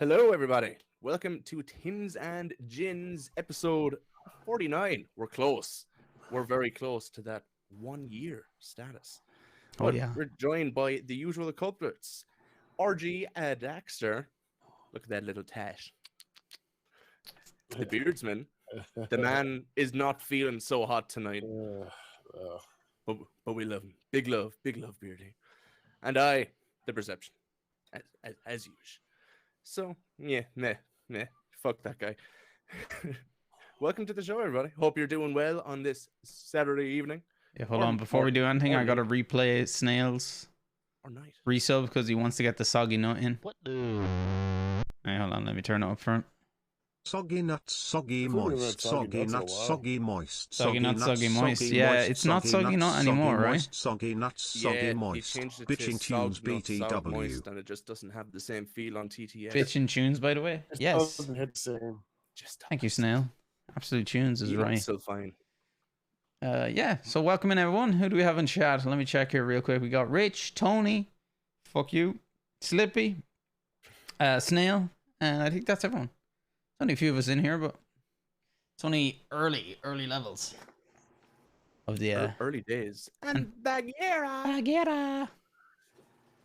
Hello, everybody. Welcome to Tins and Gins episode 49. We're close. We're very close to that 1 year status. Oh, But yeah. we're joined by the usual culprits. RG Daxter. Look at that little tash. The beardsman. The man is not feeling so hot tonight. But we love him. Big love, Beardy. And I, the perception. As usual. So, yeah, meh. Fuck that guy. Welcome to the show, everybody. Hope you're doing well on this Saturday evening. Yeah, hold on. Before we do anything, I got to replay Snails Or night. resub because he wants to get the soggy nut in. What the? Hey, hold on. Let me turn it up front. Soggy nuts, soggy Before we were moist, at soggy soggy nuts in a nuts, while. soggy moist, Soggy nuts, soggy moist. Yeah, it's not soggy nut anymore, right? Soggy nuts, Yeah, soggy he moist. changed it to Bitching sog, tunes, not sog BTW. moist, and it just doesn't have the same feel on TTS. Bitchin' tunes, by the way. It Yes. doesn't hit the same. Just Thank you, Snail. Absolute tunes is right. Still fine. Yeah. So welcome in, everyone. Who do we have in chat? Let me check here real quick. We got Rich, Tony, fuck you, Slippy, Snail, and I think that's everyone. There's only a few of us in here, but it's only early levels of the Early days. And Bagheera. Bagheera.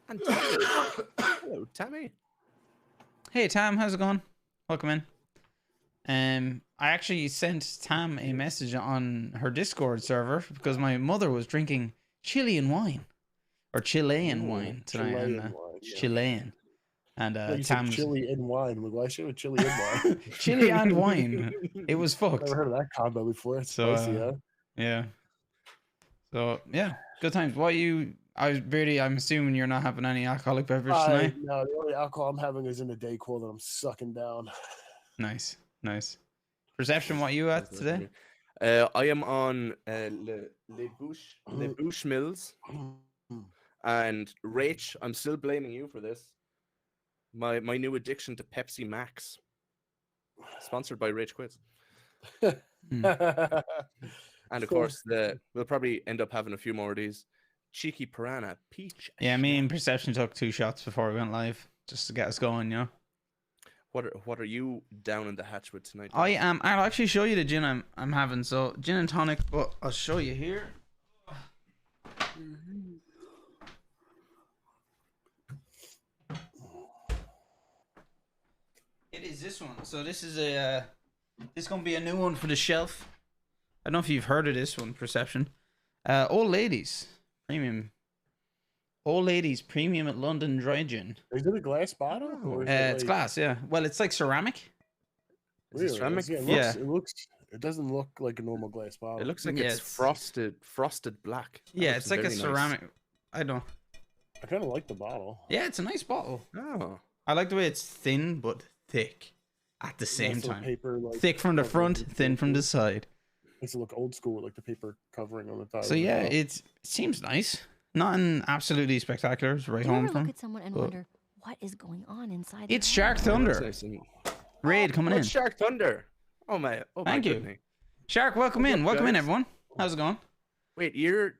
And Tammy. Hello, Tammy. Hey Tam, how's it going? Welcome in. I actually sent Tam a message on her Discord server because my mother was drinking Chilean wine or Chilean wine tonight. Chilean and, wine, yeah. Chilean. And You said Tam's chili and wine. Like, why should we chili and wine? chili and wine. It was fucked. Never heard of that combo before. It's So, spicy, huh? Yeah. So yeah, good times. I'm assuming you're not having any alcoholic beverage tonight. No, the only alcohol I'm having is in the Dayquil that I'm sucking down. Nice. Perception, what you at today? I am on Le Bouche Mills. And Rach, I'm still blaming you for this. My new addiction to Pepsi Max. Sponsored by Rach Quiz. And of course, we'll probably end up having a few more of these. Cheeky Piranha Peach. Yeah, me and Perception took 2 shots before we went live just to get us going, you know. What are you down in the hatch with tonight? I am. I'll actually show you the gin I'm having. So gin and tonic, but I'll show you here. It is this one. So this is this gonna be a new one for the shelf. I don't know if you've heard of this one, Perception. Old Ladies Premium. Old Ladies Premium at London Dry Gin. Is it a glass bottle? Or is It's like, glass, yeah. Well, it's like ceramic. Is it Really? ceramic? Yeah, it doesn't look like a normal glass bottle. It looks like Yeah, it's frosted black. That Yeah, looks it's like a very nice. ceramic. I don't. I kind of like the bottle. Yeah, it's a nice bottle. Oh, I like the way it's thin but thick at the same Nice little time. Paper, like, Thick from the covering front, the thin from the paper. side. Makes it look old school, like the paper covering on the top. So of the yeah, bottle. it seems nice. Nothing absolutely spectacular. It's right Do you home ever from. look at someone and but- wonder what is going on inside? It's their Shark head? Thunder. that's nice. Raid coming in. It's Shark Thunder. Oh my Thank you. goodness. Shark, welcome What's in. up, Welcome in, guys? everyone. How's it going? Wait, you're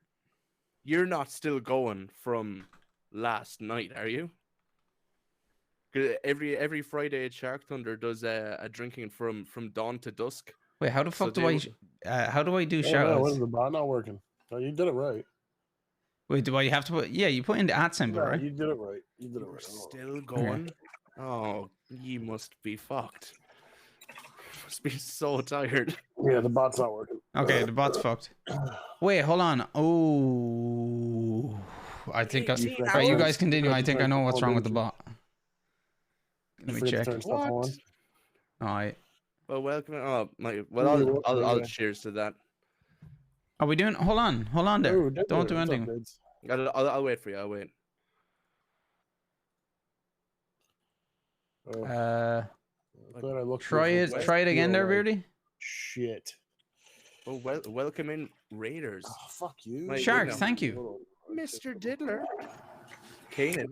not still going from last night, are you? 'Cause every Friday, Shark Thunder does a drinking from dawn to dusk. Wait, how the So fuck do they- how do I do Oh, no, shout what outs? is the bot not working? No, you did it right. Wait, do I have to put? Yeah, you put in the at symbol, No, right? you did it right. You did it You're right. still going? Oh, you must be fucked. Must be so tired. Yeah, the bot's not working. Okay, the bot's fucked. Wait, hold on. Oh, I think. Right, you guys continue. I think I know what's wrong with the bot. Let me Forget to check. turn stuff on. All right. Well, welcome. Oh my. Well, Ooh, I'll yeah. cheers to that. Are we doing? Hold on there. Ooh, Don't do what's up, anything. dudes? I'll wait for you. I'll wait. Oh, I thought I looked Try it. for- Try it again, there, like Beardy. Shit. Oh, welcome in, Raiders. Oh, fuck you. My Shark, goodness. thank you. Hold on. Mr. Diddler. Kanan.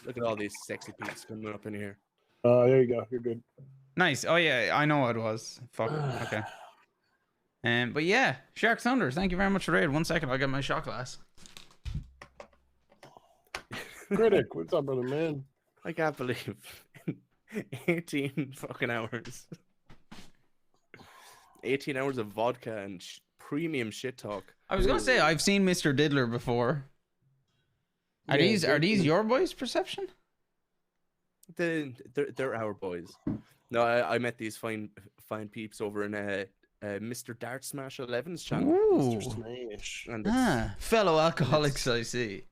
Look at all these sexy peeps coming up in here. There you go. You're good. Nice. Oh yeah, I know what it was. Fuck. Okay. But yeah, Shark Thunder. Thank you very much for raid. 1 second, I'll get my shot glass. Critic, what's up, brother man? I can't believe 18 fucking hours. 18 hours of vodka and premium shit talk. I was gonna say I've seen Mr. Diddler before. Are Yeah, these your boys' perception? They're our boys. No, I met these fine peeps over in Mr. Dart Smash 11's channel. Ooh. Mr. Smash. And it's, Fellow alcoholics, I see.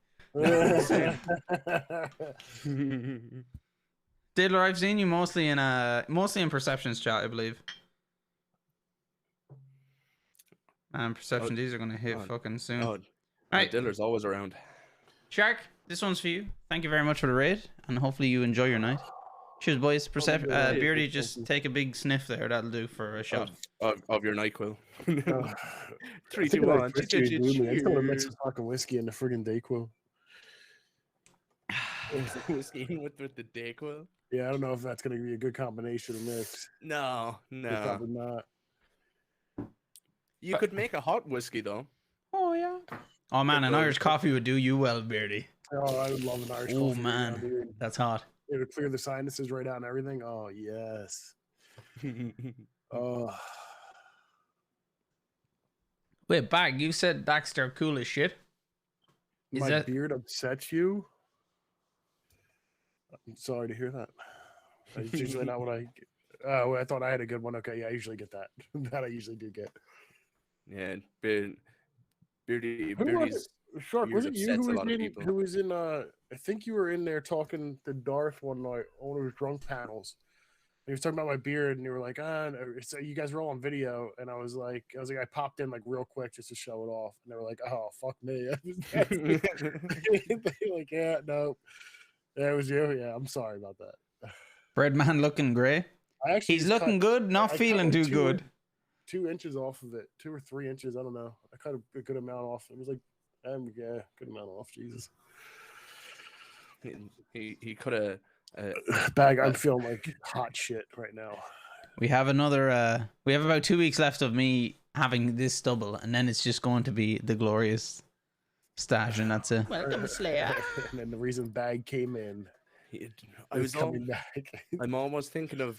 Diddler, I've seen you mostly in perceptions chat, I believe. And perception, these are gonna hit fucking soon. oh, All right, Diller's always around. Shark, this one's for you. Thank you very much for the raid, and hopefully you enjoy your night. Cheers, boys. Beardy, just take a big sniff there. That'll do for a shot. Of your NyQuil. I 3, think 2, like 1. whiskey would do me. I just want to mix some fucking whiskey in the friggin' Dayquil. Whiskey with the Dayquil? Yeah, I don't know if that's gonna be a good combination of mix. No. Probably not. You could make a hot whiskey though. Oh yeah. Oh man, an Irish coffee would do you well, Beardy. Oh, I would love an Irish Oh coffee. man, Right now, dude. that's hot. It would clear the sinuses right out and everything. Oh yes. Oh. Wait, Bag, you said Daxter cool as shit. Is My that beard upsets you? I'm sorry to hear that. It's usually not what I. Oh, I thought I had a good one. Okay, yeah, I usually get that. That I usually do get. Yeah, Beardy's Shark, was it you upsets who a was lot of in? people. Who was in? I think you were in there talking to Darth one night on one of his drunk panels. He was talking about my beard, and you were like, so you guys were all on video, and I was like, I popped in like real quick just to show it off, and they were like, oh fuck me. They were like, yeah, no, yeah, it was you. Yeah, I'm sorry about that. Breadman looking grey? I actually He's just looking good, not I feeling cut, too like, good. 2 inches off of it, 2 or 3 inches. I don't know. I cut a good amount off. It was like, yeah, good amount off. Jesus. He could have. Bag, I'm feeling like hot shit right now. We have another. We have about 2 weeks left of me having this stubble, and then it's just going to be the glorious stash, and that's it. Welcome, Slayer. And then the reason Bag came in, I was coming back. I'm almost thinking of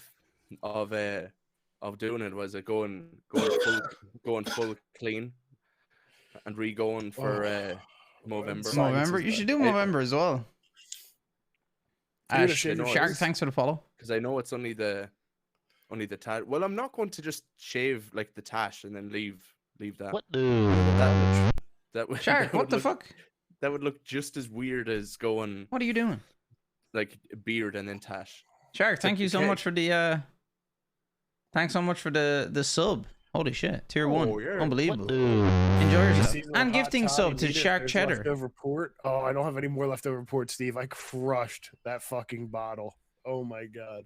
doing it. Was it going full clean and re-going for Movember? Movember. You should do Movember as well. Shark, thanks for the follow. Because I know it's only the tash. Well, I'm not going to just shave like the tash and then leave that. What? That would, Shark, what the look, fuck? That would look just as weird as going What are you doing? like beard and then tash. Shark, thank you so okay. much for the thanks so much for the sub. Holy shit. Tier 1. Yeah. Unbelievable. Enjoy yourself. Seasonal And hot gifting toddy, sub to need it. Shark There's Cheddar. leftover port. Oh, I don't have any more leftover port, Steve. I crushed that fucking bottle. Oh my god.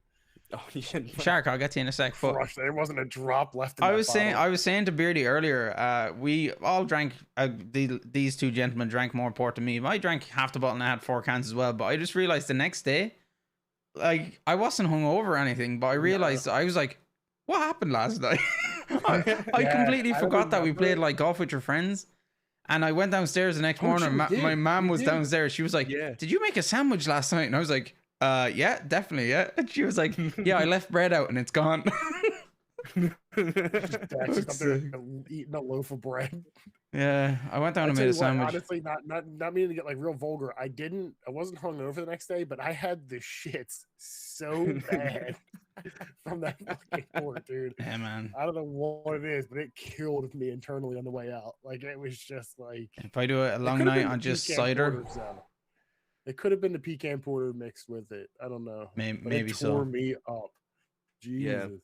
Oh, yeah. Shark, I'll get to you in a sec. But Crushed. There wasn't a drop left in I that was saying bottle. to Beardy earlier, we all drank these two gentlemen drank more port than me. I drank half the bottle and I had 4 cans as well, but I just realized the next day, like, I wasn't hungover or anything, but I realized I was like, what happened last night? I completely forgot that we played like golf with your friends. And I went downstairs the next morning. My mom was downstairs. She was like, did you make a sandwich last night? And I was like, yeah, definitely, yeah. And she was like, yeah, I left bread out and it's gone. Dax up there eating a loaf of bread. Yeah, I went down and made a sandwich. Honestly, not meaning to get like real vulgar. I wasn't hungover the next day, but I had the shits so bad from that fucking port, dude. Yeah, man. I don't know what it is, but it killed me internally on the way out. Like, it was just like, If I do a long night on just cider, it could have been the pecan porter mixed with it. I don't know. Maybe it so. tore me up. Jesus. Yeah.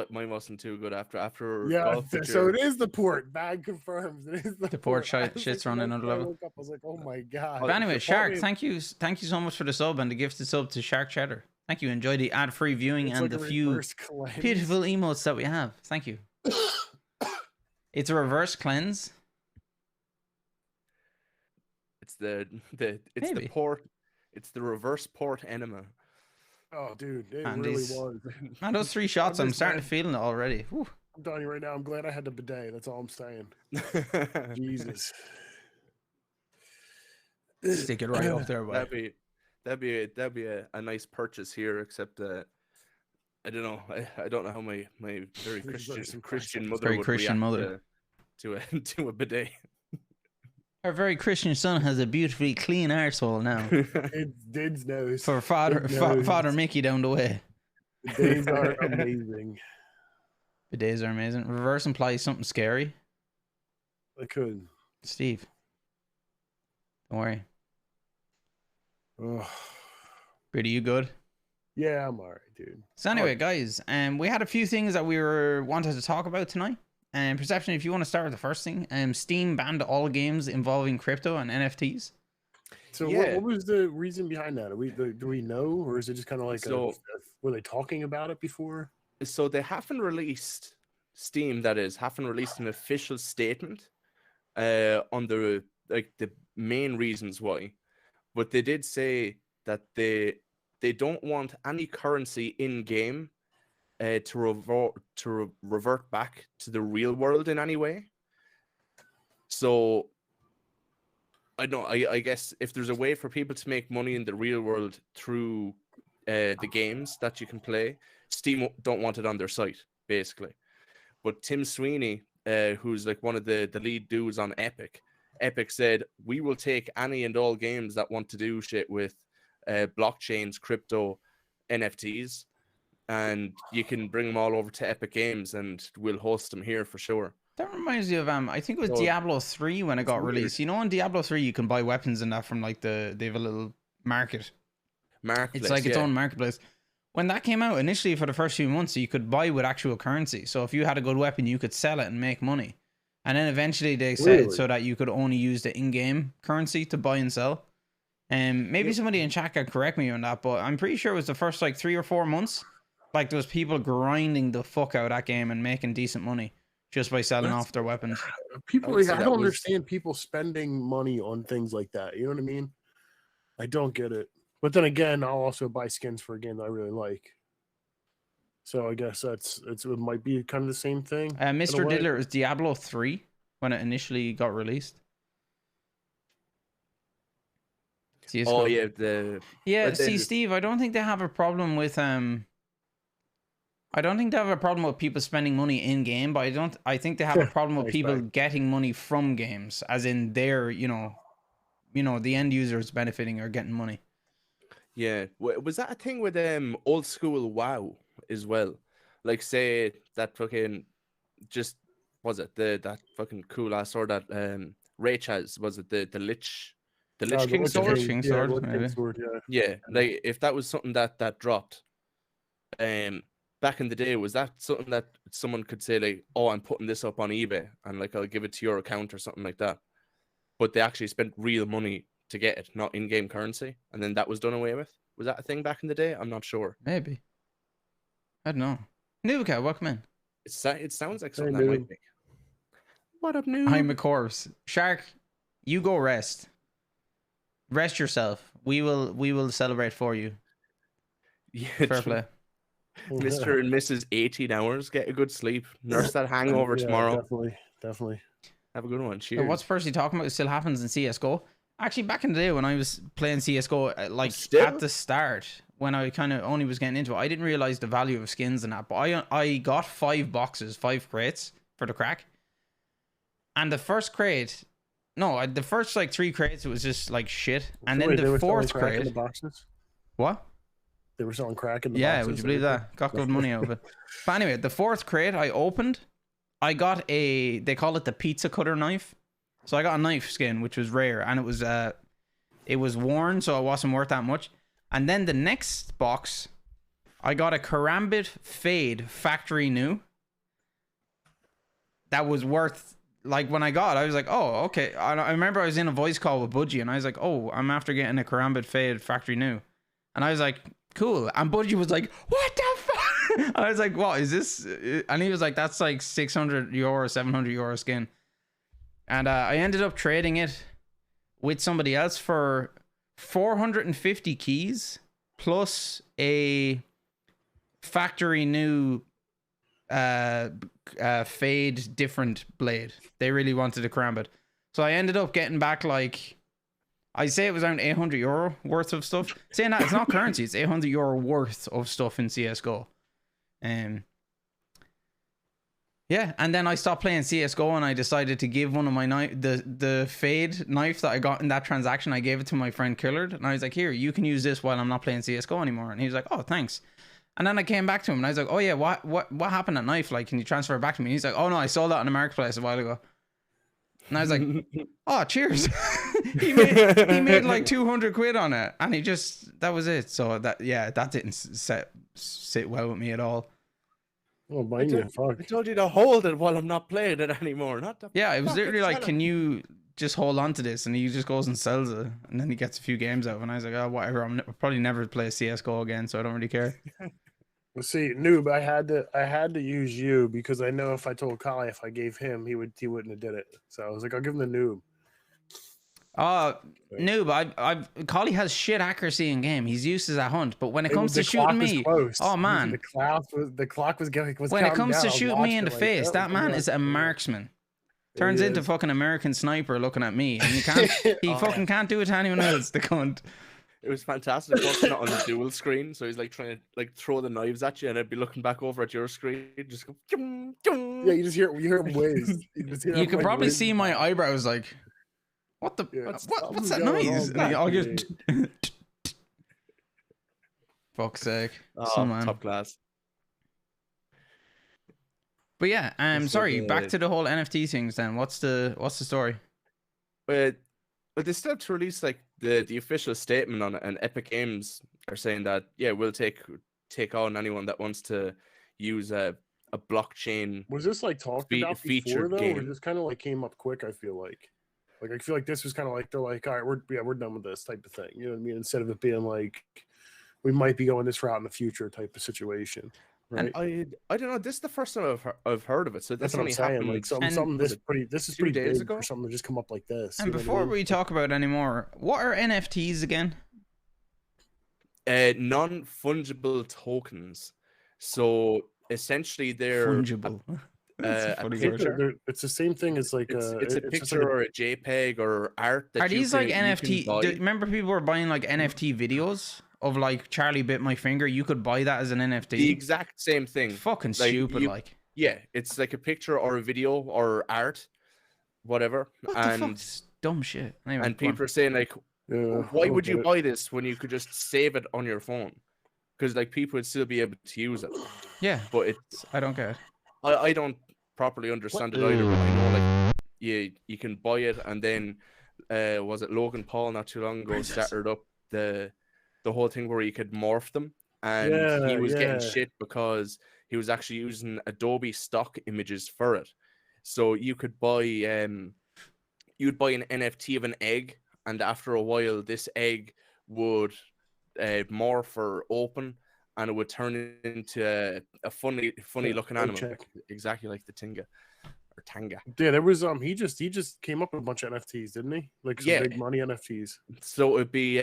Mine wasn't too good after. Yeah, golf so it is the port. Bag confirms it is the port. Port. Shit's running another level. I woke up, I was like, oh my god. But anyway, Shark, thank you so much for the sub and the gifted sub to Shark Cheddar. Thank you. Enjoy the ad-free viewing and like the a few reverse cleanse. beautiful emotes that we have. Thank you. It's a reverse cleanse. It's the port. It's the reverse port enema. Oh, dude, it And really these- was. Man, those 3 shots, I'm starting to feel it already. Whew. I'm telling you right now, I'm glad I had the bidet. That's all I'm saying. Jesus. Stick it right up there, boy. That'd be a nice purchase here, except I don't know. I don't know how my very This is very Christian simplistic. mother Very would Christian react mother. to a to a bidet. Our very Christian son has a beautifully clean arsehole now. Dids knows. For Father Dids knows. Father Mickey down the way. The days are amazing. Bidets are amazing. Reverse implies something scary. I could. Steve. Don't worry. Ugh. Pretty you good? Yeah, I'm alright, dude. So anyway, guys, we had a few things that we wanted to talk about tonight. And Perception, if you want to start with the first thing, Steam banned all games involving crypto and NFTs. So Yeah. what was the reason behind that? Do we know, or is it just kind of like were they talking about it before? So they haven't released Steam. That is, haven't released an official statement on the main reasons why, but they did say that they don't want any currency in game to revert back to the real world in any way. So I guess if there's a way for people to make money in the real world through the games that you can play, Steam don't want it on their site, basically. But Tim Sweeney, who's like one of the lead dudes on Epic said, we will take any and all games that want to do shit with blockchains, crypto, NFTs, and you can bring them all over to Epic Games and we'll host them here for sure. That reminds me of I think it was So, Diablo 3 when it got weird. released. You know, in Diablo 3 you can buy weapons and that from like they have a little market. Marketplace, It's like its yeah. own marketplace. When that came out initially for the first few months, you could buy with actual currency. So if you had a good weapon, you could sell it and make money. And then eventually they said Really? so that you could only use the in-game currency to buy and sell. And maybe somebody in chat could correct me on that, but I'm pretty sure it was the first like 3 or 4 months. Like there was people grinding the fuck out of that game and making decent money just by selling That's- off their weapons. People, I would say I that don't was- understand people spending money on things like that. You know what I mean? I don't get it. But then again, I'll also buy skins for a game that I really like. So I guess it might be kind of the same thing. in a Mr. way. Diddler is Diablo 3 when it initially got released. See, it's Oh cool. yeah, the Yeah, But then see, it's- Steve, I don't think they have a problem with I don't think they have a problem with people spending money in game, but I think they have a problem with Nice people bag. getting money from games, as in their, the end users benefiting or getting money. Yeah, was that a thing with old school WoW as well? Like, say that fucking just was it that fucking cool ass sword that Rach has? Was it the Lich King Lich sword? Lich King yeah, sword, Lich King maybe. sword, yeah. Yeah, like if that was something that dropped, back in the day, was that something that someone could say like, oh, I'm putting this up on eBay and like I'll give it to your account or something like that, but they actually spent real money to get it, not in-game currency, and then that was done away with. Was that a thing back in the day? I'm not sure. Maybe. I don't know. Nuka, welcome in. It sounds like something Hey, that might noob. be. What up, noob? I'm a corpse. Shark, you go rest. Rest yourself. We will celebrate for you. Yeah, Fair play. Mr. and Mrs. 18 hours. Get a good sleep. Nurse that hangover Yeah, tomorrow. Definitely. Have a good one. So Cheers. what's Percy talking about? It still happens in CSGO. Actually, back in the day when I was playing CSGO, like Still? at the start, when I kind of only was getting into it, I didn't realize the value of skins and that. But I got 5 crates for the crack. And the first crate, the first like 3 crates, it was just like shit. And then Wait, they the were selling 4th crack in the crate, boxes? what? They were selling crack in the Yeah, boxes. would you believe that? Got good money out of it. But anyway, the 4th crate I opened, I got they call it the pizza cutter knife. So I got a knife skin, which was rare, and it was worn, so it wasn't worth that much. And then the next box, I got a Karambit Fade factory new. That was worth, like when I got it, I was like, oh, okay. I remember I was in a voice call with Budgie, and I was like, oh, I'm after getting a Karambit Fade factory new. And I was like, cool. And Budgie was like, what the fuck? And I was like, what is this? And he was like, that's like 600 euro, 700 euro skin. And I ended up trading it with somebody else for 450 keys plus a factory new fade different blade. They really wanted to cram it. So I ended up getting back like, I say it was around 800 euro worth of stuff. Saying that, it's not currency, it's 800 euro worth of stuff in CSGO. Yeah, and then I stopped playing CS:GO and I decided to give one of my the fade knife that I got in that transaction. I gave it to my friend Killard, and I was like, "Here, you can use this while I'm not playing CS:GO anymore." And he was like, "Oh, thanks." And then I came back to him and I was like, "Oh yeah, what happened at knife? Like, can you transfer it back to me?" And he's like, "Oh no, I sold that on the marketplace a while ago." And I was like, "Oh, cheers." he made like 200 quid on it, and that was it. So that didn't sit well with me at all. Oh, mind you, fuck. I told you to hold it while I'm not playing it anymore. Not to Yeah, it was fucking literally like, sell it. "Can you just hold on to this?" And he just goes and sells it, and then he gets a few games out. And I was like, "Oh, whatever. I'll probably never play CS:GO again, so I don't really care." Well, see, Noob, I had to use you because I know if I told Kali if I gave him, he wouldn't have did it. So I was like, I'll give him the Noob. Noob, Collie has shit accuracy in game. He's used to that hunt, but when it comes to The clock shooting was me, close. oh man, the clock was going. when it comes to shooting me in the face, that man is a marksman. Turns into fucking American Sniper looking at me, and he fucking can't do it to anyone else. The cunt. It was fantastic watching it on the dual screen. So he's like trying to like throw the knives at you, and I'd be looking back over at your screen, just go. Chung, chung. Yeah, you hear him whiz. You can probably see my eyebrows like, what the what's that noise? And I'll just fuck's sake. Oh, top class. But yeah, sorry, back to the whole NFT things then. What's the story? But they still have to release like the official statement on it, and Epic Games are saying that we'll take on anyone that wants to use a blockchain. Was this like talked about before though, game. or just kind of like came up quick? I feel like I feel like this was kind of like they're like, all right, we're done with this type of thing. You know what I mean? Instead of it being like we might be going this route in the future type of situation. Right. And I don't know. This is the first time I've heard of it. So That's this what I'm only saying. happened. Like something this is pretty days big ago? for something to just come up like this. And you know what I before mean? we talk about it anymore, what are NFTs again? Non-fungible tokens. So essentially, they're Fungible. It's the same thing as like it's a picture or a JPEG or art. That are these like NFT? buy. Remember, people were buying like NFT videos of like Charlie bit my finger. You could buy that as an NFT. The exact same thing. Fucking stupid. Yeah, it's like a picture or a video or art, whatever. What the fuck's dumb shit? Anyway, and people are saying like, why would you buy this when you could just save it on your phone? Because like people would still be able to use it. Yeah, but I don't get it. I don't properly understand it either. But I know like you can buy it, and then was it Logan Paul not too long ago started up the whole thing where you could morph them, and he was getting shit because he was actually using Adobe stock images for it. So you could buy you'd buy an NFT of an egg, and after a while this egg would morph or open, and it would turn into a funny looking animal, exactly like the Tinga or Tanga. Yeah, there was he just came up with a bunch of NFTs, didn't he? Like some big money NFTs. So it'd be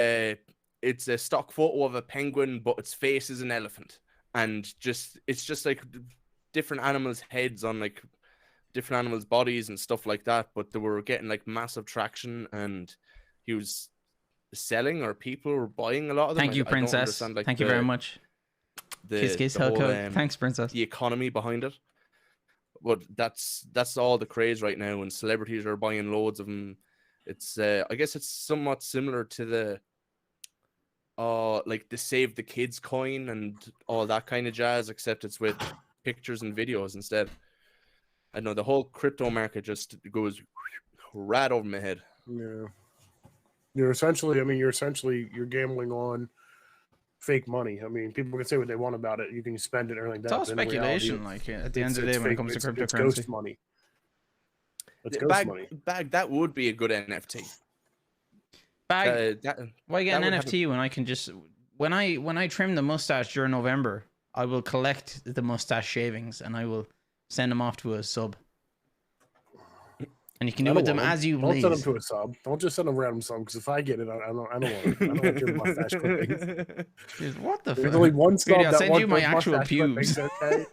it's a stock photo of a penguin, but its face is an elephant, and it's just like different animals' heads on like different animals' bodies and stuff like that. But they were getting like massive traction, and he was selling, or people were buying a lot of them. Thank you, Princess. Thank you very much. Kiss, whole, thanks, Princess. The economy behind it. But that's all the craze right now, and celebrities are buying loads of them. It's I guess it's somewhat similar to the like the Save the Kids coin and all that kind of jazz, except it's with pictures and videos instead. I know the whole crypto market just goes right over my head. Yeah. You're essentially gambling on fake money. I mean, people can say what they want about it. You can spend it or anything like that. It's all speculation. Like at the end of the day, when it comes to cryptocurrency, it's ghost money. It's ghost money. Bag, that would be a good NFT. Bag. Why get an NFT when I can just when I trim the mustache during November, I will collect the mustache shavings and I will send them off to a sub. And you can do with them as you please. Don't send them to a sub. Don't just send them random sub, because if I get it, I don't want it. I don't want your mustache clippings. What the fuck? There's only one sub. I'll send you my actual pubes. Okay?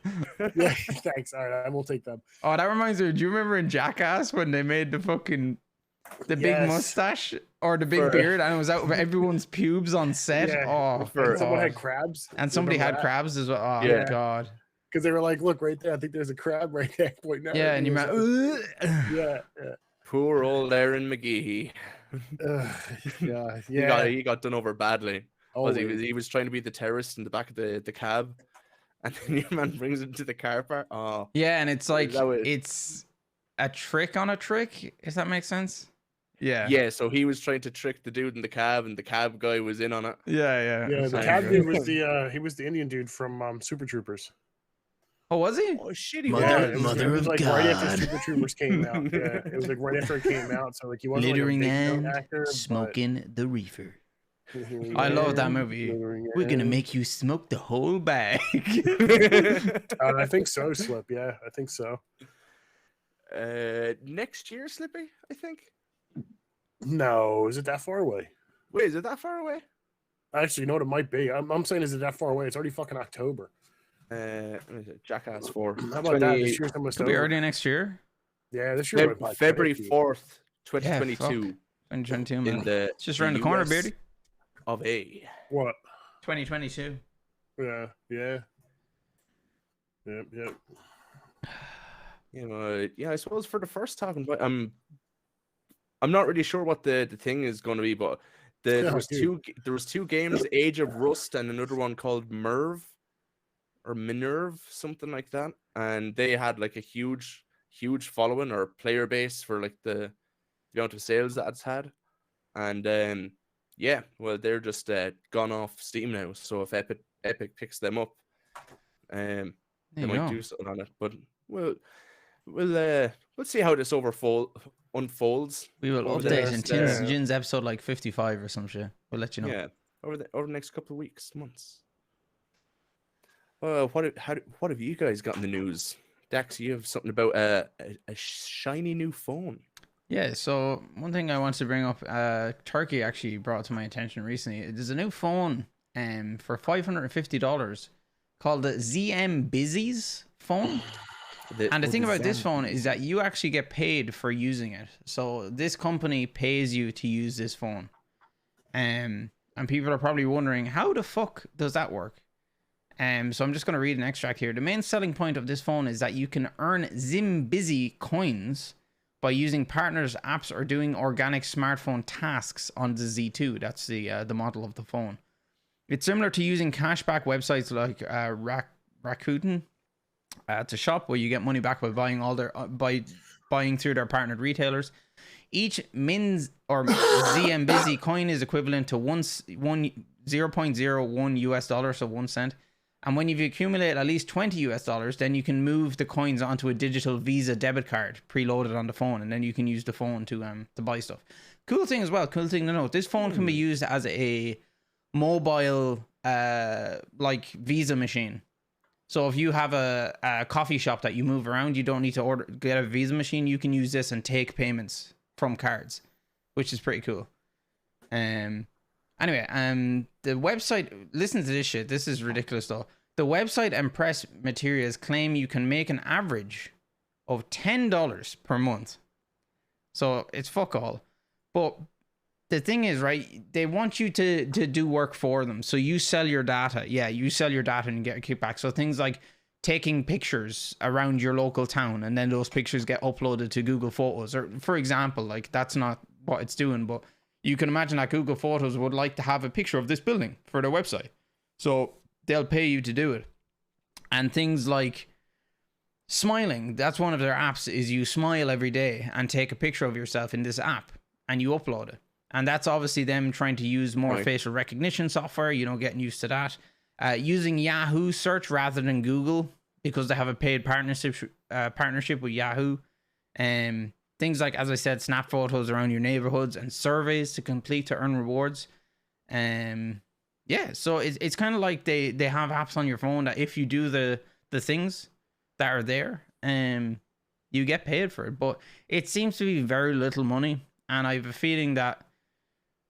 Yeah, thanks. All right, I will take them. Oh, that reminds me. Do you remember in Jackass when they made the big mustache or the big beard, and it was out of everyone's pubes on set? Yeah. Oh, someone had crabs. And somebody had crabs as well. Oh, God. because they were like, "Look right there. I think there's a crab right there." Pointing at Yeah, it. and you He was might. like, yeah, Poor old Aaron McGee. yeah, He yeah. got done over badly. Was Always. he was trying to be the terrorist in the back of the cab, and then your man brings him to the car park. Oh, Yeah, and it's like that was, it's a trick on a trick. If that makes sense. Yeah. yeah. So he was trying to trick the dude in the cab, and the cab guy was in on it. Yeah. Yeah, It's the very cab good. dude was he was the Indian dude from Super Troopers. Oh, was he? Oh shit! He Yeah, was. it was like right after Super Troopers came out. Yeah, it was like right after it came out. So like he wasn't Littering like a big and known actor, smoking the reefer. but... I love that movie. We're gonna make you smoke the whole bag. I think so, Slip. Yeah, I think so. Next year, Slippy. I think. No, is it that far away? Wait, is it that far away? Actually, you know what it might be. I'm saying, is it that far away? It's already fucking October. Jackass 4. How about that? This year's almost Could be over. early next year. Yeah, this year. February 4th, Yeah, 2022. fuck. 2022, man. In the It's just around the corner, US Beardy. of A. What? 2022. Yeah. Yep. You know, yeah, I suppose for the first talking about, I'm not really sure what the thing is going to be, but there was two games, Age of Rust and another one called Minerve, something like that, and they had like a huge following or player base for like the amount of sales that it's had, and yeah, well, they're just gone off Steam now. So if Epic picks them up, they might do something on it. But we'll see how this unfolds. We will over the update in next, Tins and Gins episode like 55 or some shit. We'll let you know. Yeah, over the next couple of weeks, months. What have you guys got in the news? Dax, you have something about a shiny new phone. Yeah, so one thing I wanted to bring up, Turkey actually brought it to my attention recently. There's a new phone for $550 called the ZM Busy's phone. And the thing about this phone is that you actually get paid for using it. So this company pays you to use this phone. And people are probably wondering, how the fuck does that work? So I'm just going to read an extract here. The main selling point of this phone is that you can earn Zimbizzy coins by using partners' apps or doing organic smartphone tasks on the Z2. That's the model of the phone. It's similar to using cashback websites like Rakuten to shop, where you get money back by buying buying through their partnered retailers. Each Mins or ZMBizzy coin is equivalent to 0.01 US dollar, so 1 cent. And when you've accumulated at least $20 US, then you can move the coins onto a digital Visa debit card preloaded on the phone, and then you can use the phone to buy stuff. Cool thing as well. Cool thing to note. This phone can be used as a mobile like Visa machine. So if you have a coffee shop that you move around, you don't need to get a Visa machine. You can use this and take payments from cards, which is pretty cool. Anyway, the website, listen to this shit. This is ridiculous though. The website and press materials claim you can make an average of $10 per month. So it's fuck all. But the thing is, right, they want you to do work for them. So you sell your data. Yeah, you sell your data and you get a kickback. So things like taking pictures around your local town, and then those pictures get uploaded to Google Photos. Or for example, like that's not what it's doing, but you can imagine that Google Photos would like to have a picture of this building for their website. So they'll pay you to do it. And things like smiling, that's one of their apps, is you smile every day and take a picture of yourself in this app and you upload it. And that's obviously them trying to use more facial recognition software, you know, getting used to that. Using Yahoo search rather than Google because they have a paid partnership with Yahoo. Things like, as I said, snap photos around your neighborhoods and surveys to complete to earn rewards. Yeah, so it's kind of like they have apps on your phone that if you do the things that are there, you get paid for it. But it seems to be very little money, and I have a feeling that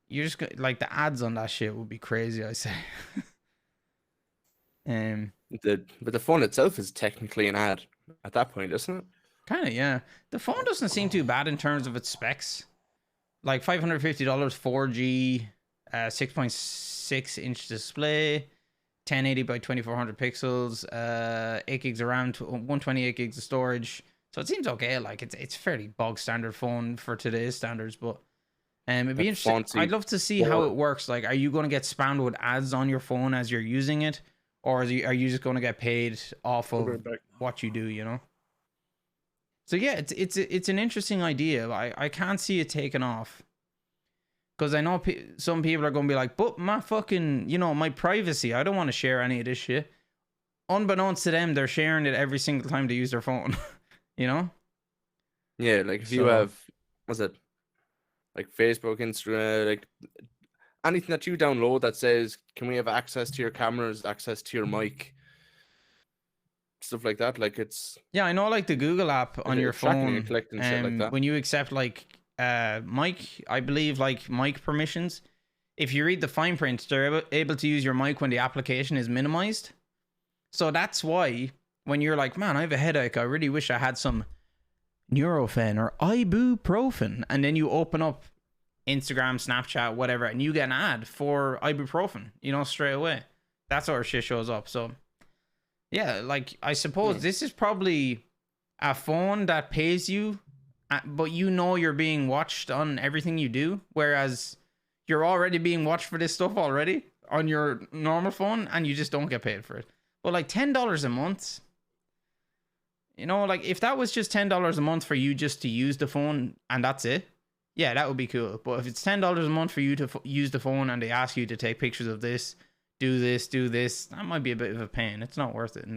you're just like the ads on that shit would be crazy. I say. But the phone itself is technically an ad at that point, isn't it? Kind of, yeah. The phone doesn't seem too bad in terms of its specs. Like $550, 4G, 6.6 inch display, 1080 by 2400 pixels, 8 gigs of RAM, 128 gigs of storage. So it seems okay. Like it's fairly bog standard phone for today's standards, but it'd be That interesting. fancy I'd love to see how it works. Like, are you going to get spammed with ads on your phone as you're using it, or are you just going to get paid off of what you do? You know. So yeah, it's an interesting idea. I can't see it taking off. Because I know some people are going to be like, but my fucking, my privacy, I don't want to share any of this shit. Unbeknownst to them, they're sharing it every single time they use their phone, you know? Yeah, like if you have, what's it, like Facebook, Instagram, like anything that you download that says, can we have access to your cameras, access to your mic, stuff like that, like it's... Yeah, I know, like the Google app on your phone, and collecting shit like that. when you accept like mic, I believe like mic permissions, if you read the fine print, they're able to use your mic when the application is minimized. So that's why when you're like, man, I have a headache, I really wish I had some Nurofen or ibuprofen, and then you open up Instagram, Snapchat, whatever, and you get an ad for ibuprofen, straight away. That's how our shit shows up. So yeah, like I suppose this is probably a phone that pays you, but you're being watched on everything you do, whereas you're already being watched for this stuff already on your normal phone, and you just don't get paid for it. But like $10 a month, like if that was just $10 a month for you just to use the phone and that's it, yeah, that would be cool. But if it's $10 a month for you to use the phone and they ask you to take pictures of this, do this, that might be a bit of a pain. It's not worth it in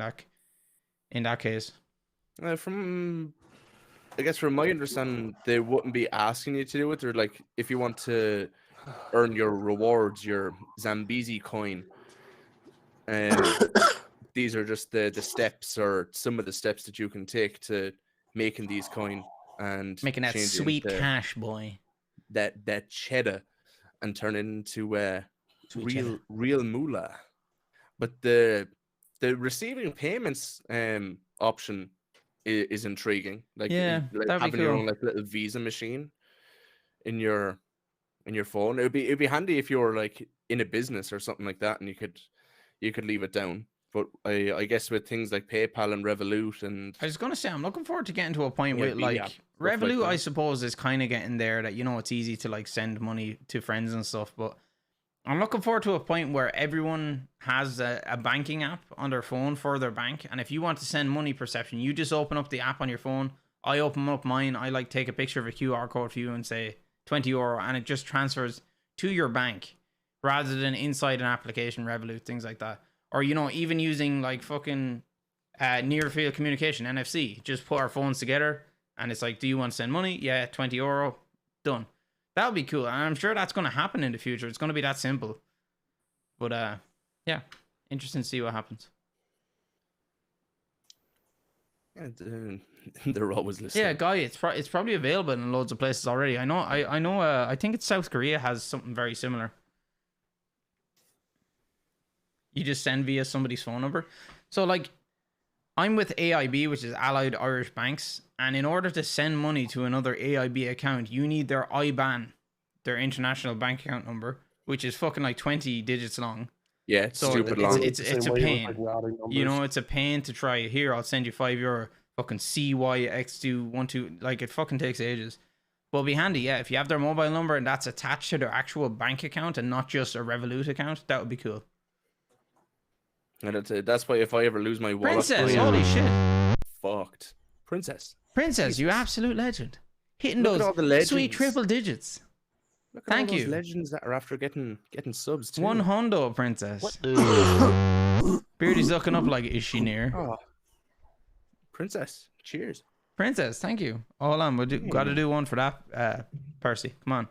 that case. I guess from my understanding, they wouldn't be asking you to do it. They're like, if you want to earn your rewards, your Zambezi coin, these are just the steps or some of the steps that you can take to making these coin and making that sweet cash, boy. That cheddar, and turn it into real moolah. But the receiving payments option is intriguing. Like, yeah, like having your own like little Visa machine in your phone. It'd be handy if you're like in a business or something like that, and you could leave it down. But I guess with things like PayPal and Revolut, and I was gonna say I'm looking forward to getting to a point where like Revolut, I suppose, is kind of getting there that it's easy to like send money to friends and stuff. But I'm looking forward to a point where everyone has a banking app on their phone for their bank, and if you want to send money perception, you just open up the app on your phone. I open up mine. I like take a picture of a QR code for you and say €20, and it just transfers to your bank rather than inside an application, Revolut, things like that. Or, even using like fucking near field communication, NFC, just put our phones together and it's like, do you want to send money? Yeah, €20, done. That would be cool. And I'm sure that's going to happen in the future. It's going to be that simple. But yeah, interesting to see what happens. And they're always listening. Yeah, Guy, it's probably available in loads of places already. I know. I think it's South Korea has something very similar. You just send via somebody's phone number. So like, I'm with AIB, which is Allied Irish Banks, and in order to send money to another AIB account, you need their IBAN, their international bank account number, which is fucking like 20 digits long. Yeah, it's so stupid long. It's a pain. It's a pain to try. Here, I'll send you €5. Fucking CYX212. Like, it fucking takes ages. But it'll be handy, yeah. If you have their mobile number and that's attached to their actual bank account and not just a Revolut account, that would be cool. And that's why if I ever lose my wallet, Princess, holy shit, fucked. Princess, Jesus. You absolute legend, hitting Look at all those the sweet triple digits. Look at Thank all those you. legends that are after getting subs too. One hundo, Princess. Beardy's looking up like, is she near? Oh. Princess, cheers. Princess, thank you. Hold on, got to do one for that, Percy. Come on.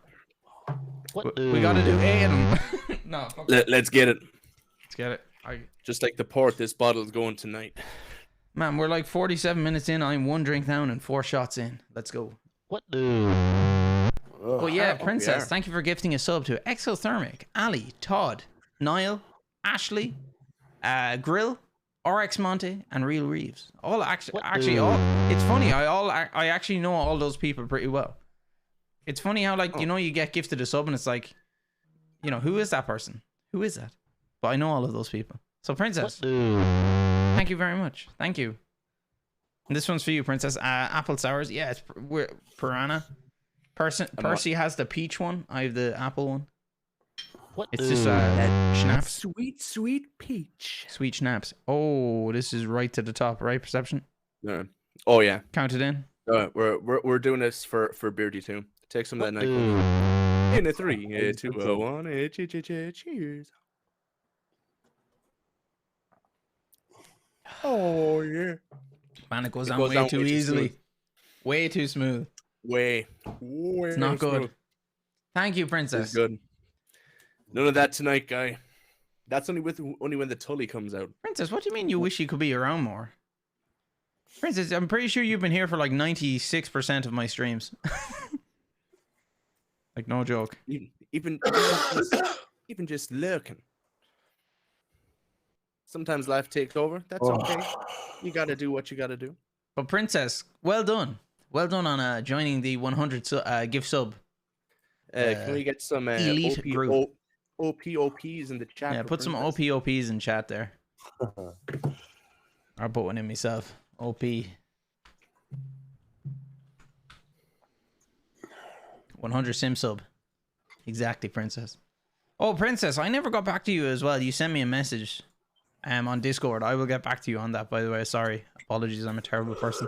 We got to do 8 of them. No, let's get it. Let's get it. Just like the port, this bottle's going tonight. Man, we're like 47 minutes in. I'm 1 drink down and 4 shots in. Let's go. Well, yeah, Princess, thank you for gifting a sub to Exothermic, Ali, Todd, Niall, Ashley, Grill, RX Monte, and Real Reeves. All actually all. It's funny. I actually know all those people pretty well. It's funny how you get gifted a sub and it's like, who is that person? Who is that? But I know all of those people. So, Princess, thank you very much. Thank you. And this one's for you, Princess. Apple sours. Yeah, we're Piranha. Percy has the peach one. I have the apple one. What? It's just schnapps. Sweet, sweet peach. Sweet schnapps. Oh, this is right to the top, right? Perception. Yeah. Oh yeah. Count it in. We're doing this for Beardy too. Take some of that night. In a 3, 2, 1. Cheers. Oh yeah. Man, it goes It down goes way down too way too easily. smooth. Way too smooth. Way. It's not good. smooth. Thank you, It's Princess. good. None of that tonight, guy. That's only when the Tully comes out. Princess, what do you mean you wish you could be around more? Princess, I'm pretty sure you've been here for like 96% of my streams. Like, no joke. Even just lurking. Sometimes life takes over. That's okay. You gotta do what you gotta do. But Princess, well done. Well done on joining the 100 gift sub. Can we get some elite group. OPs in the chat? Yeah, for put some Princess? OPs in chat there. I'll put one in myself. OP. 100 sim sub. Exactly, Princess. Oh, Princess, I never got back to you as well. You sent me a message on Discord. I will get back to you on that, by the way. Sorry. Apologies, I'm a terrible person.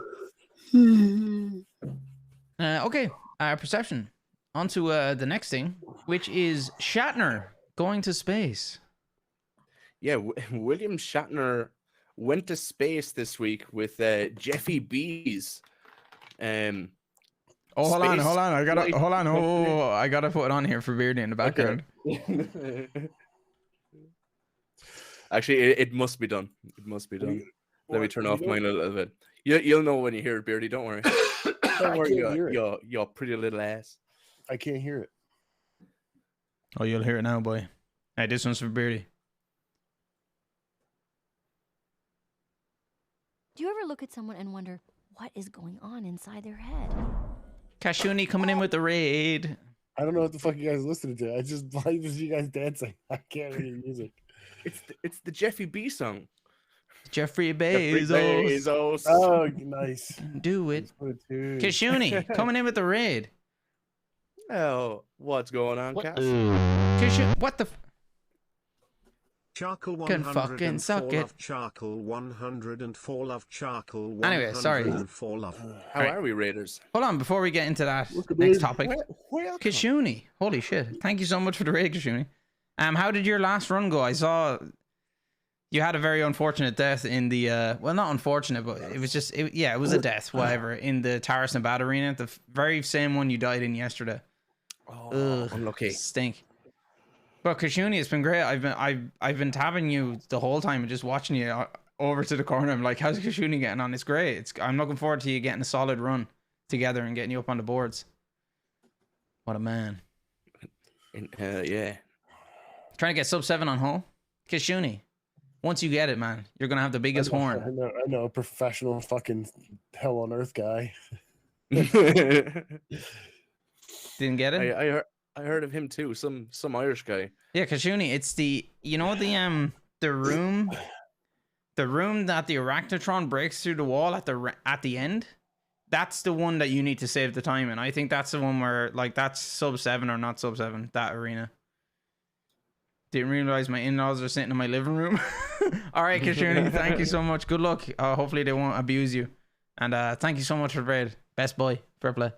Okay, perception. On to the next thing, which is Shatner going to space. Yeah, William Shatner went to space this week with Jeffy Bees. Oh, hold on. Space I gotta Flight hold on. Company. Oh, I gotta put it on here for Beardy in the background. Actually, it must be done. It must be done. Let me turn off mine a little bit. You'll know when you hear it, Beardy. Don't worry. Don't worry, your pretty little ass. I can't hear it. Oh, you'll hear it now, boy. Hey, this one's for Beardy. Do you ever look at someone and wonder what is going on inside their head? Kashuni coming in with the raid. I don't know what the fuck you guys listening to. I just like to see you guys dancing. I can't hear music. It's the Jeffy B song. Jeffrey Jeffrey Bezos. Bezos. Oh, nice. Do it. Let's put it to- Kashuni coming in with the raid. Oh, what's going on, What? Cass? Kashuni, what the? Charcoal Can 100 fucking and suck fall it. off charcoal 100 and fall off charcoal 100 Anyway, sorry. and fall off. How Right. are we, Raiders? Hold on, before we get into that Look at next me. topic. Welcome. Kashuni, holy shit! Thank you so much for the raid, Kashuni. How did your last run go? I saw you had a very unfortunate death in the well, not unfortunate, but it was just it was a death, whatever, in the Taris Nevada arena, the very same one you died in yesterday. Oh, Ugh, unlucky. stink. But Kashuni, it's been great. I've been tabbing you the whole time and just watching you over to the corner. I'm like, how's Kashuni getting on? It's great. I'm looking forward to you getting a solid run together and getting you up on the boards. What a man. Yeah. Trying to get sub 7 on hull. Kashuni, once you get it, man, you're gonna have the biggest horn. I know, a professional fucking hell on earth guy. Didn't get it? I heard of him too. Some Irish guy. Yeah, Kashuni, it's the room that the Arachnotron breaks through the wall at the end. That's the one that you need to save the time in. I think that's the one where like that's sub 7 or not sub 7, that arena. Didn't realize my in-laws are sitting in my living room. All right, Kashuni, thank you so much. Good luck. Hopefully they won't abuse you. And thank you so much for the raid. Best boy. Fair play.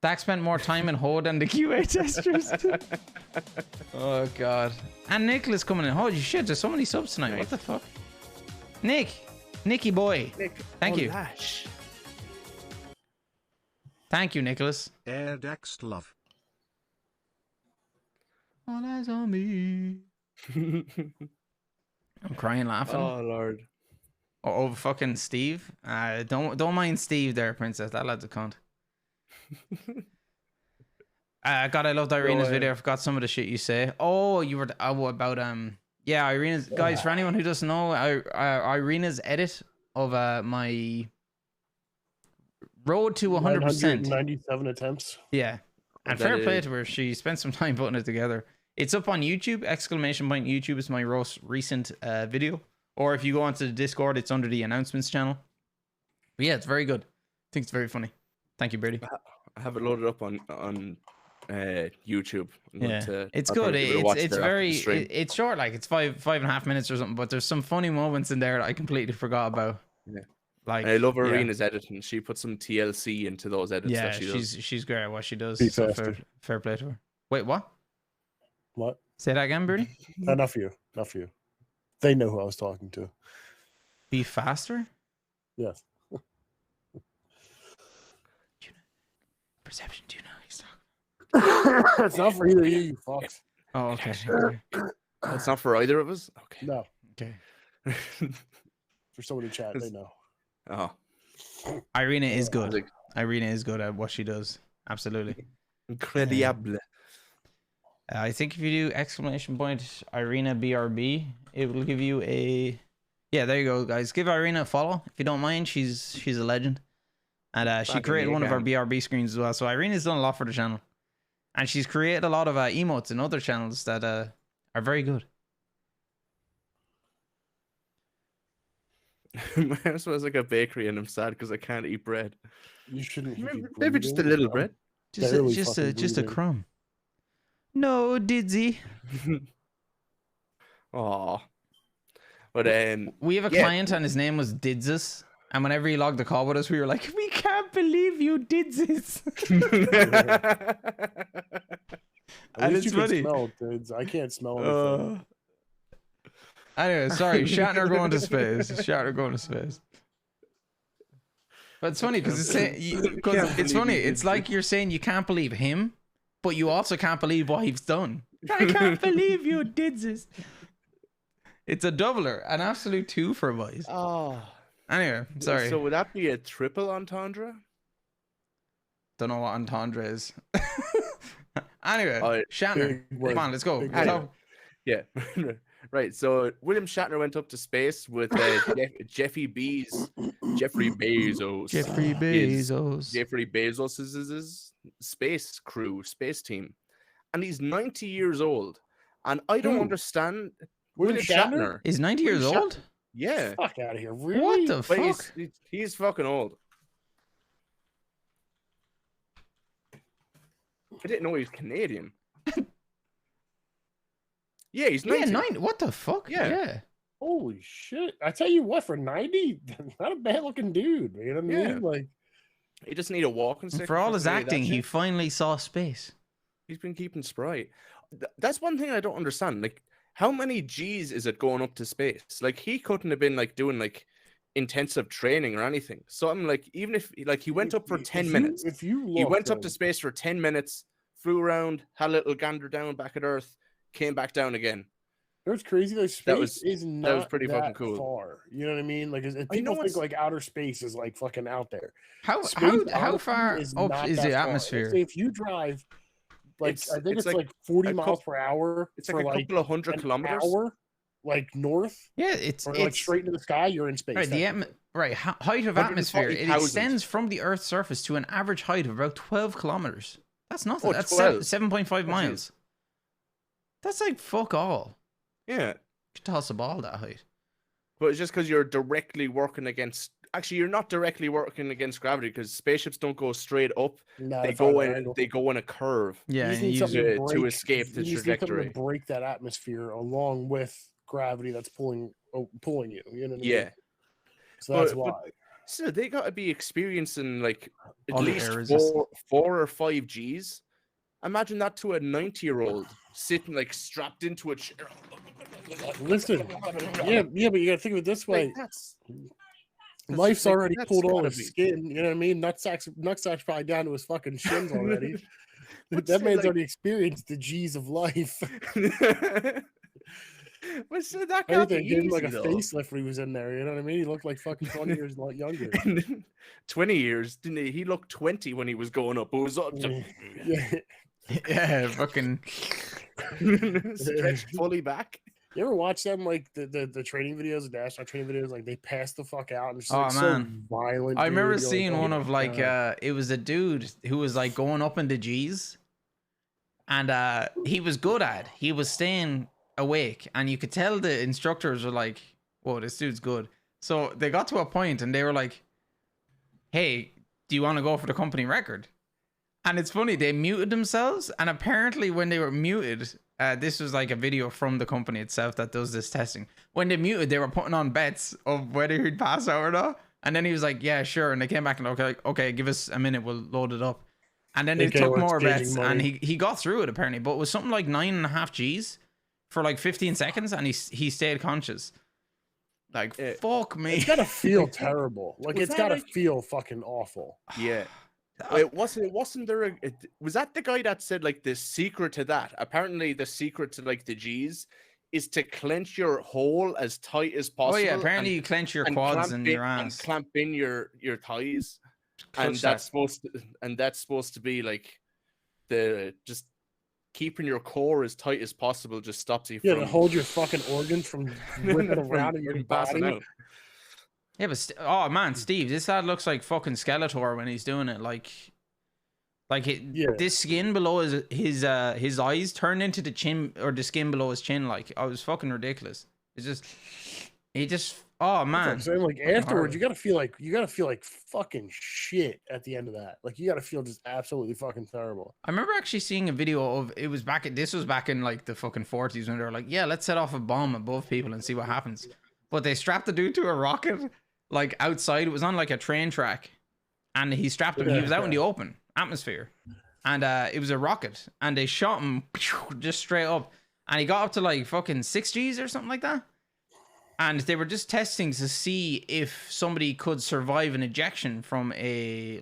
Dax spent more time in Ho than the QA testers. Oh, God. And Nicholas coming in. Holy shit, there's so many subs tonight. What the fuck? Nicky boy. Nick, Thank you. Lash. Thank you, Nicholas. Air Daxter love. All eyes on me. I'm crying laughing. Oh Lord. Oh, fucking Steve. Don't mind Steve there, Princess. That lad's a cunt. God, I loved Irina's video. I forgot some of the shit you say. Oh, you were about yeah, Irina's guys. For anyone who doesn't know, Irina's edit of my road to 100%. 97 attempts. Yeah, and That fair play is- to her. She spent some time putting it together. It's up on YouTube. ! YouTube is my most recent video. Or if you go onto the Discord, it's under the announcements channel. But yeah, it's very good. I think it's very funny. Thank you, Brady. I have it loaded up on YouTube. It's I'll good. probably give it a watch It's there after the very stream. it's short, like it's 5.5 minutes or something. But there's some funny moments in there that I completely forgot about. Yeah. Like I love yeah. Arena's editing. She put some TLC into those edits Yeah, that she does. she's great at what she does. Be So faster. fair play to her. Wait, what? What? Say that again, Birdie. Enough of you. Enough of you. They know who I was talking to. Be faster. Yes. Perception. Do you know he's talking? It's not for either of you, you fucks. Oh, okay. That's not for either of us. Okay. No. Okay. For someone in chat, they know. Oh, Irina is good. like Irina is good at what she does. Absolutely. incredible. I think if you do ! Irina BRB, it will give you a. Yeah, there you go, guys. Give Irina a follow if you don't mind. She's a legend, and she Fucking created one of our again. BRB screens as well. So Irina's done a lot for the channel, and she's created a lot of emotes in other channels that are very good. My house was like a bakery, and I'm sad because I can't eat bread. You shouldn't. Maybe just a little bread. Just Barely just fucking just a breathing. crumb. No, Didzy. Oh, but We have a Yeah. client and his name was Didzus. And whenever he logged the call with us, we were like, we can't believe you did this. At And least it's you can funny. smell it, dudes. I can't smell anything. Anyway, sorry, Shatner going to space. Shatner going to space. But it's funny because it's funny. It's like you're saying you can't believe him, but you also can't believe what he's done. I can't believe you did this. It's a doubler, an absolute two for boys. oh, Anyway, sorry. So would that be a triple entendre? Don't know what entendre is. Anyway, Oh, Shatner. big word. Come on, let's go. Big Talk- word. Yeah, right. So William Shatner went up to space with Jeffrey Bezos. Jeffrey His- Bezos. Jeffrey Bezos is his space crew, space team, and he's 90 years old. And I don't Who? understand. William Shatner? Is 90 years William old? Yeah, Fuck out of here. Really? What the but fuck? he's fucking old. I didn't know he was Canadian. Yeah, he's 90. Yeah, 90. What the fuck? Yeah. Yeah. Holy shit. I tell you what, for 90, not a bad looking dude. You know what I mean? Yeah. Like, He just need a walking And stick. for all his fucking do that acting, he shit. finally saw space. He's been keeping spry. That's one thing I don't understand. Like, how many G's is it going up to space? Like, he couldn't have been like doing like intensive training or anything. So I'm like, even if like he went up for 10 minutes, If you look, he went up to like, space for 10 minutes, flew around, had a little gander down back at Earth, came back down again. It's crazy. Like, space was- is not pretty that fucking cool. far. You know what I mean? Like, people know think it's- like outer space is like fucking out there. How Space, how honestly, far is up not is that the far. atmosphere? Like, say if you drive, like, It's- I think it's it's like like 40 a miles coup- per hour It's for like a like couple of hundred an kilometers. hour, like north, Yeah, it's or like straight into the sky. You're in space. right. The technically. height of atmosphere. It 140,000. extends from the Earth's surface to an average height of about 12 kilometers. That's nothing. Oh, That's 12. 7.5 Oh, miles. That's like fuck all. Yeah. You could toss a ball that height. But it's just because you're directly working against. Actually, you're not directly working against gravity because spaceships don't go straight up. No, They it's not go an in. angle. They go in a curve. Yeah, You just and need you something to- to, to break, escape the you just need something trajectory. to break that atmosphere along with gravity that's pulling you. You know what I mean? Yeah. So that's But- why. So they got to be experiencing like at All the least air resistance. four or five Gs. Imagine that to a 90-year-old sitting like strapped into a chair. Listen, yeah, but you gotta think of it this way. Like, that's Life's like, already that's pulled all gotta his be- skin. You know what I mean? Nutsack's probably down to his fucking shins already. But that say, man's like- already experienced the G's of life. But so that I can't think be they gave him like a easy, though. facelift when he was in there. You know what I mean? He looked like fucking 20 years younger. 20 years, didn't he? He looked 20 when he was going up. It was up Yeah. Yeah, fucking. stretched fully back. You ever watch them like the training videos, the astronaut training videos? Like they pass the fuck out and it's just, Oh, like, man. so violent. I remember dude. You're seeing like, oh one my of like God. it was a dude who was like going up into G's, And he was good at it. He was staying awake, and you could tell the instructors were like, whoa, this dude's good. So they got to a point and they were like, hey, do you want to go for the company record? And it's funny, they muted themselves, and apparently when they were muted, this was like a video from the company itself that does this testing. When they muted, they were putting on bets of whether he'd pass out or not. And then he was like, yeah, sure. And they came back and okay, give us a minute, we'll load it up. And then they took more bets, and he got through it apparently, but it was something like 9.5 G's for like 15 seconds, and he stayed conscious. Like, fuck me. It's gotta feel terrible. Like, it's gotta feel fucking awful. Yeah. Wasn't there was that the guy that said like the secret to that? Apparently the secret to like the G's is to clench your hole as tight as possible. Oh yeah, apparently you clench your quads and your ass. And clamp in your thighs. And that's supposed to be like the just keeping your core as tight as possible just stops you from to hold your fucking organs from whipping around in your body. Out. Yeah, but oh man, Steve, this lad looks like fucking Skeletor when he's doing it. This skin below his eyes turned into the chin or the skin below his chin. Like, I was fucking ridiculous. He just oh man. I'm saying, like, afterwards, you gotta feel like fucking shit at the end of that. Like, you gotta feel just absolutely fucking terrible. I remember actually seeing a video of this was back in like the fucking 40s when they were like, yeah, let's set off a bomb above people and see what happens. But they strapped the dude to a rocket like outside. It was on like a train track, and he strapped him. He was out in the open atmosphere, and it was a rocket, and they shot him just straight up, and he got up to like fucking 6 G's or something like that. And they were just testing to see if somebody could survive an ejection from a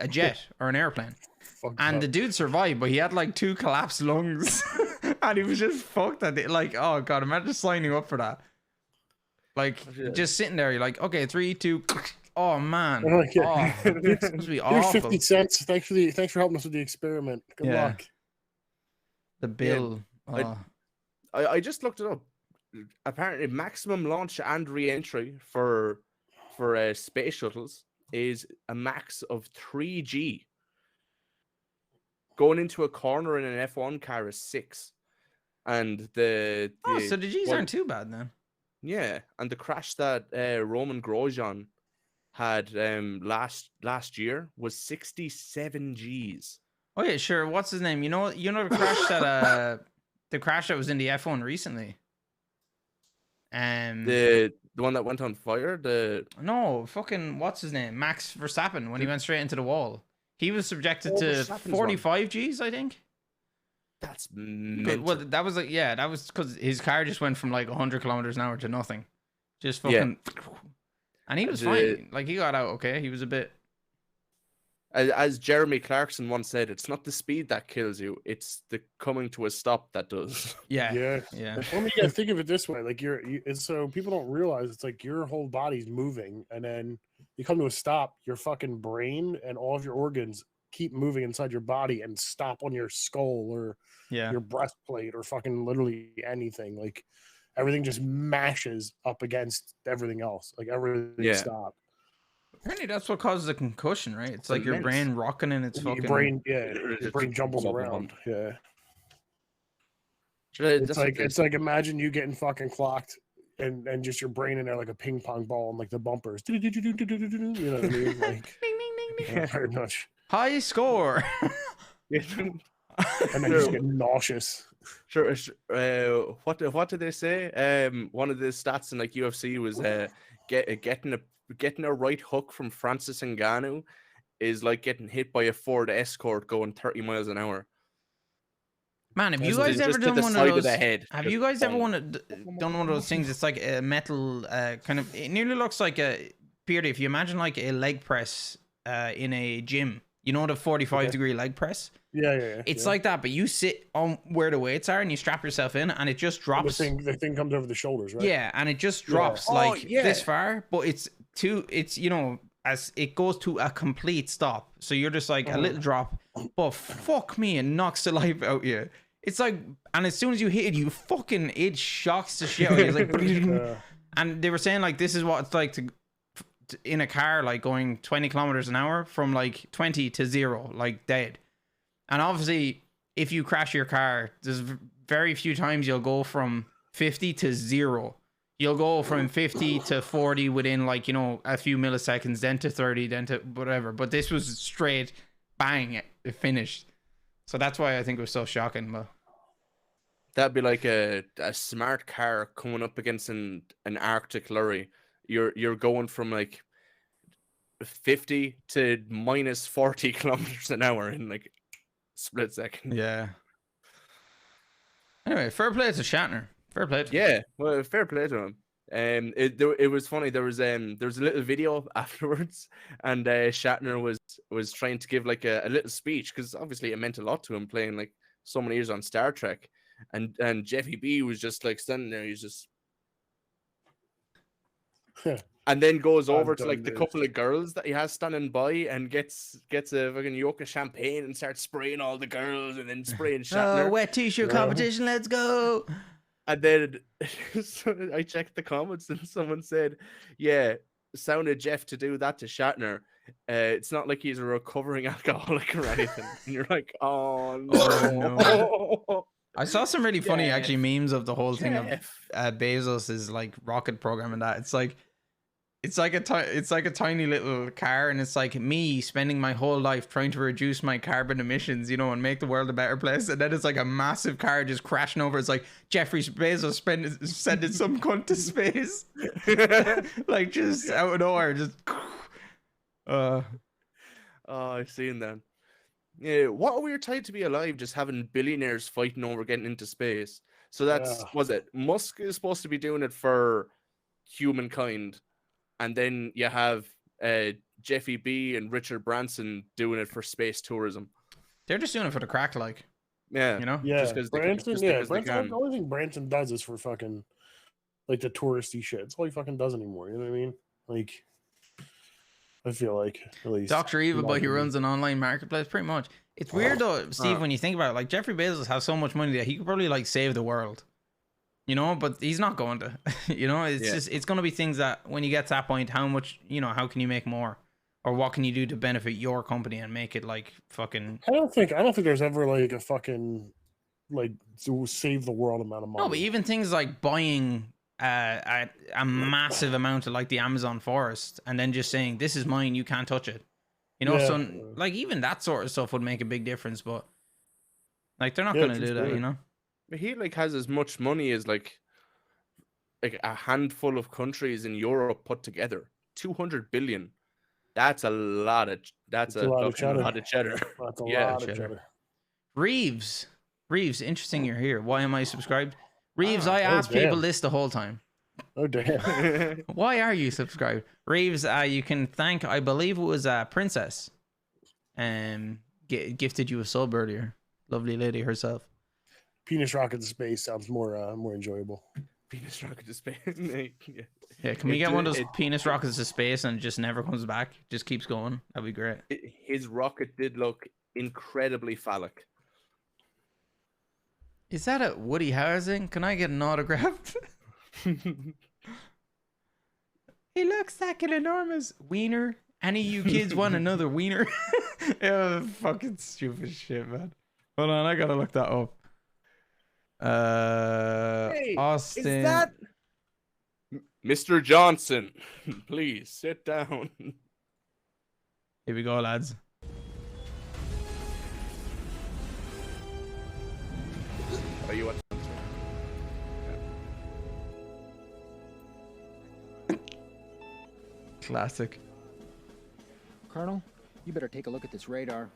jet or an airplane. And the dude survived, but he had like 2 collapsed lungs, and he was just fucked at it. Like, oh god, imagine signing up for that. Like, just sitting there, you're like, okay, 3, 2. Oh man, it's supposed to be awful. Here's 50 cents. Thanks for helping us with the experiment. Good luck. The bill. Yeah. I just looked it up. Apparently, maximum launch and re-entry for space shuttles is a max of 3G. Going into a corner in an F1 car is 6, and so the G's aren't too bad then. Yeah, and the crash that Roman Grosjean had last year was 67 G's. Oh yeah, sure. What's his name? You know the crash that was in the F1 recently. The one that went on fire. No, fucking what's his name? Max Verstappen when he went straight into the wall. He was subjected to 45 G's, I think. That's mental. Well, that was because his car just went from like 100 kilometers an hour to nothing, just fucking. And he was fine. Like, he got out okay. He was a bit. As Jeremy Clarkson once said, it's not the speed that kills you; it's the coming to a stop that does. Yeah. Well, you gotta think of it this way: like so people don't realize it's like your whole body's moving, and then you come to a stop. Your fucking brain and all of your organs keep moving inside your body and stop on your skull or your breastplate or fucking literally anything. Like, everything just mashes up against everything else. Like, everything stops. Apparently that's what causes a concussion, right? It's like your brain rocking in its fucking... Your brain jumbles around. Yeah. It's like imagine you getting fucking clocked and just your brain in there like a ping pong ball and like the bumpers. You know what I mean? Like, ding, ding, ding, ding. Very much. High score. And then you just get nauseous. Sure. What did they say? One of the stats in like UFC was getting a right hook from Francis Ngannou is like getting hit by a Ford Escort going 30 miles an hour. Man, have you guys ever done one of those? Have you guys ever done one of those things? It's like a metal kind of. It nearly looks like a. Purely, if you imagine like a leg press in a gym, you know, the 45-degree leg press. Yeah. It's like that, but you sit on where the weights are and you strap yourself in, and it just drops. The thing comes over the shoulders, right? Yeah, and it just drops this far, but it's you know, as it goes to a complete stop. So you're just like a little drop, but fuck me, it knocks the life out of you. It's like, and as soon as you hit it, it shocks the shit out of you. It's like, and they were saying like this is what it's like to in a car, like going 20 kilometers an hour from like 20 to 0, like dead. And obviously if you crash your car, there's very few times you'll go from 50 to 0. You'll go from 50 to 40 within like, you know, a few milliseconds, then to 30, then to whatever. But this was straight bang, it finished. So that's why I think it was so shocking. But That'd be like a smart car coming up against an Arctic lorry. You're going from like 50 to minus 40 kilometers an hour in like split second. yeah. Anyway, fair play to Shatner. Fair play to him. Yeah, well, fair play to him. It was funny. There was a little video afterwards, and Shatner was trying to give like a little speech because obviously it meant a lot to him playing like so many years on Star Trek, and Jeffy B was just like standing there. He's just. And then goes over to like the couple of girls that he has standing by and gets a fucking yoke of champagne and starts spraying all the girls and then spraying Shatner. Oh, wet t-shirt competition, let's go. And then so I checked the comments and someone said, yeah, sounded Jeff to do that to Shatner. It's not like he's a recovering alcoholic or anything. And you're like, oh no. Oh, no. I saw some really funny actually memes of the whole thing of Bezos's like rocket program and that. It's like a tiny little car, and it's like me spending my whole life trying to reduce my carbon emissions, you know, and make the world a better place. And then it's like a massive car just crashing over. It's like Jeffrey Bezos sending some cunt to space, like just out of nowhere, just. Oh, I've seen that. Yeah, what a weird time to be alive, just having billionaires fighting over getting into space. So that's was it. Musk is supposed to be doing it for humankind. And then you have Jeffy B and Richard Branson doing it for space tourism. They're just doing it for the crack, like. Yeah. You know? Yeah. Just because Branson, can. the only thing Branson does is for fucking, like, the touristy shit. It's all he fucking does anymore. You know what I mean? Like, I feel like, at least. Dr. Evil, but he runs an online marketplace, pretty much. It's weird, though, Steve, when you think about it. Like, Jeffrey Bezos has so much money that he could probably, like, save the world. You know, but he's not going to. You know, it's just, it's going to be things that when you get to that point, how much, you know, how can you make more? Or what can you do to benefit your company and make it like fucking. I don't think there's ever like a fucking, like, to save the world amount of money. No, but even things like buying a massive amount of like the Amazon forest and then just saying, this is mine, you can't touch it. You know, so like even that sort of stuff would make a big difference, but like they're not going to do that, you know? But he like has as much money as like a handful of countries in Europe put together. 200 billion. That's a lot of a lot of cheddar. That's a lot of cheddar. Reeves, interesting you're here. Why am I subscribed? Reeves, I asked people this the whole time. Oh damn. Why are you subscribed? Reeves, you can thank, I believe it was Princess, gifted you a sub earlier. Lovely lady herself. Penis rocket to space sounds more enjoyable. Penis rocket to space. Yeah, can we get one of those penis rockets to space and it just never comes back? Just keeps going. That'd be great. His rocket did look incredibly phallic. Is that a Woody Harrelson? Can I get an autograph? He looks like an enormous wiener. Any of you kids want another wiener? Yeah, fucking stupid shit, man. Hold on, I gotta look that up. Hey, Austin. Is that Mr. Johnson? Please sit down. Here we go, lads. Are you watching? Classic. Colonel, you better take a look at this radar.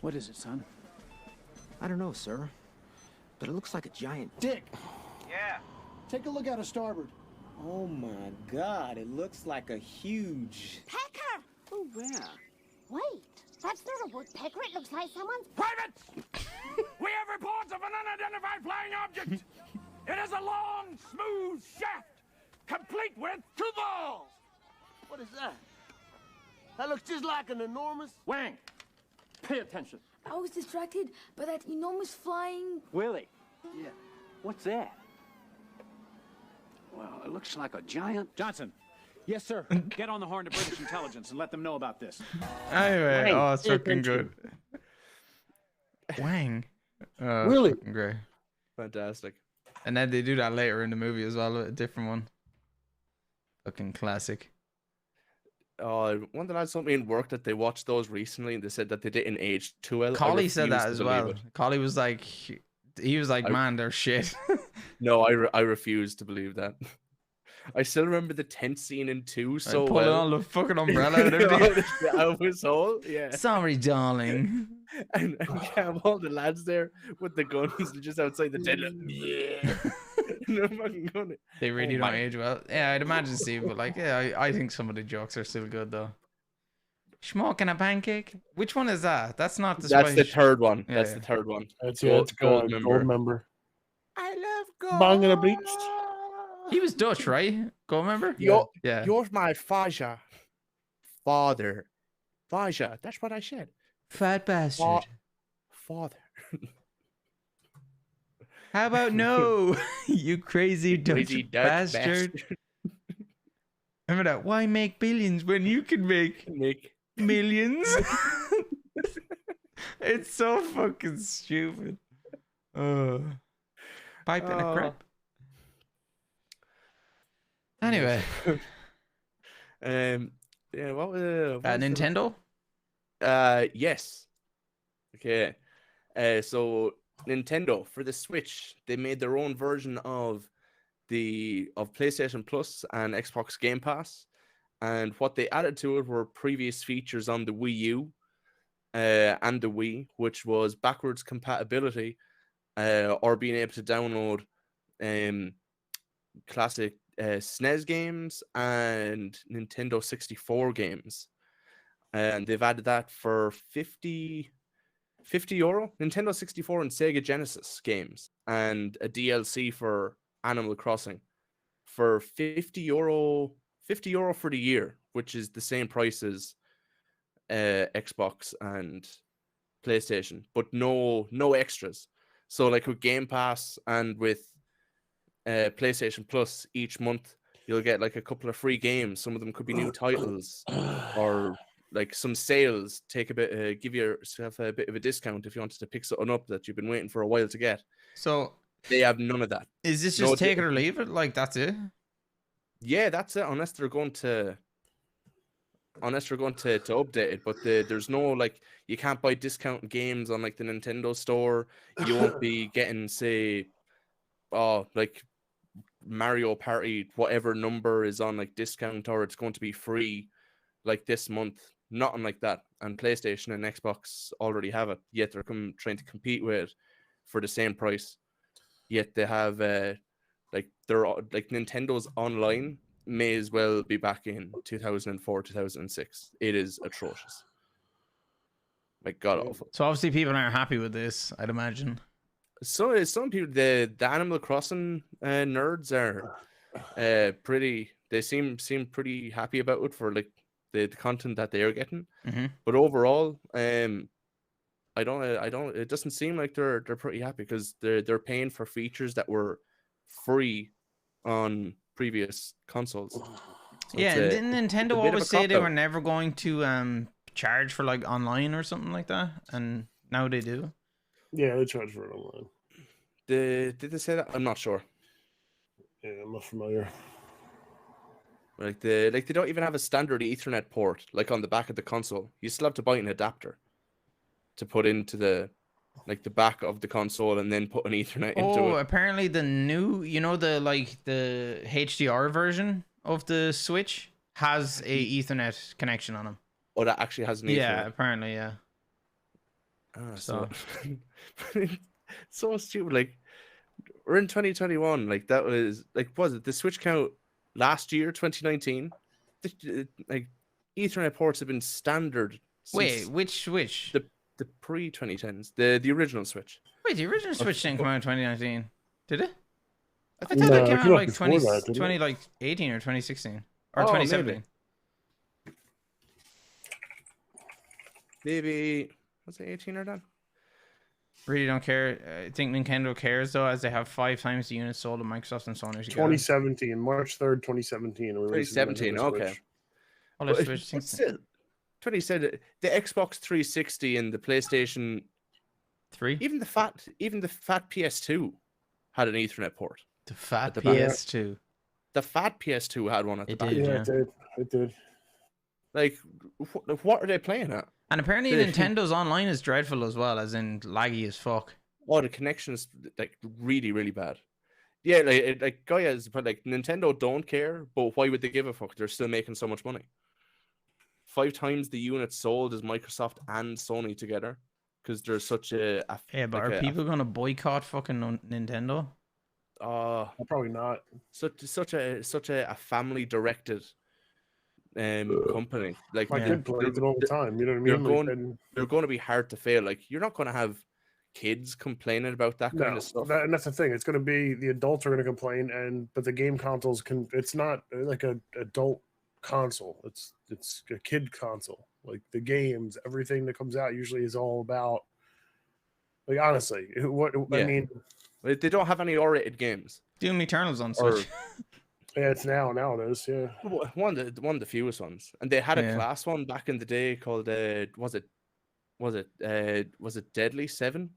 What is it, son? I don't know, sir, but it looks like a giant Dick! Yeah. Take a look out of starboard. Oh my God, it looks like a huge... Pecker! Oh, where? Wait, that's not a woodpecker. It looks like someone's... Privates! We have reports of an unidentified flying object. It is a long, smooth shaft, complete with two balls. What is that? That looks just like an enormous... Wang, pay attention. I was distracted by that enormous flying... Willie. Yeah. What's that? Well, it looks like a giant... Johnson. Yes, sir. Get on the horn to British intelligence and let them know about this. Anyway, oh, it's fucking good. Wang. Oh, Really? fucking great. Fantastic. And then they do that later in the movie as well, a different one. Fucking classic. One of the lads told me in work that they watched those recently and they said that they didn't age too well. Collie said that as well. It. Collie was like, he was like, man, they're shit. No, I refuse to believe that. I still remember the tent scene in 2 so pulling well. all the fucking umbrella and everything. Out of his hole, yeah. Sorry, darling. And yeah, all the lads there with the guns just outside the tent. Yeah. No fucking gun. They really don't age well. Yeah, I'd imagine, Steve, but like, yeah, I think some of the jokes are still good though. Smoking a pancake? Which one is that? That's not the That's the Spanish. third one. Yeah, That's yeah. the third one. That's Gold member. I love gold. Bang and a bleached. He was Dutch, right? Go remember? You're Yeah. You're my father. Father. Father. That's what I said. Fat bastard. Father. How about no? You crazy Dutch bastard. Remember that? Why make billions when you can make millions? It's so fucking stupid. Pipe and a crap. Anyway. Yeah, what was Nintendo? Yes. Okay. So Nintendo for the Switch, they made their own version of PlayStation Plus and Xbox Game Pass, and what they added to it were previous features on the Wii U and the Wii, which was backwards compatibility or being able to download classic SNES games and Nintendo 64 games, and they've added that for 50 euro, Nintendo 64 and Sega Genesis games, and a DLC for Animal Crossing for 50 euro for the year, which is the same price as Xbox and PlayStation, but no extras. So like with Game Pass and with PlayStation Plus, each month you'll get like a couple of free games. Some of them could be new titles or like some sales. Take a bit, give yourself a bit of a discount if you wanted to pick something up that you've been waiting for a while to get. So they have none of that. Is this just take it or leave it? Like that's it? Yeah, that's it. Unless they're going to update it, but there's no like you can't buy discount games on like the Nintendo store. You won't be getting like Mario Party, whatever number is on like discount, or it's going to be free like this month. Nothing like that. And PlayStation and Xbox already have it. Yet they're trying to compete with it for the same price. Yet they have Nintendo's online may as well be back in 2004, 2006. It is atrocious. Like god awful. So obviously people aren't happy with this, I'd imagine. So some people, the Animal Crossing nerds are pretty. They seem pretty happy about it for like the content that they are getting. Mm-hmm. But overall, I don't. It doesn't seem like they're pretty happy because they're paying for features that were free on previous consoles. So yeah, didn't Nintendo always say they were never going to charge for like online or something like that, and now they do? Yeah, they charge for it online. Did they say that? I'm not sure. Yeah, I'm not familiar. Like they don't even have a standard Ethernet port like on the back of the console. You still have to buy an adapter to put into the back of the console and then put an Ethernet into it. Oh, apparently the new, the HDR version of the Switch has a Ethernet connection on them. Oh, that actually has an Ethernet. Yeah, apparently, yeah. So so stupid. Like we're in 2021. Like that was was it the Switch count last year, 2019? Like Ethernet ports have been standard. Wait, which Switch? The pre-2010s, the original Switch. Wait, the original Switch didn't come out in 2019, did it? I thought No, it came out like 2018 or 2016 or 2017. Maybe was it 18 or that? Really don't care. I think Nintendo cares though, as they have 5 times the units sold to Microsoft and Sony. 2017, March 3rd, 2017. 2017, okay. Well, but still, 2017, the Xbox 360 and the PlayStation 3. Even the fat PS2 had an Ethernet port. The fat at the back. PS2. The fat PS2 had one at the It back. did, Yeah, yeah. it did. Like, what are they playing at? And apparently They- Nintendo's online is dreadful as well, as in laggy as fuck. Oh, the connection is like really, really bad. Yeah, like guys, but like Nintendo don't care, but why would they give a fuck? They're still making so much money. 5 times the units sold as Microsoft and Sony together, because there's such a Yeah, but are people gonna boycott fucking Nintendo? Probably not. Such a family directed company. Like My kid plays it all the time. You know what I mean? They're going to be hard to fail. Like you're not going to have kids complaining about that kind of stuff. And that's the thing. It's going to be the adults are going to complain, but the game consoles can. It's not like a adult console. It's a kid console. Like the games, everything that comes out usually is all about. Like honestly, I mean, they don't have any R-rated games. Doom Eternal's on Switch. Yeah, it's now it is. Yeah, one of the fewest ones, and they had a class one back in the day called was it Deadly 7?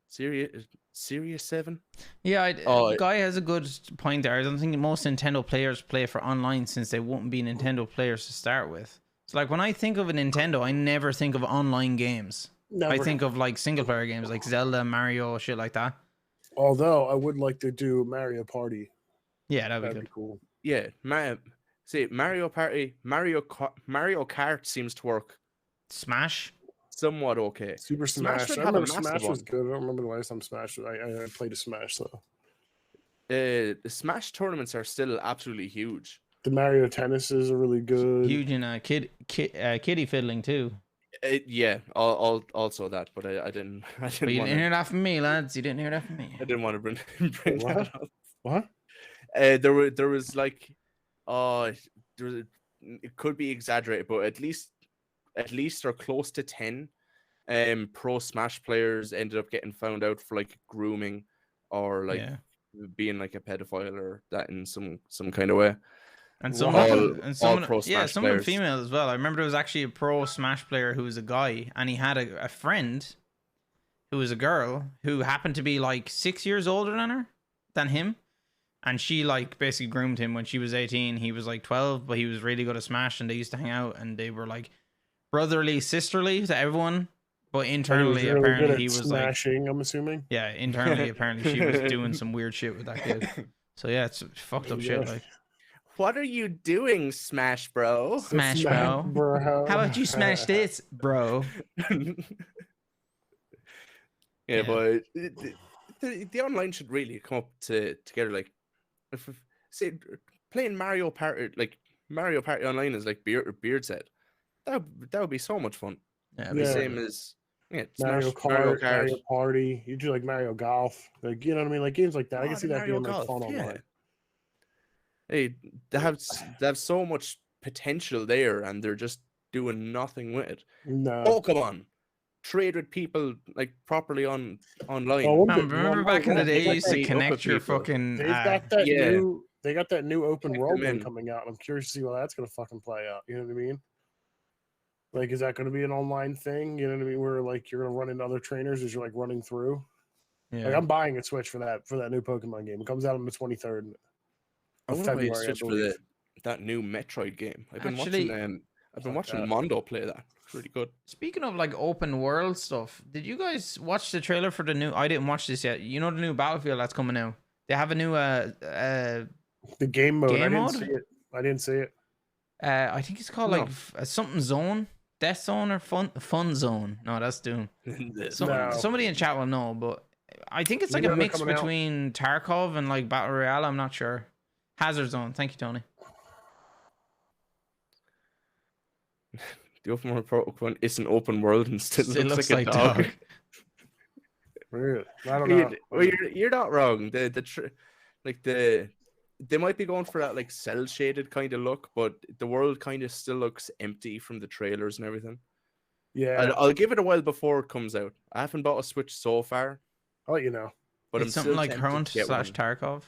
Serious 7? Yeah, Guy has a good point there. I don't think most Nintendo players play for online since they wouldn't be Nintendo players to start with. It's like when I think of a Nintendo, I never think of online games. Never. I think of like single player games like Zelda, Mario, shit like that. Although I would like to do Mario Party. Yeah, that'd be cool. Yeah, Mario Party, Mario Kart seems to work. Smash, somewhat okay. Super Smash. I remember Smash was good. I don't remember the last time Smash. I played a Smash though. The Smash tournaments are still absolutely huge. The Mario Tennises are really good. Huge in kitty fiddling too. Yeah, also that, but I didn't. But you didn't hear that from me, lads. You didn't hear that from me. I didn't want to bring that up. What? There was like, it could be exaggerated, but at least or close to 10 pro Smash players ended up getting found out for like grooming or like being like a pedophile or that in some kind of way. And some female as well. I remember there was actually a pro Smash player who was a guy, and he had a friend who was a girl who happened to be like 6 years older than him. And she like basically groomed him when she was 18. He was like 12, but he was really good at Smash, and they used to hang out, and they were like brotherly, sisterly to everyone. But internally, really apparently, he was smashing, like, I'm assuming. Yeah, internally, apparently, she was doing some weird shit with that kid. So yeah, it's fucked up shit. Like, what are you doing, Smash Bro? Smash Bro. How about you smash this, bro? Yeah, but the online should really come up together. Like, say playing Mario Party, like Mario Party online is like Beard said. That would be so much fun. Yeah, the same as Mario Smash, Kart, Mario Party. You do like Mario Golf, like you know what I mean, like games like that. I can see that being like fun online. Hey, they have so much potential there, and they're just doing nothing with it. No. Pokemon. Trade with people like properly online. Remember back in the day, you used to connect your fucking. They've got that new. They got that new open world one coming out. I'm curious to see how that's gonna fucking play out. You know what I mean? Like, is that gonna be an online thing? You know what I mean? Where like you're gonna run into other trainers as you're like running through. Yeah. Like I'm buying a Switch for that new Pokemon game. It comes out on the 23rd of February. I Switch for that new Metroid game. I've been watching Mondo play that. It's really good. Speaking of like open world stuff, did you guys watch the trailer for the new? I didn't watch this yet. You know the new Battlefield that's coming out. They have a new the game mode. I didn't see it. I think it's called like something zone, death zone, or fun zone. No, that's Doom. Somebody in chat will know, but I think it's like a mix between Tarkov and like Battle Royale. I'm not sure. Hazard Zone. Thank you, Tony. The open world Pokemon is an open world and still looks like a dog. Really? I don't know. Well, you're not wrong. They might be going for that like cell shaded kind of look, but the world kind of still looks empty from the trailers and everything. Yeah, I'll give it a while before it comes out. I haven't bought a Switch so far. I'll let you know. But it's something like Hunt / Tarkov.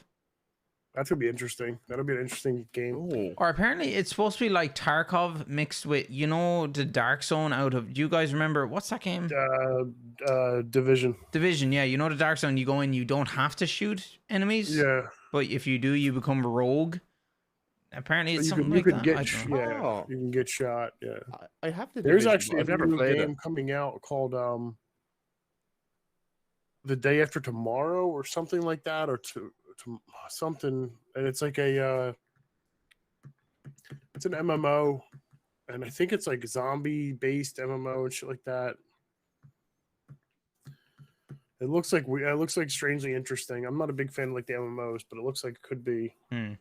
That's gonna be interesting. That'll be an interesting game. Oh, Or apparently it's supposed to be like Tarkov mixed with, you know, the Dark Zone out of. Do you guys remember what's that game? Division. Division. Yeah, you know the Dark Zone. You go in, you don't have to shoot enemies. Yeah. But if you do, you become a rogue. Apparently, it's You something can, like you can that. I get don't know. yeah, Oh. you can get shot. Yeah. I have to. There's actually I've a never new played game it. coming out called The Day After Tomorrow or something like that, or to something, and it's like a it's an MMO, and I think it's like zombie based MMO and shit like that. It looks like strangely interesting. I'm not a big fan of like the MMOs, but it looks like it could be an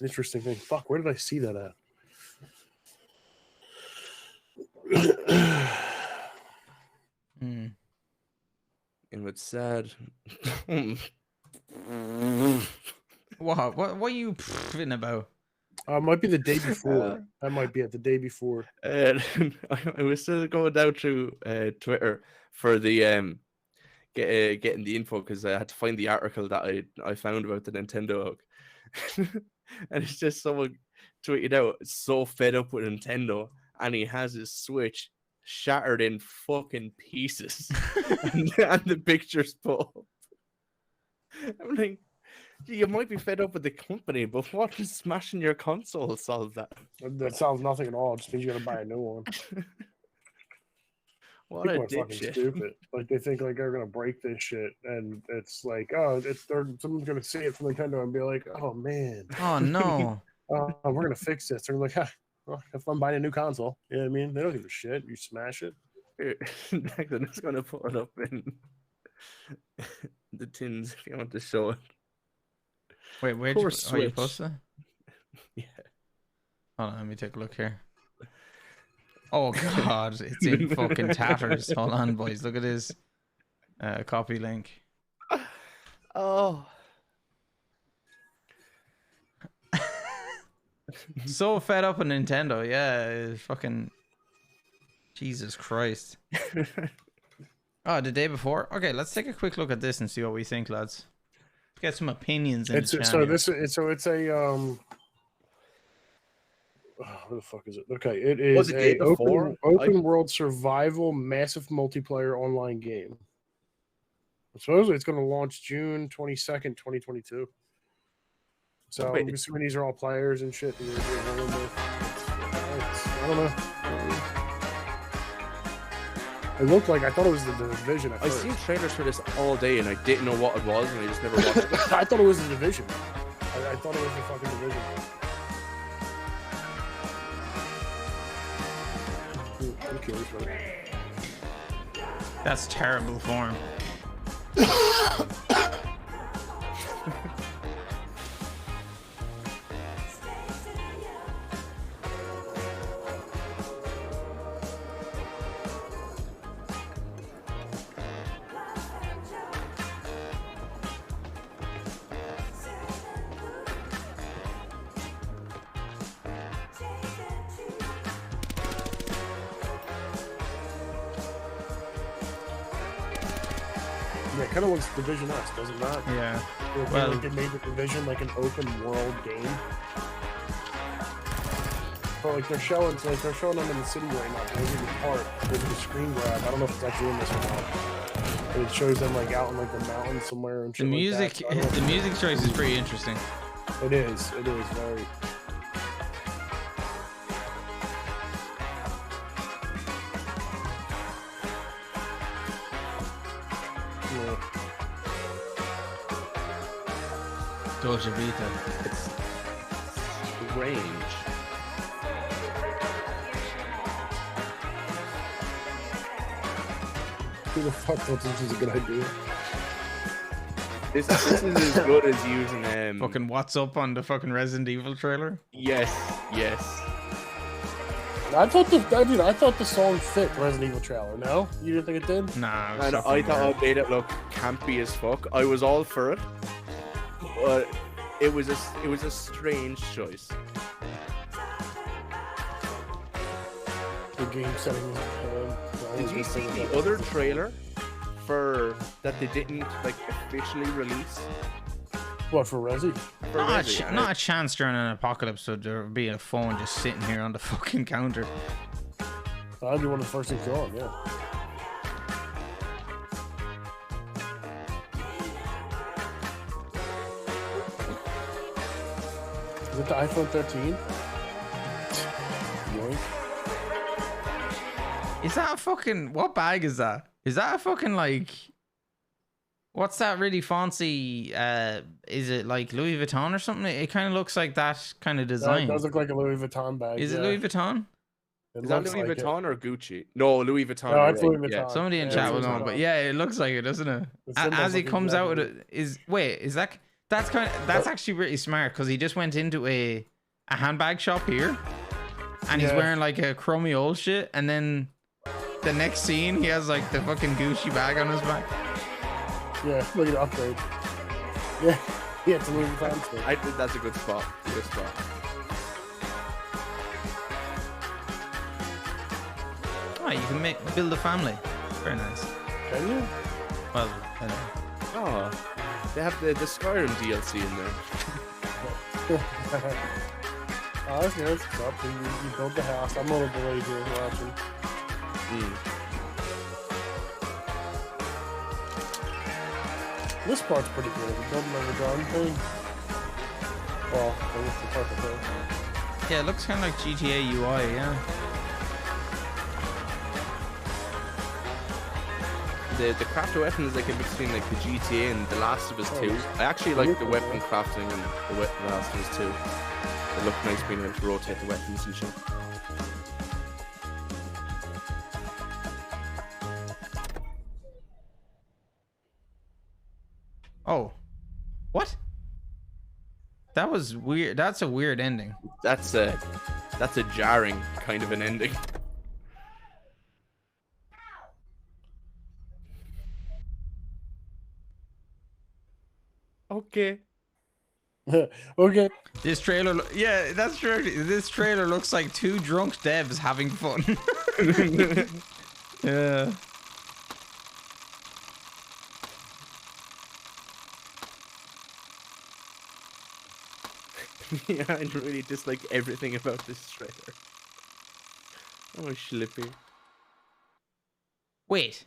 interesting thing. Fuck, where did I see that at? Hmm. And what's sad. What are you proving about? It might be the day before. That might be it. The day before. And I was still going down through Twitter for the getting the info because I had to find the article that I found about the Nintendo hug. And it's just someone tweeted out so fed up with Nintendo, and he has his Switch shattered in fucking pieces, and the pictures put up. I'm like, you might be fed up with the company, but what does smashing your console solve that? That sounds nothing at all. It just means you gotta buy a new one. What People a are fucking dipshit. stupid. Like they think like they're gonna break this shit, and it's like, oh, someone's gonna see it from Nintendo and be like, oh man, Oh no. we're gonna fix this. They're like, well, have fun buying a new console. You know what I mean? They don't give a shit. You smash it. Daxter is gonna put it up in the tins if you want to show it. Wait, where'd Poor you Switch. post it? Yeah. Hold on, let me take a look here. Oh god, it's in fucking tatters. Hold on, boys. Look at this. Copy link. Oh. So fed up with Nintendo. Yeah, it's fucking Jesus Christ. Oh, the day before. Okay, let's take a quick look at this and see what we think, lads. Let's get some opinions in the chat here. It's a where the fuck is it? Okay, it is Was it day a before? open world survival massive multiplayer online game. Supposedly it's going to launch June 22nd, 2022. So Wait. I'm assuming these are all players and shit. I don't know. It looked like, I thought it was the Division at I've first. seen trailers for this all day and I didn't know what it was and I just never watched it. I thought it was the Division. I thought it was the fucking Division. I'm curious, right? That's terrible form. Yeah, it kind of looks Division-esque, does it not? Yeah. Well, like they made the Division like an open world game. But like they're showing them in the city right now. There's a part, there's a screen grab. I don't know if it's actually in this or not. But it shows them like out in like the mountains somewhere and The shit music, like that. So the music choice is pretty interesting. It is very. Dolce Vita. It's strange. Who the fuck thought this was a good idea? This is as good as using Fucking what's up on the fucking Resident Evil trailer? Yes. I thought the song fit Resident Evil trailer. No, you didn't think it did? Nah. And I thought it made it look campy as fuck. I was all for it, but it was a strange choice. The game setting. Did you see the other trailer for that they didn't like officially release? What, for Resi? Not a chance during an apocalypse so there would be a phone just sitting here on the fucking counter. I'd be one of the first things going, yeah. Is it the iPhone 13? Yoink. Is that a fucking... What bag is that? Is that a fucking, like... What's that really fancy... is it, like, Louis Vuitton or something? It kind of looks like that kind of design. It does look like a Louis Vuitton bag. Is it Louis Vuitton? Is that Louis Vuitton or Gucci? No, Louis Vuitton. No, it's Louis Vuitton. Yeah. Somebody in chat will know, but yeah, it looks like it, doesn't it? As he comes out with it, that's actually really smart because he just went into a handbag shop here, and he's wearing like a crummy old shit, and then the next scene he has like the fucking Gucci bag on his back. Yeah, look at the upgrade. Yeah, it's a Louis Vuitton store. I think that's a good spot. Good spot. Oh, you can build a family. Very nice. Can you? Well, oh, they have the Skyrim DLC in there. Oh, that's good. That's up. You build the house. I'm a little delayed here watching. This part's pretty good. Building over done thing. Well, I guess the part thing. yeah, it looks kind of like GTA UI, yeah. The craft of weapons is like in between like the GTA and The Last of Us 2. I actually like the weapon crafting and The Last of Us 2. It looked nice being able to rotate the weapons and shit. Oh, what? That was weird. That's a weird ending. That's a jarring kind of an ending. Okay. Okay. This trailer, yeah, that's true. This trailer looks like two drunk devs having fun. Yeah. Yeah, I really dislike everything about this trailer. Oh, Schlippy. Wait.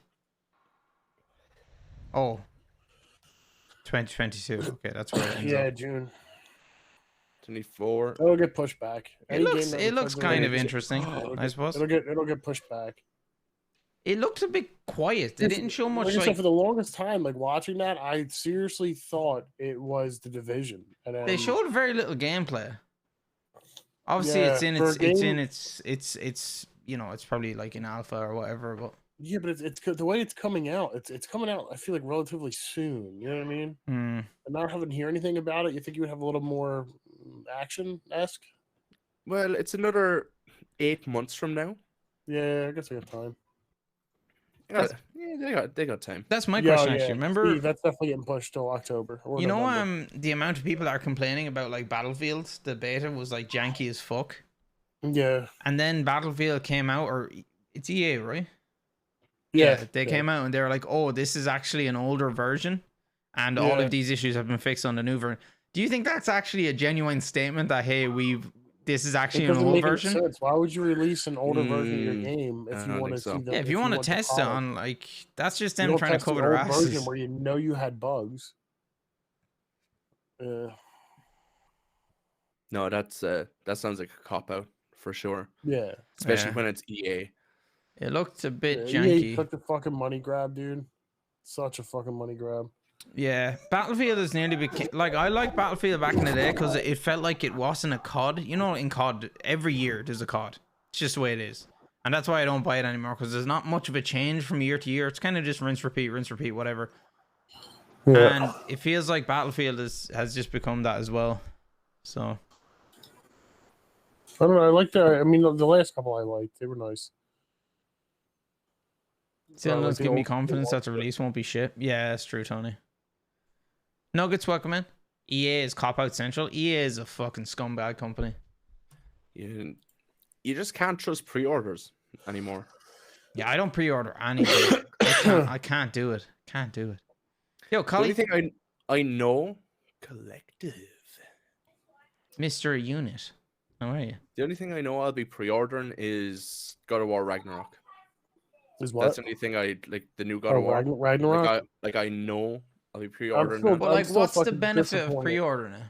Oh. 2022. Okay, that's where it ends Yeah, up. June. 24. It'll get pushed back. It looks kind of interesting, I suppose. It'll get pushed back. It looked a bit quiet. They didn't show much. Like I said, for the longest time, like watching that, I seriously thought it was The Division. And then, they showed very little gameplay. Obviously, Yeah, it's you know, it's probably like in alpha or whatever, but yeah, but it's the way it's coming out. It's coming out. I feel like relatively soon. You know what I mean? And not having hear anything about it, you think you would have a little more action-esque? Well, it's another 8 months from now. Yeah, I guess I got time. Yeah, they got time. That's my question. Actually, remember that's definitely getting pushed till October. Or you know, November. the amount of people that are complaining about like Battlefield, the beta was like janky as fuck. Yeah. And then Battlefield came out, or it's EA, right? Yeah, they came out and they were like, "Oh, this is actually an older version, and all of these issues have been fixed on the new version." Do you think that's actually a genuine statement that this is actually an old version? Sense. Why would you release an older version of your game if you want to see if you want to test it on, like, that's just them trying to cover their asses. Version where you know you had bugs. No, that sounds like a cop out for sure. Yeah, especially when it's EA. It looked a bit janky. EA took the fucking money grab, dude. Such a fucking money grab. Yeah, Battlefield is nearly like, I like Battlefield back in the day because it felt like it wasn't a COD. You know, in COD every year there's a COD. It's just the way it is, and that's why I don't buy it anymore, because there's not much of a change from year to year. It's kind of just rinse repeat, whatever. Yeah. And it feels like Battlefield has just become that as well. So I don't know. I like I mean, the last couple I liked. They were nice. Still does give me confidence that the release won't be shit. Yeah, that's true, Tony. Nuggets, welcome in. EA is cop out central. EA is a fucking scumbag company. You just can't trust pre-orders anymore. Yeah, I don't pre-order anything. I can't do it. Can't do it. Yo, Collie. The only thing I know Collective. Mr. Unit. How are you? The only thing I know I'll be pre-ordering is God of War Ragnarok. Is what? That's the only thing I like. The new God of War. Ragnarok. Like I know I'll be pre-ordering. still- that. But I'm like, still what's the fucking benefit of disappointed. pre-ordering it?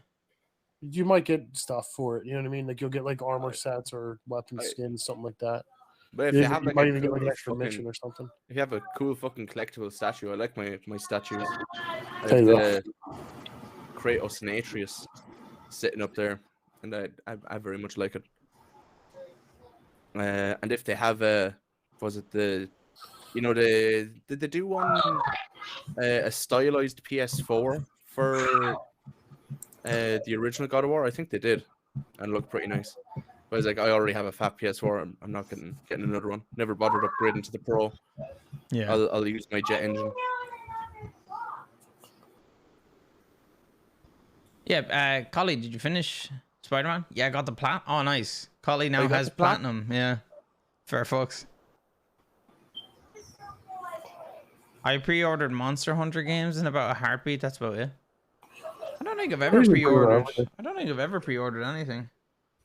You might get stuff for it. You know what I mean? Like you'll get like armor I- sets or weapon I- skins, something like that. But if You they have like might a even get like an cool extra mission fucking, or something. if you have a cool fucking collectible statue, I like my statues. I There have you the Kratos and Atreus sitting up there, and I very much like it. And if they have was it did they do one a stylized PS4 for the original God of War? I think they did, and looked pretty nice. But I was like, I already have a fat PS4. I'm not getting another one. Never bothered upgrading to the Pro. Yeah. I'll use my jet engine. Yeah, Collie, did you finish Spider-Man? Yeah, I got the plat. Oh, nice. Collie now you got has the plat? platinum. Yeah. Fair fucks. I pre-ordered Monster Hunter games in about a heartbeat. That's about it. I don't think I've ever usually pre-order pre-ordered. everything. I don't think I've ever pre-ordered anything.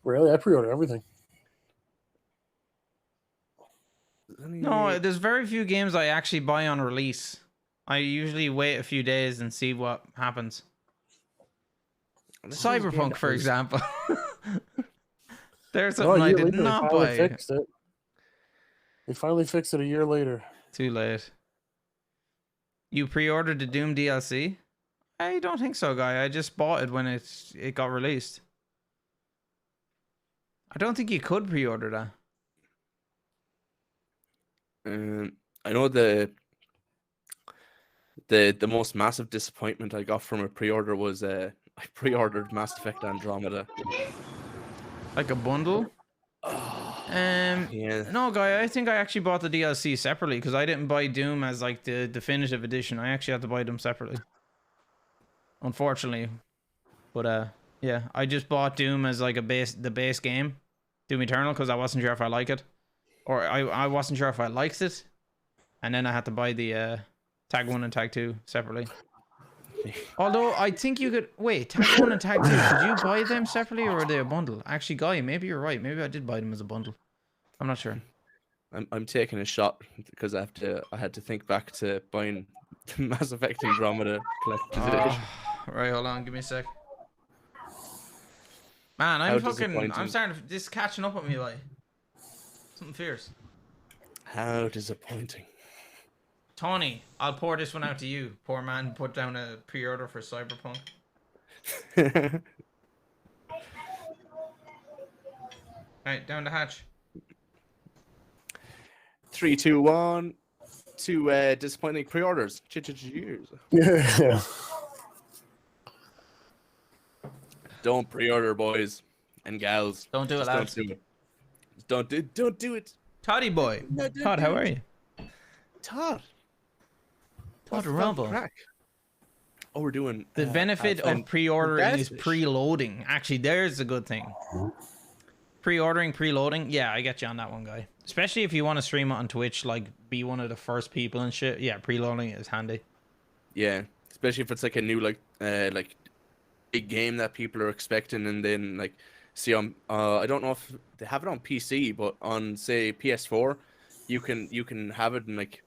Really, I pre-order everything. No, there's very few games I actually buy on release. I usually wait a few days and see what happens. Cyberpunk, for example. There's something I did not buy. Fixed it. They finally fixed it a year later. Too late. You pre-ordered the Doom DLC? I don't think so, guy. I just bought it when it got released. I don't think you could pre-order that. I know the most massive disappointment I got from a pre-order was I pre-ordered Mass Effect Andromeda. Like a bundle? Yeah. No, guy, I think I actually bought the DLC separately because I didn't buy Doom as like the definitive edition. I actually had to buy them separately. Unfortunately. But yeah, I just bought Doom as like the base game, Doom Eternal, because I wasn't sure if I like it. Or I wasn't sure if I liked it. And then I had to buy the Tag 1 and Tag 2 separately. Although I think you could wait, Tag 1 and Tag 2, could you buy them separately or are they a bundle? Actually, Guy, maybe you're right. Maybe I did buy them as a bundle. I'm not sure. I'm taking a shot because I had to think back to buying Mass Effect Andromeda collector's edition. Right, hold on, give me a sec. Man, I'm starting to this catching up with me like something fierce. How disappointing. Tony, I'll pour this one out to you. Poor man put down a pre-order for Cyberpunk. Right, down the hatch. 3, 2, 1. 2 disappointing pre-orders. Cheers. Yeah. Don't pre-order, boys and gals. Don't do it, lads. Don't do it. Don't do it. Toddy boy. No, Todd, how are you? Todd Rumble. Oh, we're doing the benefit of pre-ordering is preloading. Actually, there's a good thing. Pre-ordering, preloading. Yeah, I get you on that one, guy. Especially if you want to stream it on Twitch, like be one of the first people and shit. Yeah, preloading is handy. Yeah, especially if it's like a new like big game that people are expecting, and then like see on I don't know if they have it on PC, but on say PS4, you can have it in like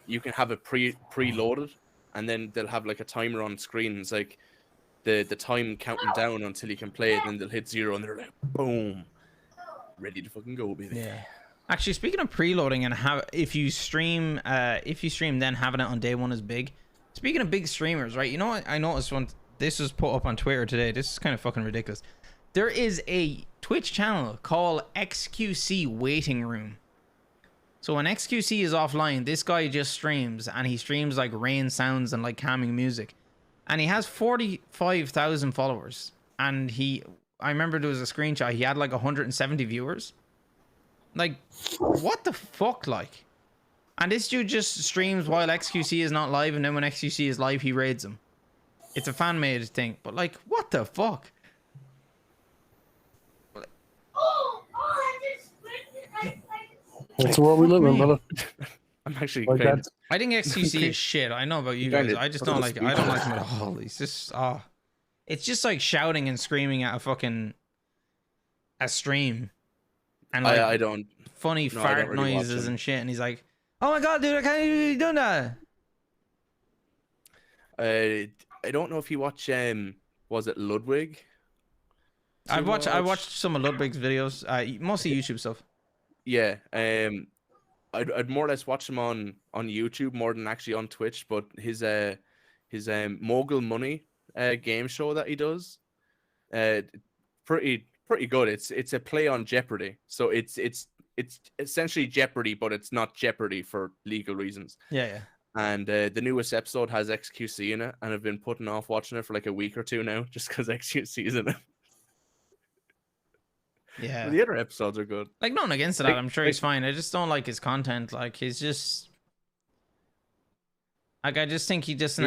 you can have it preloaded, and then they'll have like a timer on screen. It's like the time counting down until you can play it, and they'll hit 0, and they're like boom, ready to fucking go, baby. Yeah. Actually, speaking of preloading and if you stream then having it on day one is big. Speaking of big streamers, right? You know what I noticed when this was put up on Twitter today? This is kind of fucking ridiculous. There is a Twitch channel called XQC Waiting Room. So when XQC is offline, this guy just streams, and he streams like rain sounds and like calming music. And he has 45,000 followers. And I remember there was a screenshot, he had like 170 viewers. Like, what the fuck, like? And this dude just streams while XQC is not live, and then when XQC is live, he raids him. It's a fan-made thing, but like, what the fuck? That's the world we live in, brother. I'm actually I think XQC is shit. I know about you guys. I just don't like it. I don't like him at all. He's just It's just like shouting and screaming at a stream, and like I don't funny no, I don't fart really watch noises him. and shit. And he's like, "Oh my god, dude, I can't believe you done that." I don't know if you watch was it Ludwig? I watched some of Ludwig's videos, mostly YouTube stuff. Yeah, I'd more or less watch him on YouTube more than actually on Twitch. But his Mogul Money game show that he does, pretty good. It's a play on Jeopardy, so it's essentially Jeopardy, but it's not Jeopardy for legal reasons. Yeah. And the newest episode has XQC in it, and I've been putting off watching it for like a week or two now, just because XQC is in it. Yeah. But the other episodes are good. Like, nothing against that. I'm sure he's fine. I just don't like his content. Like, he's just like, I just think he just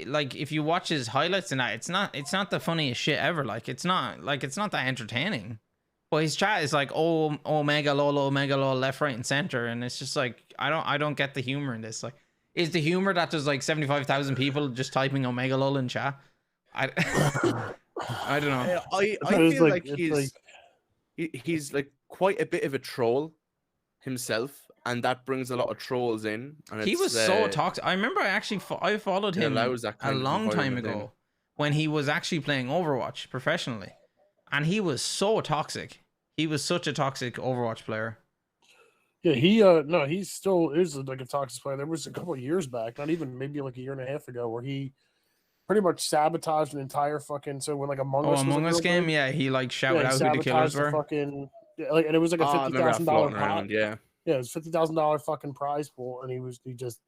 like, if you watch his highlights and that, it's not the funniest shit ever. Like, it's not that entertaining. But his chat is like, oh, omega lol, left, right, and center, and it's just like, I don't get the humor in this. Like, is the humor that there's like 75,000 people just typing omega lol in chat? I don't know. I feel like he's like quite a bit of a troll himself, and that brings a lot of trolls in. And He was so toxic. I remember I followed him a long time ago when he was actually playing Overwatch professionally, and he was so toxic. He was such a toxic Overwatch player. Yeah, he still is like a toxic player. There was a couple of years back, not even, maybe like a year and a half ago, where he pretty much sabotaged an entire fucking, so when like Among Us game, yeah, he like shouted out who the killers were. Fucking, like, and it was like a $50,000 prize. Yeah, it was $50,000 fucking prize pool, and he just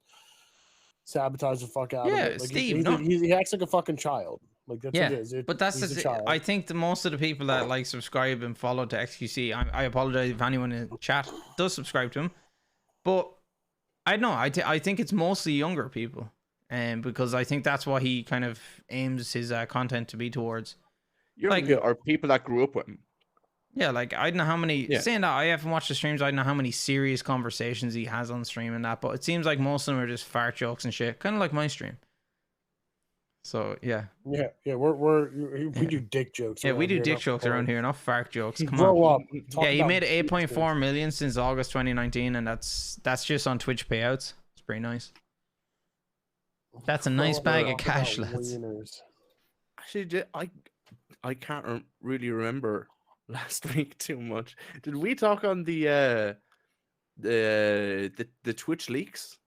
sabotaged the fuck out of it. Like, Steve, he acts like a fucking child. Like, that's what it is. But that's the thing. I think most of the people that like subscribe and follow to XQC, I apologize if anyone in chat does subscribe to him, but I don't know. I think it's mostly younger people, and because I think that's what he kind of aims his content to be towards. Are people that grew up with him. Yeah, like, I don't know how many, saying that I haven't watched the streams, I don't know how many serious conversations he has on stream and that, but it seems like most of them are just fart jokes and shit, kind of like my stream. So yeah, we do dick jokes. Yeah, we do dick jokes around here, not fart jokes. Come Grow on. up. Yeah, he made 8.4 million since August 2019, and that's just on Twitch payouts. It's pretty nice. That's a nice bag of cash, lads. Actually, I can't really remember last week too much. Did we talk on the Twitch leaks?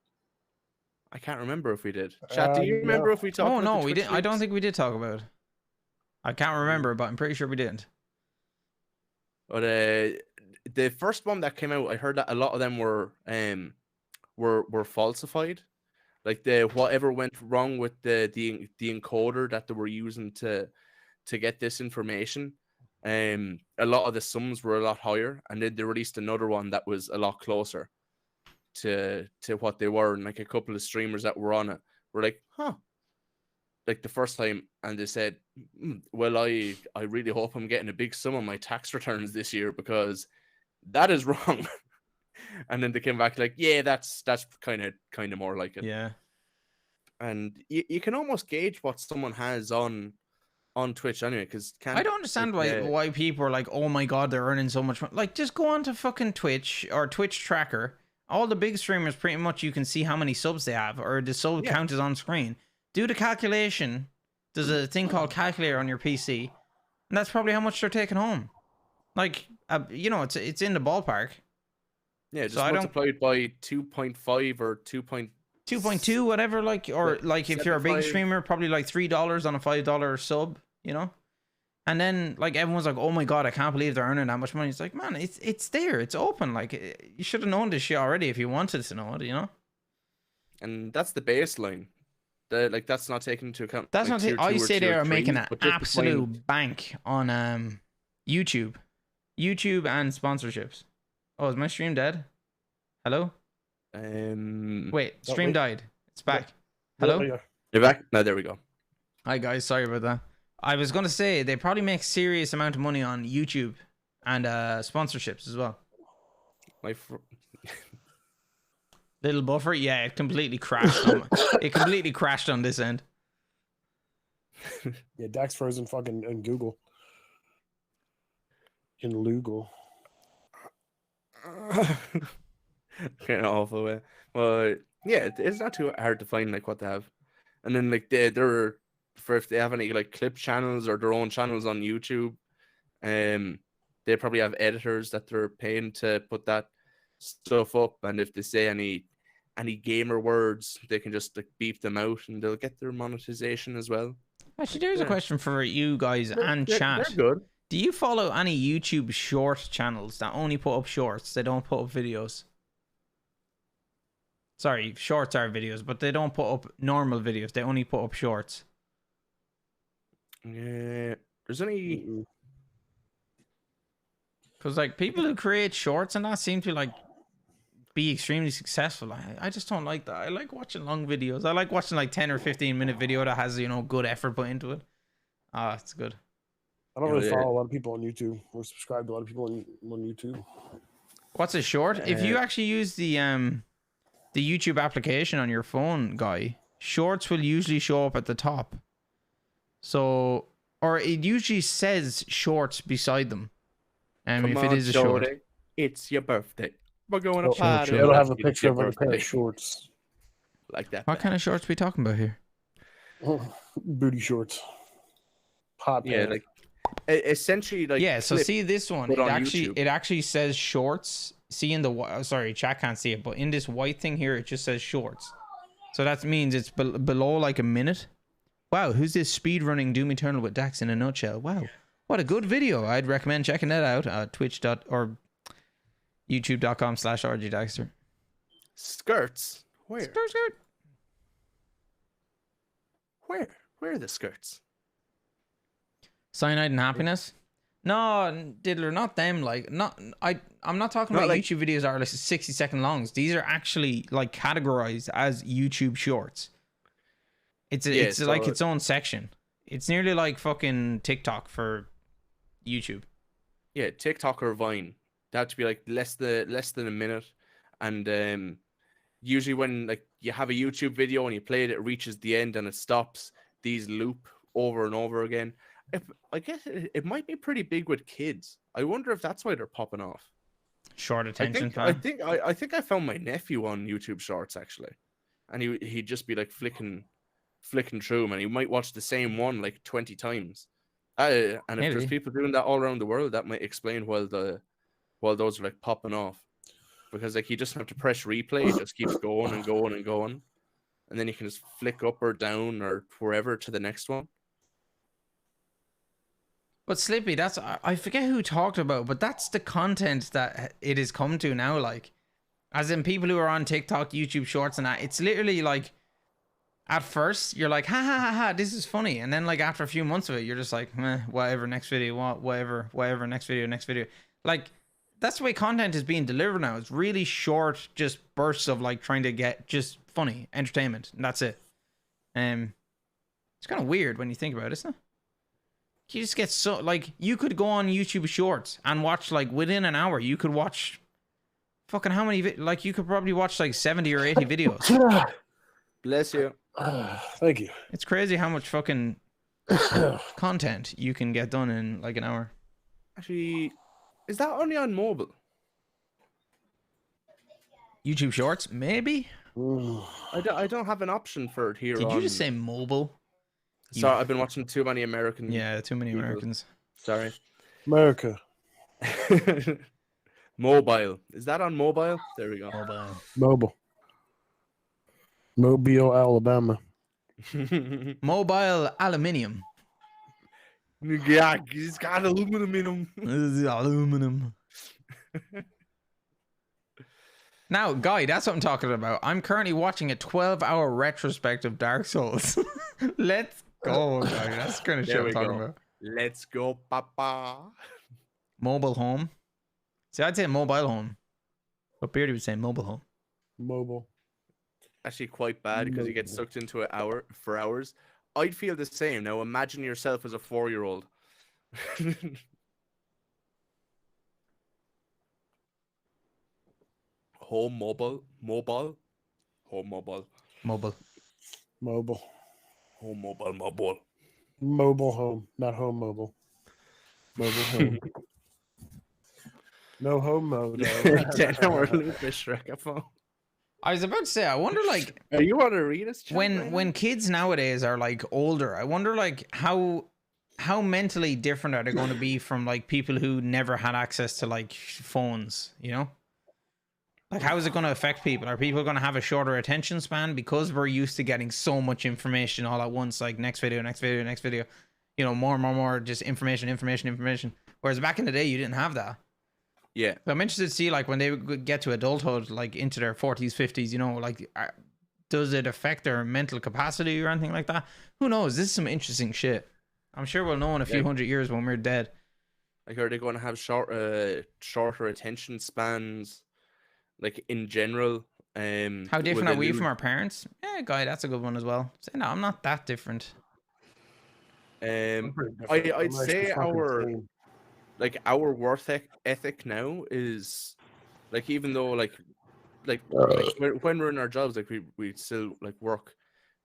I can't remember if we did. Chat, do you remember if we talked? Oh no, we didn't. I don't think we did talk about it. I can't remember, but I'm pretty sure we didn't. But the first one that came out, I heard that a lot of them were falsified. Like, whatever went wrong with the encoder that they were using to get this information, a lot of the sums were a lot higher, and then they released another one that was a lot closer to what they were. And like, a couple of streamers that were on it were like, like the first time, and they said, well, I really hope I'm getting a big sum on my tax returns this year, because that is wrong. And then they came back like, yeah, that's kind of more like it. Yeah. And you can almost gauge what someone has on Twitch anyway, because I don't understand why people are like, oh my god, they're earning so much money. Like, just go on to fucking Twitch or Twitch Tracker. All the big streamers, pretty much, you can see how many subs they have, or the sub count is on screen. Do the calculation. There's a thing called calculator on your PC, and that's probably how much they're taking home. Like, it's in the ballpark. Yeah, just multiply it by 2.5 or 2.2, whatever. Like, or like, if you're a big streamer, probably like $3 on a $5 sub. And then, like, everyone's like, oh my god, I can't believe they're earning that much money. It's like, man, it's there, it's open. Like, you should have known this shit already if you wanted to know it, And that's the baseline. That's not taken into account. That's like, not. I say they are making an absolute bank on YouTube and sponsorships. Oh, is my stream dead? Hello? Wait, stream died. It's back. Hello? You're back? No, there we go. Hi guys, sorry about that. I was gonna say they probably make serious amount of money on YouTube and sponsorships as well. Little buffer, yeah, it completely crashed. It completely crashed on this end. Yeah, Daxter in fucking in Google. In Lugal. Kind of awful way. Well, yeah, it's not too hard to find like what they have, and then like they're for if they have any like clip channels or their own channels on YouTube, they probably have editors that they're paying to put that stuff up, and if they say any gamer words, they can just like beep them out, and they'll get their monetization as well. Actually, there's a question for you guys and They're chat. good. Do you follow any YouTube short channels that only put up shorts? They don't put up videos. Sorry, shorts are videos, but they don't put up normal videos. They only put up shorts. Yeah, there's any. Because like people who create shorts and that seem to like be extremely successful. I just don't like that. I like watching long videos. I like watching like 10 or 15-minute video that has, you know, good effort put into it. Ah, it's good. I don't really follow a lot of people on YouTube or subscribe to a lot of people on YouTube. What's a short? If you actually use the YouTube application on your phone, guy, shorts will usually show up at the top. So, or it usually says shorts beside them. If it is a short. It's your birthday. We're going to party. It'll have a picture of like a pair of shorts. Like that. What kind of shorts are we talking about here? Booty shorts. Hot yeah, like essentially like yeah. So see this one. It YouTube. actually says shorts. See in the sorry, chat can't see it, but in this white thing here, it just says shorts. So that means it's below like a minute. Wow, who's this speed running Doom Eternal with Dax in a nutshell? Wow, what a good video. I'd recommend checking that out at twitch.or youtube.com/RGDaxter. Skirts? Where? Skirt. Where are the skirts? Cyanide and Happiness? No, Diddler, not them. Like, I'm not talking about like, YouTube videos that are like 60-second longs. These are actually like categorized as YouTube shorts. It's like its own section. It's nearly like fucking TikTok for YouTube. Yeah, TikTok or Vine. That have to be like less than a minute, and usually when like you have a YouTube video and you play it, it reaches the end and it stops. These loop over and over again. I guess it might be pretty big with kids. I wonder if that's why they're popping off. Short attention I span. I think I found my nephew on YouTube Shorts actually, and he'd just be like flicking through them, and he might watch the same one like 20 times. And if there's people doing that all around the world, that might explain why those are like popping off, because like you just have to press replay, it just keeps going and going and going, and then you can just flick up or down or wherever to the next one. But Slippy, I forget who talked about, but that's the content that it has come to now. Like, as in people who are on TikTok, YouTube Shorts, and that. It's literally like, at first you're like, ha ha ha ha, this is funny, and then like after a few months of it, you're just like, meh, whatever, next video, whatever, next video. Like, that's the way content is being delivered now. It's really short, just bursts of like trying to get just funny entertainment, and that's it. It's kind of weird when you think about it, isn't it? You just get so like you could go on YouTube Shorts and watch like within an hour you could watch fucking how many like you could probably watch like 70 or 80 videos. Bless you. Thank you. It's crazy how much fucking content you can get done in like an hour. Actually, is that only on mobile? YouTube Shorts, maybe. I don't have an option for it here. Did you just say mobile? Sorry, I've been watching too many American. Yeah, too many people. Americans. Sorry. America. Mobile. Is that on mobile? There we go. Mobile. Mobile, Alabama. Mobile aluminium. Yeah, it's got aluminum in them. Aluminum. Now, Guy, that's what I'm talking about. I'm currently watching a 12-hour retrospective of Dark Souls. Let's go, Guy. That's the kind of shit I'm talking about. Let's go, Papa. Mobile home. See, I'd say mobile home. But Beardy would say mobile home. Mobile. Actually, quite bad because you get sucked into it for hours. I'd feel the same. Now, imagine yourself as a 4-year-old. Home mobile. Mobile. Mobile. Home mobile. Mobile home, not home mobile. Mobile home. No home mode. Dana or Lucas Shrek a phone. I was about to say, I wonder like Are you want to read us? when kids nowadays are like older, I wonder like how mentally different are they going to be from like people who never had access to like phones, you know? Like how is it going to affect people? Are people going to have a shorter attention span because we're used to getting so much information all at once, like next video, you know, more, just information. Whereas back in the day, you didn't have that. Yeah. So I'm interested to see like when they would get to adulthood, like into their 40s, 50s, you know, like does it affect their mental capacity or anything like that? Who knows? This is some interesting shit. I'm sure we'll know in a few hundred years when we're dead. Like, are they going to have shorter attention spans, like in general? How different are we from our parents? Yeah, guy, that's a good one as well. Say no, I'm not that different. I'd say our worth ethic now is like, even though like when we're in our jobs, like we still like work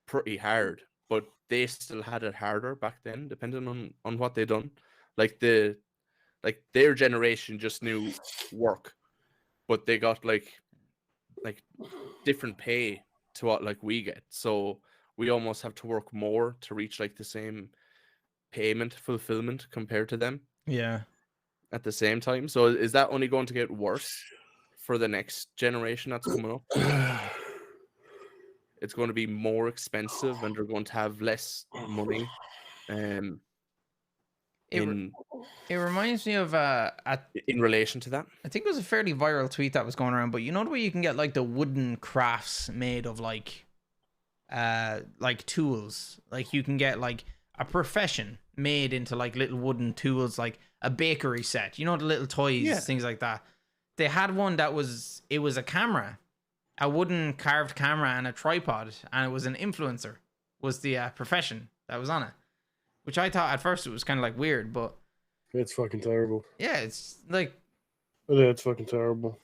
pretty hard, but they still had it harder back then, depending on what they done. Like their generation just knew work, but they got like different pay to what like we get. So we almost have to work more to reach like the same payment fulfillment compared to them. Yeah. At the same time. So is that only going to get worse for the next generation that's coming up? It's going to be more expensive and they're going to have less money. It reminds me of in relation to that. I think it was a fairly viral tweet that was going around, but you know the way you can get like the wooden crafts made of like tools. Like you can get like a profession made into like little wooden tools, like a bakery set, you know, the little toys, things like that. They had one that was a camera, a wooden carved camera and a tripod, and it was an influencer was the profession that was on it, which I thought at first it was kind of like weird, but it's fucking terrible. Yeah, it's like it's fucking terrible.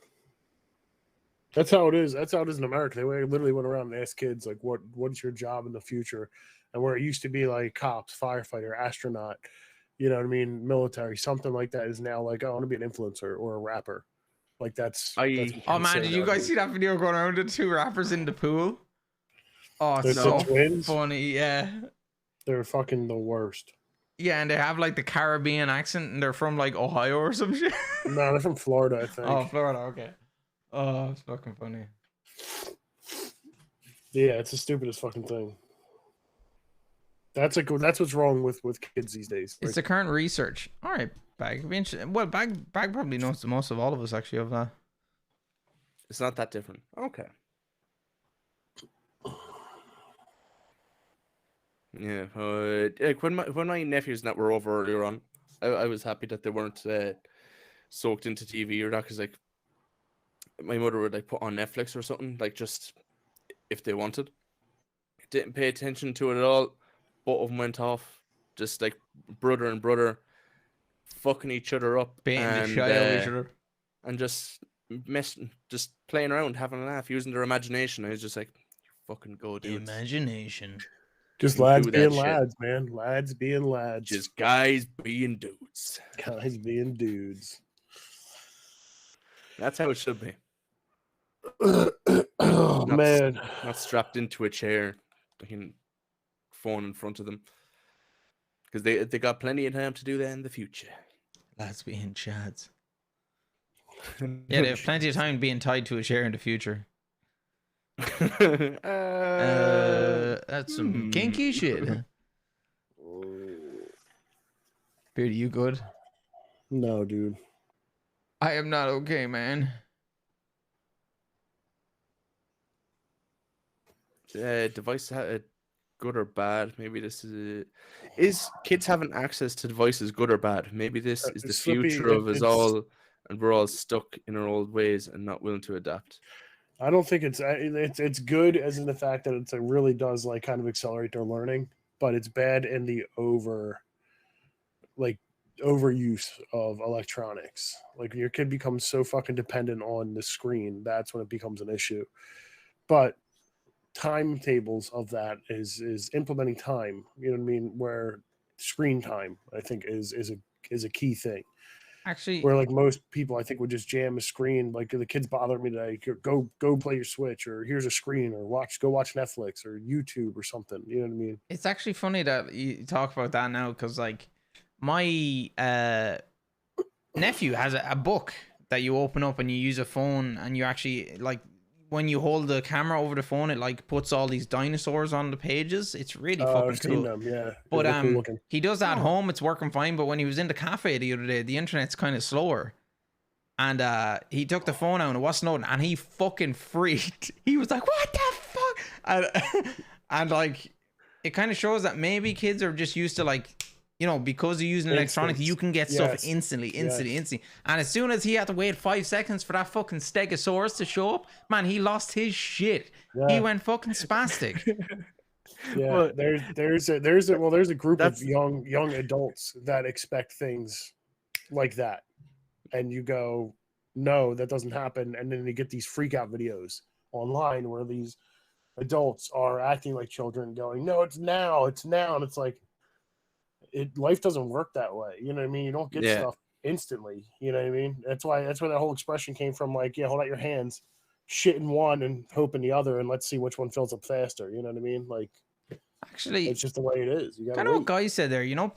That's how it is. That's how it is in America. They literally went around and asked kids like, what's your job in the future? And where it used to be like cops, firefighter, astronaut, you know what I mean, military, something like that, is now like, oh, I want to be an influencer or a rapper. Like that's oh man, did you guys see that video going around of two rappers in the pool? Oh, it's so funny. Yeah, they're fucking the worst. Yeah, and they have like the Caribbean accent, and they're from like Ohio or some shit. No, they're from Florida, I think. Oh, Florida. Okay. Oh, it's fucking funny. Yeah, it's the stupidest fucking thing. That's what's wrong with kids these days. It's the current research. All right, Bag. Well, Bag probably knows the most of all of us actually of that. It's not that different. Okay. Yeah, like when my nephews and that were over earlier on, I was happy that they weren't soaked into TV or that, because like my mother would like put on Netflix or something, like just if they wanted. Didn't pay attention to it at all. Both of them went off, just like brother and brother, fucking each other up, beating the shit out of each other, and just playing around, having a laugh, using their imagination. I was just like, fucking go, dudes. Imagination. Just lads being lads, man. Lads being lads. Just guys being dudes. Guys being dudes. That's how it should be. Oh, man. Not strapped into a chair, fucking phone in front of them. Because they got plenty of time to do that in the future. Lads being chads. Yeah, they have plenty of time being tied to a chair in the future. That's some kinky shit. Dude, you good? No, dude. I am not okay, man. Device good or bad? Maybe this is kids having access to devices good or bad? Maybe this is the future of us all, and we're all stuck in our old ways and not willing to adapt. I don't think it's good, as in the fact that it really does like kind of accelerate their learning, but it's bad in the overuse of electronics. Like your kid becomes so fucking dependent on the screen, that's when it becomes an issue. But timetables of that is implementing time, you know what I mean, where screen time, I think is a key thing. Actually, Where like most people, I think, would just jam a screen. Like the kids bother me today. Go play your Switch, or here's a screen, or go watch Netflix or YouTube or something. You know what I mean? it's actually funny that you talk about that now, because like my nephew has a book that you open up and you use a phone, and you actually like when you hold the camera over the phone, it like puts all these dinosaurs on the pages. It's really fucking I've seen cool. them, yeah. But They're cool looking. he does that at home. It's working fine. But when he was in the cafe the other day, the internet's kind of slower. And he took the phone out and it wasn't loading, and he fucking freaked. He was like, "What the fuck?" And like, it kind of shows that maybe kids are just used to like, you know, because you're using electronics, you can get stuff instantly. And as soon as he had to wait 5 seconds for that fucking Stegosaurus to show up, man, he lost his shit. Yeah. He went fucking spastic. Yeah, Well, there's a group of young adults that expect things like that, and you go, no, that doesn't happen, and then you get these freak out videos online where these adults are acting like children, going, no, it's now, and it's like, life doesn't work that way. You know what I mean? You don't get stuff instantly. You know what I mean? That's where that whole expression came from. Like, yeah, hold out your hands, shit in one and hope in the other, and let's see which one fills up faster. You know what I mean? Like, actually, it's just the way it is. You I gotta know wait. what Guy said there. You know,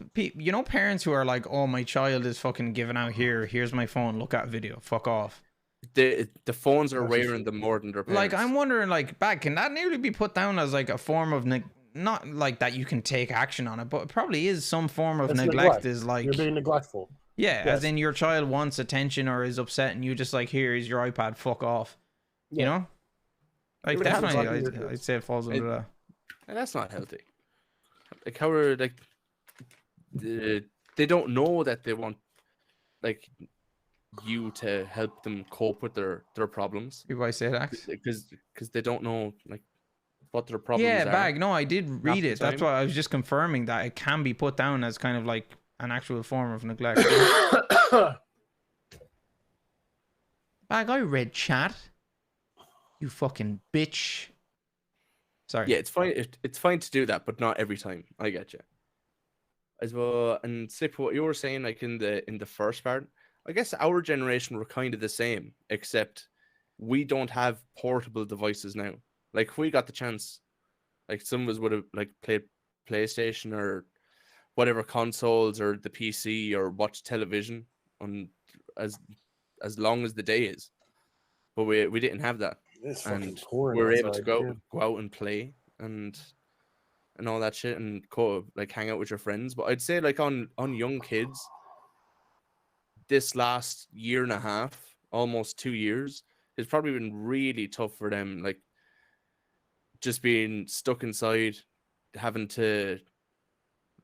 parents who are like, "Oh, my child is fucking giving out here. Here's my phone. Look at video. Fuck off." The phones are wearing them more than their parents. Like, I'm wondering, like, can that nearly be put down as like a form of not like that you can take action on it, but it probably is some form of neglect. Is like you're being neglectful. Yeah, as in your child wants attention or is upset, and you just like, here's your iPad. Fuck off. You know, like definitely, I'd say it falls under that. And that's not healthy. Like how are like they don't know that they want like you to help them cope with their problems. Why say that? Because they don't know like what their problems are. Yeah, Bag. No, I did read it. That's why I was just confirming that it can be put down as kind of like an actual form of neglect. Bag, I read chat. You fucking bitch. Sorry. Yeah, it's fine. It's fine to do that, but not every time. I get you. As well, and Sip, what you were saying, like in the first part, I guess our generation were kind of the same, except we don't have portable devices now. Like if we got the chance, like some of us would have like played PlayStation or whatever consoles or the PC or watched television on as long as the day is. But we didn't have that. And we're able to go out and play and all that shit and like hang out with your friends. But I'd say like on young kids, this last year and a half, almost 2 years, has probably been really tough for them. Like just being stuck inside, having to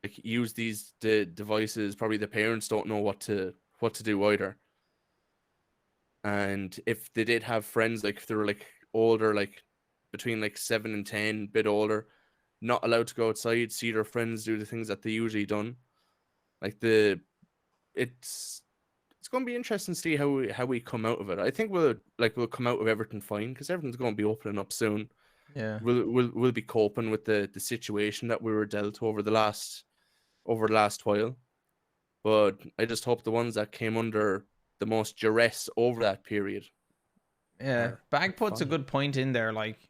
like use these devices. Probably the parents don't know what to do either. And if they did have friends, like if they were like older, like between like 7 and 10, a bit older, not allowed to go outside, see their friends, do the things that they usually done. Like it's going to be interesting to see how we come out of it. I think we'll come out of everything fine because everything's going to be opening up soon. Yeah, we'll be coping with the situation that we were dealt over the last while. But I just hope the ones that came under the most duress over that period. Yeah, Bag puts a good point in there. Like,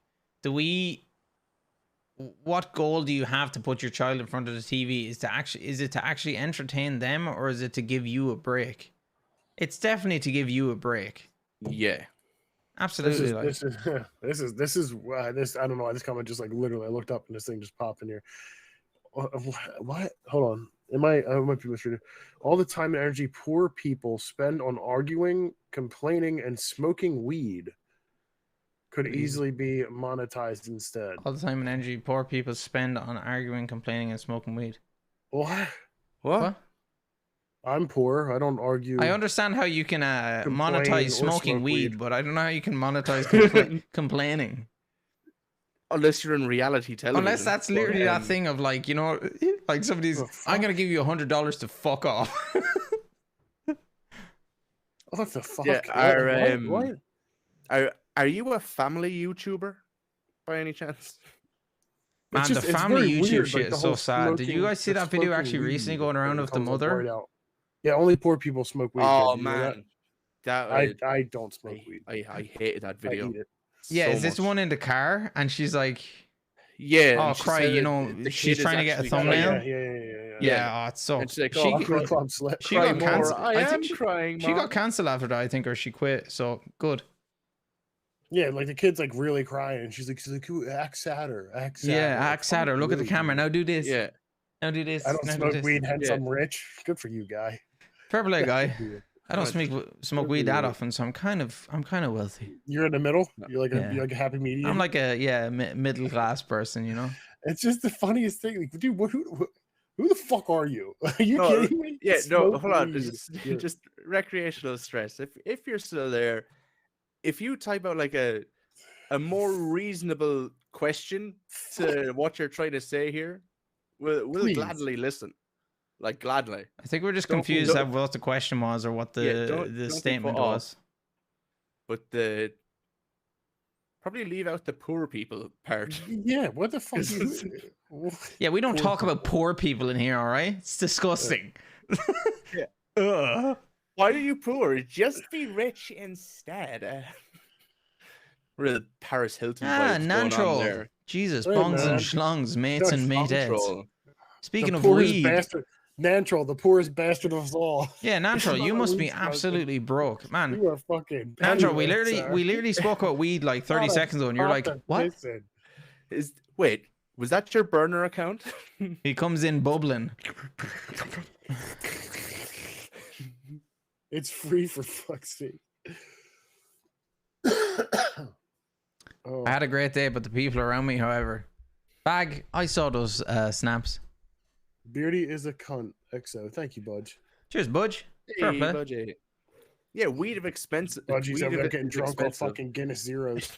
what goal do you have to put your child in front of the TV? Is it to actually entertain them, or is it to give you a break? It's definitely to give you a break. Yeah, absolutely. This is I don't know. This comment just like literally I looked up and this thing just popped in here. What? Hold on. I might be misreading. All the time and energy poor people spend on arguing, complaining, and smoking weed could easily be monetized instead. All the time and energy poor people spend on arguing, complaining, and smoking weed. What? I'm poor. I don't argue. I understand how you can monetize smoking weed, but I don't know how you can monetize complaining. Unless you're in reality television. Unless that's literally that thing of like, you know, like somebody's, I'm going to give you $100 to fuck off. What the fuck? Yeah, what? Are you a family YouTuber by any chance? Man, the it's family very YouTube weird, shit like, the is so whole sad. Did you smoking- guys see the that video smoking actually recently weed going around thing of the comes up right mother? out. Yeah, only poor people smoke weed. Oh Did you hear that? man, that I don't smoke weed. I hated that I video. eat it. Yeah, so is this the much. one in the car? And she's like, Yeah, oh, and she cry, said you know, the she's kid is trying to get a actually thumbnail. crying. Yeah. Yeah, oh, it's so. And she's like, she oh, cry, Club slip. she cry got more. cancelled. I think am crying, she got Mom. cancelled after that, I think, or she quit. So good. Yeah, like the kid's like really crying, and she's like, "Ooh, act sadder, act sadder." Yeah, Like, act sadder. fuck Look at the you, camera. dude. Now do this. Yeah, Now do this. I don't now do smoke this. weed, hence Yeah. I'm rich. Good for you, guy. Fair play, guy. Good for you. I don't Right. smoke weed that often, so I'm kind of wealthy. You're in the middle. You're like Yeah. you're like a happy medium. I'm like a middle class person, you know. It's just the funniest thing, like, dude. Who the fuck are you? Are you No, kidding me? yeah, no, Smoke hold on. weed. Just, Yeah. just recreational stress. If you're still there, if you type out like a more reasonable question to what you're trying to say here, we'll Please. gladly listen. Like gladly. I think we're just Don't- confused don't- at what the question was or what Yeah, the don't be statement put off. was. But probably leave out the poor people part. Yeah, what the fuck? Yeah, we don't Poor talk about people. poor people in here, all right? It's disgusting. Yeah. Ugh. Why are you poor? Just be rich instead. Real Paris Hilton Ah, vibes going on Nantrol. there. Jesus, Hey, bongs man. and schlongs, mates and mateheads. Control. Speaking The of poorest weed, bastard, Nantrol, the poorest bastard of us all. yeah, Nantrol, you must be Weed smoking. absolutely broke, man. You are fucking. Nantrol, we penniless, literally sir. spoke about weed like 30 Not a seconds ago, and you're like, drop of what? piss in. Wait, was that your burner account? He comes in bubbling. It's free for fuck's sake. Oh, I had a great day, but the people around me, however. Bag, I saw those snaps. Beardy is a cunt. XO. Thank you, Budge. Cheers, Budge. Fair Hey, play. budgie. Yeah, weed of expensive. Budgie's weed over of there getting drunk on expensive. fucking Guinness Zeros.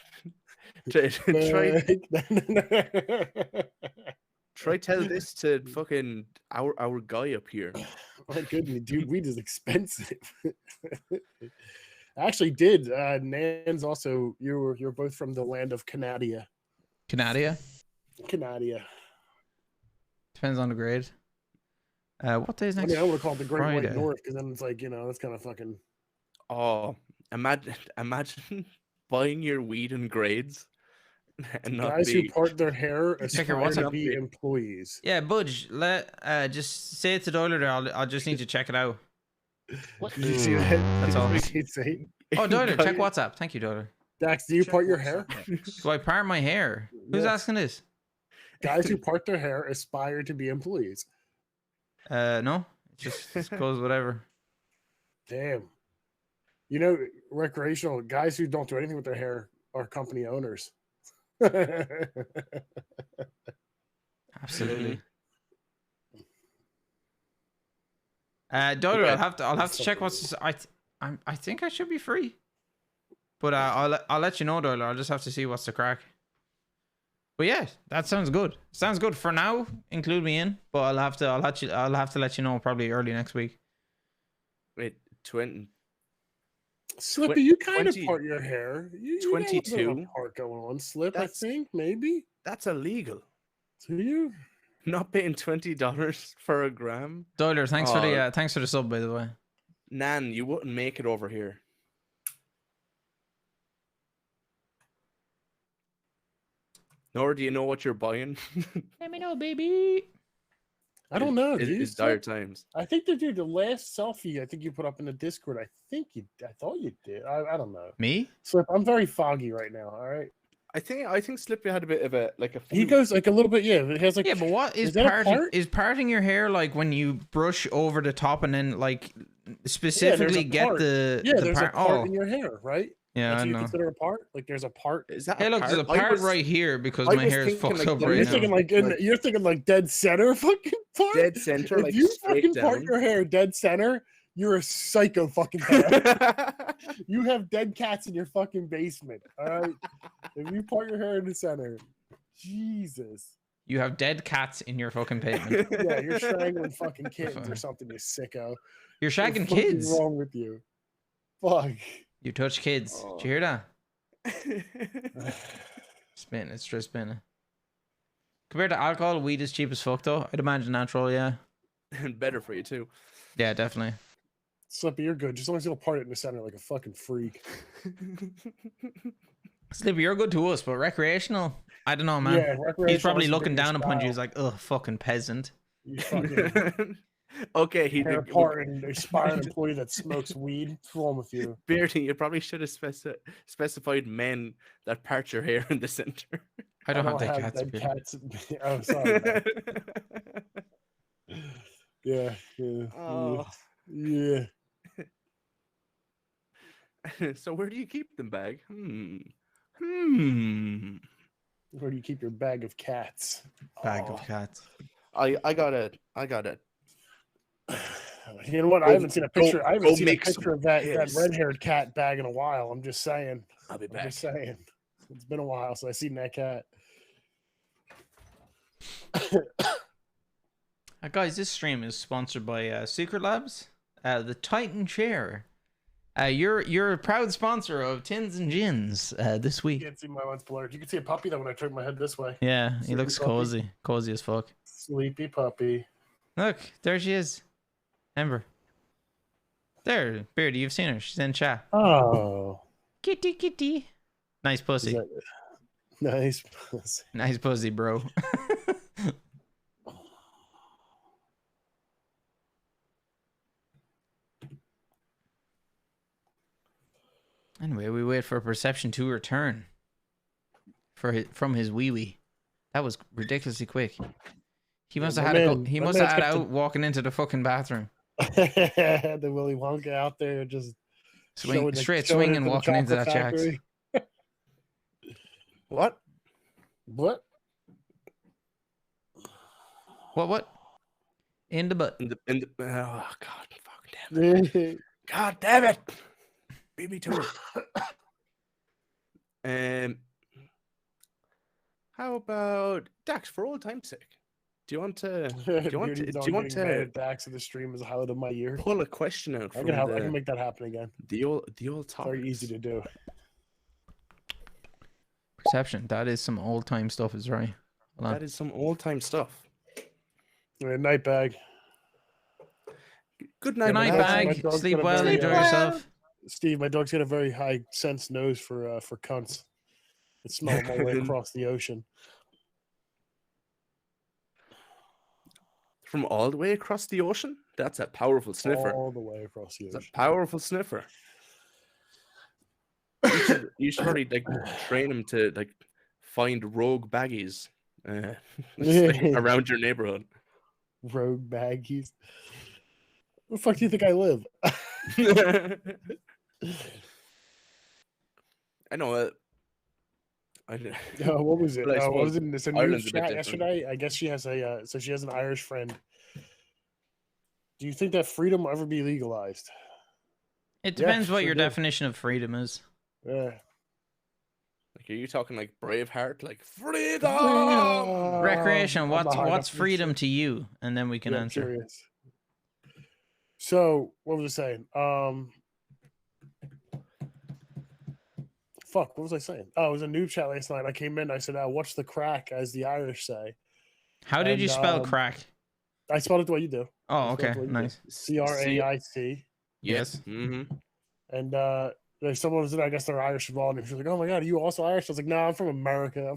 Try tell this to fucking our guy up here. My goodness, dude, weed is expensive. I actually did. Nan's also you're both from the land of Canadia. Canadia. Canadia. Depends on the grade. What day is I next? mean, I would have called it the Great Friday. White North because then it's like, that's kind of fucking. Oh, imagine buying your weed in grades and not Guys be. who part their hair Check your aspire to WhatsApp. be employees. Yeah, Budge, just say it to Doyler there. I'll just need to check it out. What did you see that? That's all. Did you say? Oh, Doyler, check WhatsApp. Thank you, Doyler. Dax, do you part your hair? Do I part my hair? Who's Yeah. asking this? Guys who part their hair aspire to be employees. No. It just goes whatever. Damn. Recreational guys who don't do anything with their hair are company owners. Absolutely. Doyler, I'll have to check what's. I think I should be free. But I'll let you know, Doyler. I'll just have to see what's the crack. But yeah, that sounds good. Sounds good for now. Include me in, but I'll have to let you know probably early next week. Wait, 20. Slippy, you kind of 20 part your hair. You got a bit of a 22? part going on. Slip, That's- I think, maybe. That's illegal. Do you? Not paying $20 for a gram. Doyler, thanks for the sub, by the way. Nan, you wouldn't make it over here. Nor do you know what you're buying. Let me know, baby. I don't know. Do you, It's dire Slip? times. I think the last selfie I think you put up in the Discord. I thought you did. I don't know. Me? Slip, I'm very foggy right now. All right. I think Slippy had a bit of a He flu. goes like a little bit. Yeah, it has like. Yeah, but what is that a parting? part? Is parting your hair like when you brush over the top and then like Yeah, there's specifically a get part. the Yeah, there's part? a part Oh, in your hair, right? yeah, That's I what you know. consider a part. Like there's a part. Is that Hey, a look, there's a part? I part was right here because I my was hair is thinking, fucked like, up the right You're now. thinking you're thinking like dead center fucking part. dead center, If like you straight fucking part down. your hair dead center, you're a psycho fucking cat. You have dead cats in your fucking basement. All right. If you part your hair in the center, Jesus. You have dead cats in your fucking pavement. Yeah, you're strangling fucking kittens or something, you sicko. You're What shagging the fuck is kids. wrong with you? Fuck. You touch kids. Did you hear that? Oh. Spin. It's just spinning. Compared to alcohol, weed is cheap as fuck though. I'd imagine natural, yeah. And better for you too. Yeah, definitely. Slippy, you're good. Just as long as you don't part it in the center like a fucking freak. Slippy, you're good to us, but recreational, I don't know, man. Yeah, He's probably recreational looking isn't down your upon you. style. He's like, ugh, fucking peasant. You fucking Okay, hair parting, expired employee that smokes weed. What's wrong with you? Beardy, you probably should have specified men that part your hair in the center. I don't have that dead cats. cats. Oh, sorry. Man. Yeah, yeah, Oh. yeah. So where do you keep them, bag? Hmm. Where do you keep your bag of cats? Bag of cats. I got it. You know what? I haven't seen a picture. I haven't go seen a make some picture of that piss. red-haired cat bag in a while. I'm just saying. I'll be back. I'm just saying. It's been a while since I seen that cat. Guys, this stream is sponsored by Secret Labs, the Titan chair. You're a proud sponsor of Tins&Gins this week. You can't see my one's blurred. You can see a puppy though when I turn my head this way. Yeah, he Sleepy looks puppy. cozy as fuck. Sleepy puppy. Look, there she is, Ember. There, Beardy, you've seen her. She's in chat. Oh, kitty. Nice pussy. Nice pussy. Nice pussy, bro. Anyway, we wait for Perception to return from his wee. That was ridiculously quick. He must have had to go. He must have had out walking into the fucking bathroom. The Willy Wonka out there just swinging, walking into that Jack's. What? What? In the butt. In the oh god, fucking damn it. God damn it. Beat me to it. How about Dax for old time's sake? Do you want to? Do you want to? Dax in the stream is a highlight of my year. Pull a question out. I can make that happen again. The old topic. Very easy to do. Perception. That is some old time stuff, is right. That is some old time stuff. Night bag. Good night, bag. Sleep well. Enjoy yourself. Steve, my dog's got a very high sense nose for cunts. It smells all the way across the ocean. From all the way across the ocean? That's a powerful sniffer. All the way across the ocean. It's a powerful sniffer. You should probably train him to find rogue baggies around your neighborhood. Rogue baggies. Where the fuck do you think I live? I know. What was it? What was it? It's a news chat yesterday. I guess she has so she has an Irish friend. Do you think that freedom will ever be legalized? It depends what your definition of freedom is. Yeah. Are you talking like Braveheart, like freedom? Recreation. What's freedom to you? And then we can answer. Curious. So what was I saying? Fuck, what was I saying? Oh, it was a noob chat last night. I came in, I said, what's the crack, as the Irish say. How did you spell crack? I spelled it the way you do. Oh, okay. Nice. CRAIC. Yes. Mm-hmm. And there's someone was in, I guess they're Irish involved, and she was like, oh my god, are you also Irish? I was like, no, I'm from America.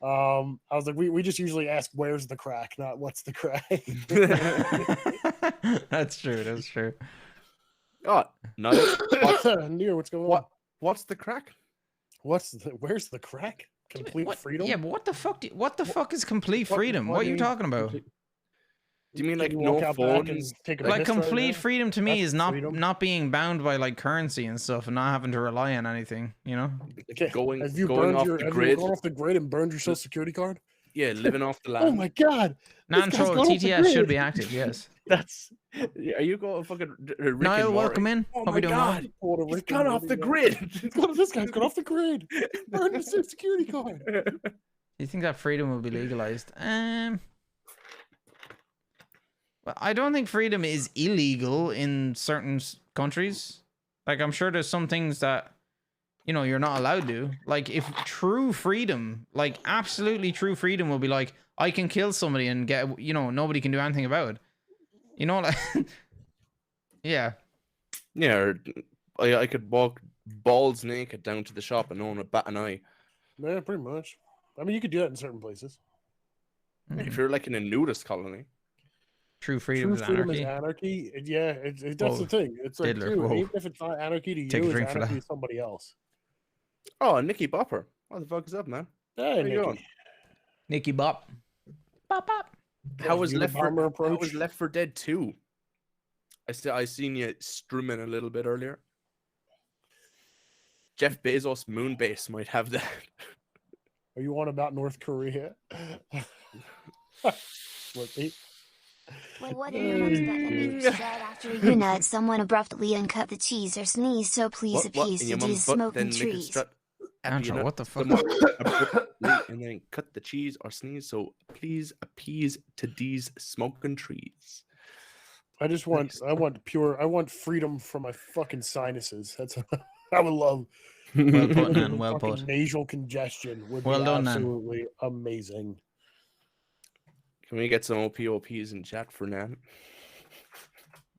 I was like, we just usually ask where's the crack, not what's the crack. That's true. Oh, no. Near, what's going on? What's the crack? Where's the crack? Complete freedom? Yeah, but what the fuck is complete freedom? What are you talking about? Do you mean like no phones? Like complete freedom to me is not being bound by like currency and stuff and not having to rely on anything, you know? Going off the grid and burned your social security card? Yeah, living off the land. Oh my god. Non-troll TTS should be active, yes. Are you going fucking Rick Niall, welcome in. Oh my god. He's gone off the grid. This guy's gone off the grid. Burned his social security card. Do you think that freedom will be legalized? Well, I don't think freedom is illegal in certain countries. Like, I'm sure there's some things that you know, you're not allowed to. Like, if true freedom, like absolutely true freedom, will be like, I can kill somebody and get, you know, nobody can do anything about it. You know, like, yeah. Yeah, or I could walk balls naked down to the shop and no one would bat an eye. Yeah, pretty much. I mean, you could do that in certain places. If you're like in a nudist colony. True freedom True is freedom anarchy. is anarchy. Yeah, that's the thing. It's like, Diddler, dude, whoa. even if it's not anarchy to Take a you, it's drink for anarchy that. to somebody else. Oh, Nicky Bopper. What the fuck is up, man? Hey, How you Nicky. going? Nicky Bop. Bop bop. How was Left for Unabomber approach? How was Left 4 Dead 2? I seen you strumming a little bit earlier. Jeff Bezos Moonbase might have that. Are you on about North Korea? Slippy. Well, what did you notice that the mute said after you nut someone abruptly and cut the cheese or sneeze, so please appease In to your mum's these butt, smoking then make it trees. strut. Andrew, what the fuck? And then cut the cheese or sneeze, so please appease to these smoking trees. I just want, I want freedom from my fucking sinuses. That's what I would love. Well put, man. Well Fucking put. nasal congestion would Well be done, Nan. absolutely amazing. Can we get some OPOPs in chat for now?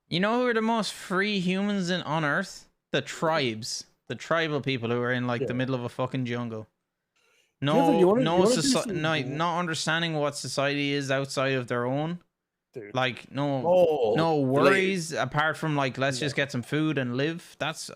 You know who are the most free humans on Earth? The tribes. The tribal people who are in like the middle of a fucking jungle. No, not understanding what society is outside of their own. Dude. Like no worries apart from like let's just get some food and live. That's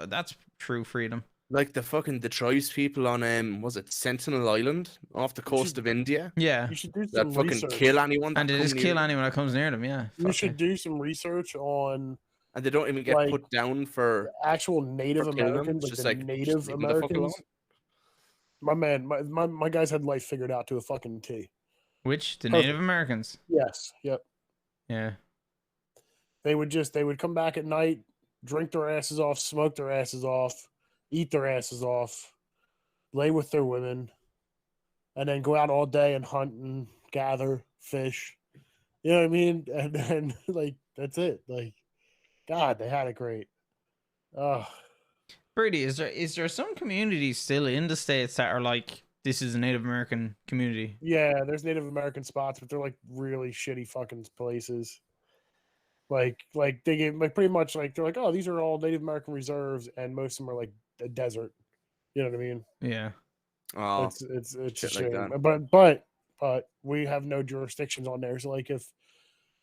true freedom. Like the tribes people on was it Sentinel Island off the coast of India? Yeah. You should do That some fucking research. kill anyone. And they just kill anyone that comes near them, yeah. You should do some research on. And they don't even get put down for actual Native Americans, just like the Native leave them the fuck alone. Americans. My man, my guys had life figured out to a fucking T. Which? The Perfect. Native Americans? Yes. Yep. Yeah. They would come back at night, drink their asses off, smoke their asses off, eat their asses off, lay with their women, and then go out all day and hunt and gather fish. You know what I mean? And then like that's it. Like, God, they had it great. Oh. Brady, is there some communities still in the States that are like this is a Native American community? Yeah, there's Native American spots, but they're like really shitty fucking places. Like they get like pretty much like they're like, oh, these are all Native American reserves, and most of them are like a desert. You know what I mean? Yeah. Oh, it's a shit shame. like But we have no jurisdictions on there. So like if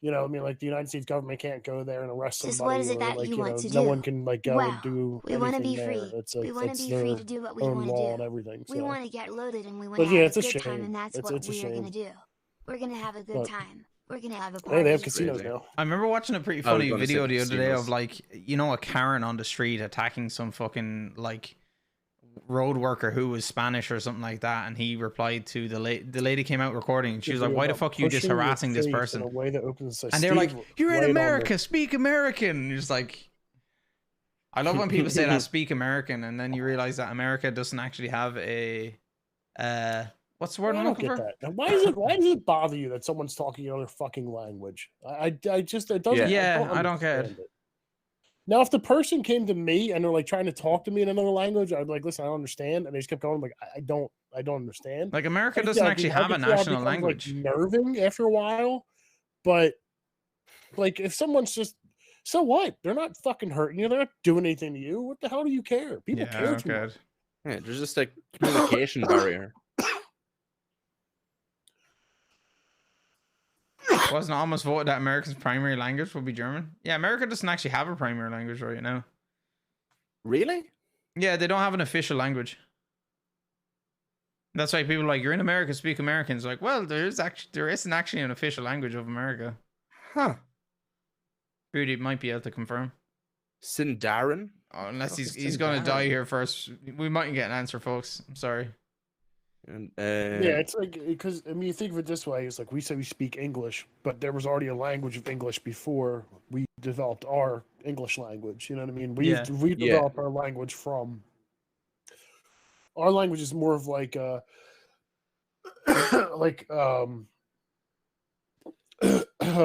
you know, I mean, like the United States government can't go there and arrest Just somebody. what is it or, that like, you want know, to no do? one can like go and do. We want to be anything free. there. It's like, We want to be their free to do what we own want to law do. and everything. We so. want to get loaded and we want But to yeah, have it's a a good time, shame. and that's It's what a we are going to shame. do. We're going to have a good But- time. We're going to have a Hey, party. they have casinos now. I remember watching a pretty I was funny gonna say video the other day casinos. of like, you know, a Karen on the street attacking some fucking like road worker who was Spanish or something like that, and he replied to the lady came out recording and she was like, why the fuck are you just Pushing your harassing this face in person? a way that opens And they're like, you're in right on America, speak American. And you're just like, I love when people say that, speak American, and then you realize that America doesn't actually have a what's the word I I'm don't looking get for? that. Now, why does it bother you that someone's talking another fucking language? I just it doesn't. Yeah, I don't care. understand it. Now, if the person came to me and they're like trying to talk to me in another language, I'd be like, listen, I don't understand, and they just kept going. I'm like, I don't understand. Like America I could doesn't see- I actually could- I have a could see how it national becomes, language. Like, nerving after a while, but like if someone's just so what? They're not fucking hurting you. They're not doing anything to you. What the hell do you care? People Yeah, care too okay. much. Yeah, there's just a communication barrier. Wasn't it almost voted that America's primary language would be German? Yeah, America doesn't actually have a primary language right now. Really? Yeah, they don't have an official language. That's why people are like, you're in America, speak American. It's like, well, there isn't actually an official language of America. Huh. Beardy might be able to confirm. Sindarin? Oh, unless Fuck is he's gonna Sindarin? die here first. We mightn't get an answer, folks. I'm sorry. And, Yeah, it's like because I mean, you think of it this way: it's like we say we speak English, but there was already a language of English before we developed our English language. You know what I mean? We Yeah. we Yeah. developed our language from. Our language is more of like like